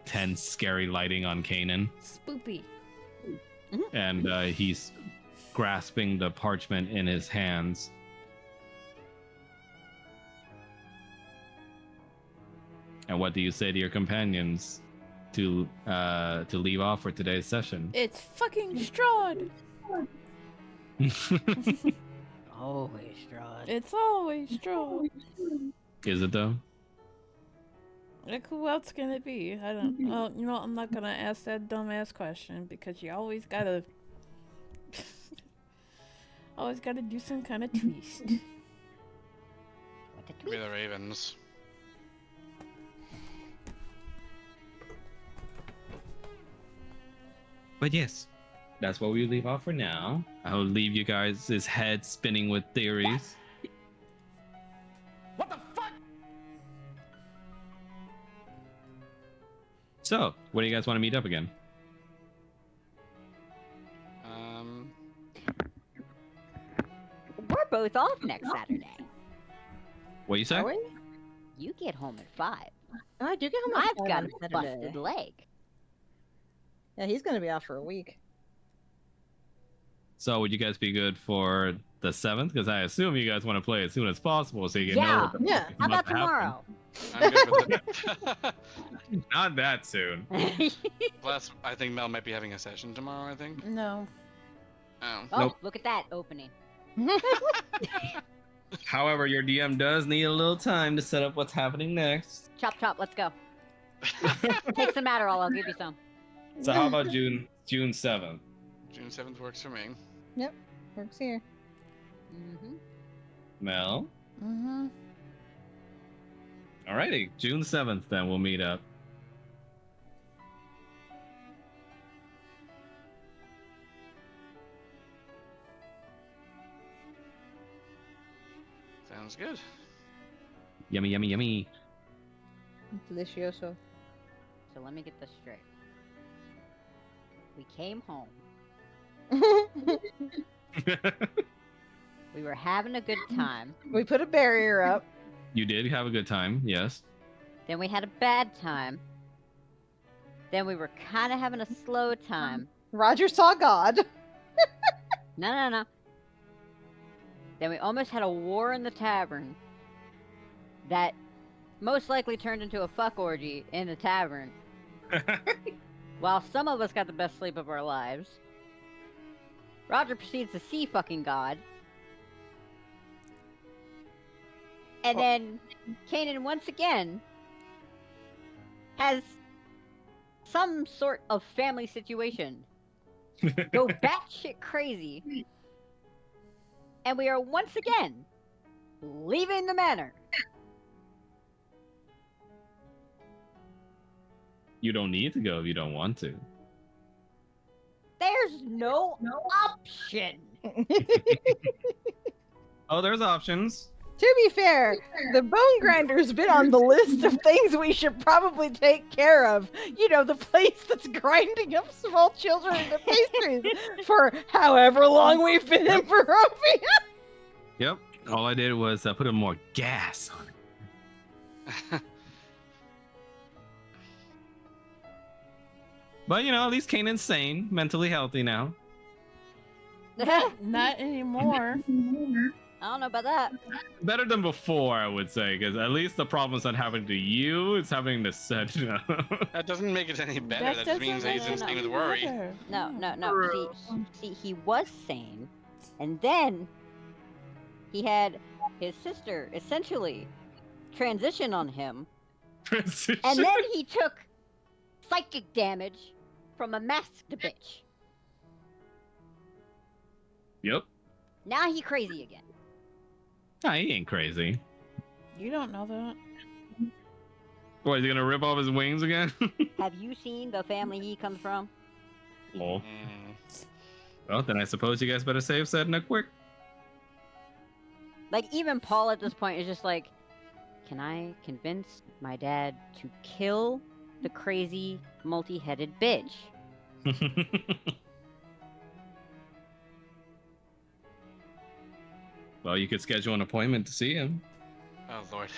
tense, scary lighting on Kanan, Spoopy. and he's grasping the parchment in his hands. And what do you say to your companions to leave off for today's session? It's fucking Strahd. Always, Strahd. It's always Strahd. Is it though? Like, who else can it be? I don't. Well, you know, I'm not gonna ask that dumbass question because you always gotta, always gotta do some kind of twist. What a Could be tweet. the Ravens. But yes, that's what we leave off for now. I will leave you guys' head spinning with theories. What the fuck? So, when do you guys want to meet up again? We're both off next Saturday. What you say? Are we? You get home at 5. Oh, I do get home. at I've 5 got on a Saturday. busted leg. Yeah, he's gonna be off for a week. So, would you guys be good for the 7th? Because I assume you guys want to play as soon as possible so you can know what the Yeah. fuck is How about to happen. tomorrow? I'm good for that. Not that soon. Plus, I think Mel might be having a session tomorrow. I think. No. Oh. Oh, Nope. look at that opening. However, your DM does need a little time to set up what's happening next. Chop, chop, let's go. Take some Adderall, I'll give you some. So, how about June 7th? June 7th works for me. Works here. Mm-hmm. Mel? Mm-hmm. Alrighty, June 7th, then we'll meet up. Sounds good. Yummy, yummy, yummy. Delicioso. So let me get this straight. We came home. We were having a good time. We put a barrier up. You did have a good time, yes. Then we had a bad time. Then we were kind of having a slow time. Roger saw God. No. Then we almost had a war in the tavern that most likely turned into a fuck orgy in the tavern. While some of us got the best sleep of our lives, Roger proceeds to see fucking God. And then Kanan once again has some sort of family situation go batshit crazy. And we are once again leaving the manor. You don't need to go if you don't want to. There's no option. Oh, there's options. To be fair, the bone grinder's been on the list of things we should probably take care of. You know, the place that's grinding up small children into pastries for however long we've been in Barovia. Yep. All I did was put a more gas on it. But, you know, at least Kanan's sane, mentally healthy now. Not anymore. I don't know about that. Better than before, I would say, because at least the problem's not happening to you, it's happening to Seth. That doesn't make it any better. That, just means that he's doesn't insane make with it worry. better. No. See, he was sane, and then he had his sister essentially transition on him, and then he took psychic damage from a masked bitch. Yep. Now he crazy again. Nah, he ain't crazy. You don't know that. What, is he gonna rip off his wings again? Have you seen the family he comes from? Oh. Mm. Well, then I suppose you guys better save Sedna quick. Like, even Paul at this point is just like, can I convince my dad to kill the crazy, multi-headed bitch? Well, you could schedule an appointment to see him. Oh lord.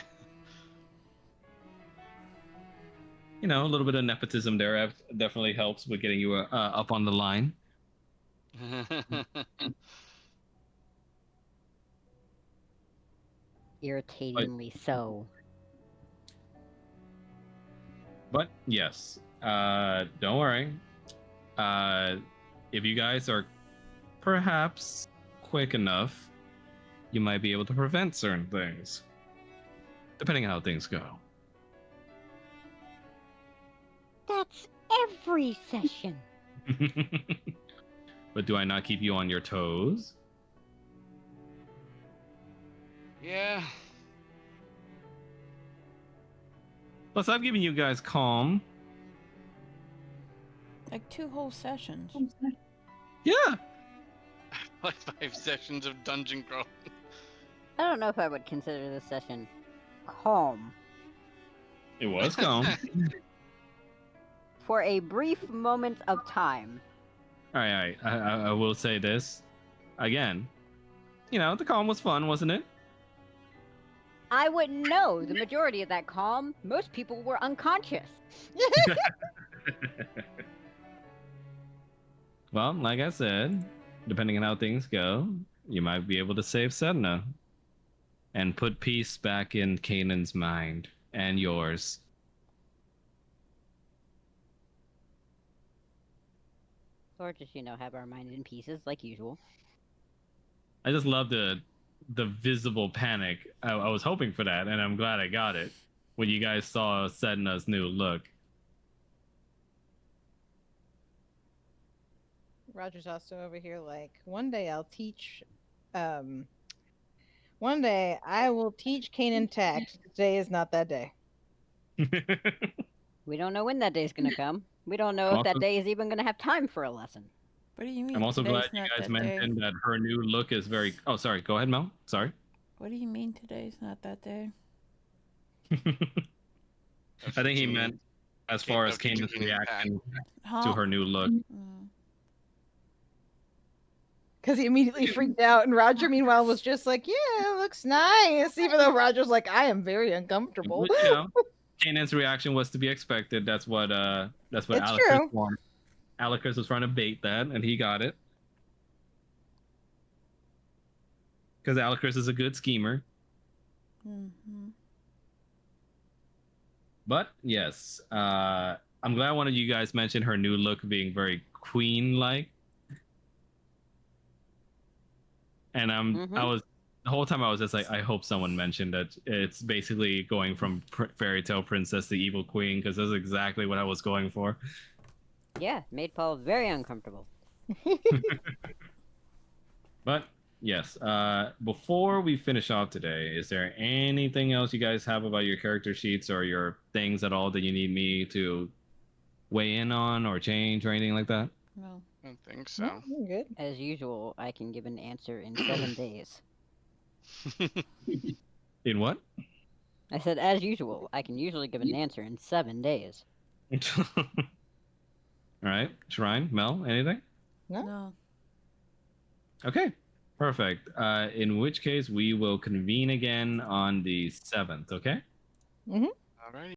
You know, a little bit of nepotism there definitely helps with getting you up on the line. Irritatingly so. But yes, don't worry. If you guys are perhaps quick enough, you might be able to prevent certain things, depending on how things go. That's every session. But do I not keep you on your toes? Yeah. Plus, I've given you guys calm. Like 2 whole sessions. Yeah. Like 5 sessions of dungeon crawl. I don't know if I would consider this session calm. It was calm. For a brief moment of time. All right. I will say this again. You know, the calm was fun, wasn't it? I wouldn't know. The majority of that calm, most people were unconscious. Well, like I said, depending on how things go, you might be able to save Sedna and put peace back in Kanan's mind and yours. Or just, have our mind in pieces like usual. I just love the visible panic. I was hoping for that, and I'm glad I got it when you guys saw Sedna's new look. Roger's also over here like, one day I'll teach, one day I will teach Kanan tact. Today is not that day. We don't know when that day's gonna come. We don't know if that day is even gonna have time for a lesson. What do you mean? I'm also glad today's you not guys that day? mentioned that her new look is very. Oh, sorry. Go ahead, Mel. Sorry. What do you mean today's not that day? I think he meant as far as Kanan's reaction to her new look. Because he immediately freaked out, and Roger, meanwhile, was just like, "Yeah, it looks nice," even though Roger's like, "I am very uncomfortable." You know, Kanan's reaction was to be expected. That's what It's Alicus true. wanted. Alicus was trying to bait that, and he got it. Because Alicus is a good schemer. Mm-hmm. But yes, I'm glad one of you guys mentioned her new look being very queen-like. And I was the whole time I was just like, I hope someone mentioned that it's basically going from fairy tale princess to evil queen, because that's exactly what I was going for. Yeah, made Paul very uncomfortable. But yes, before we finish off today, is there anything else you guys have about your character sheets or your things at all that you need me to weigh in on or change or anything like that? No. I don't think so. Good. As usual, I can give an answer in 7 days. In what? I said, as usual, I can usually give an answer in 7 days. All right, Shrine, Mel, anything? No. Okay, perfect. In which case, we will convene again on the 7th, okay? Mm-hmm. Alrighty.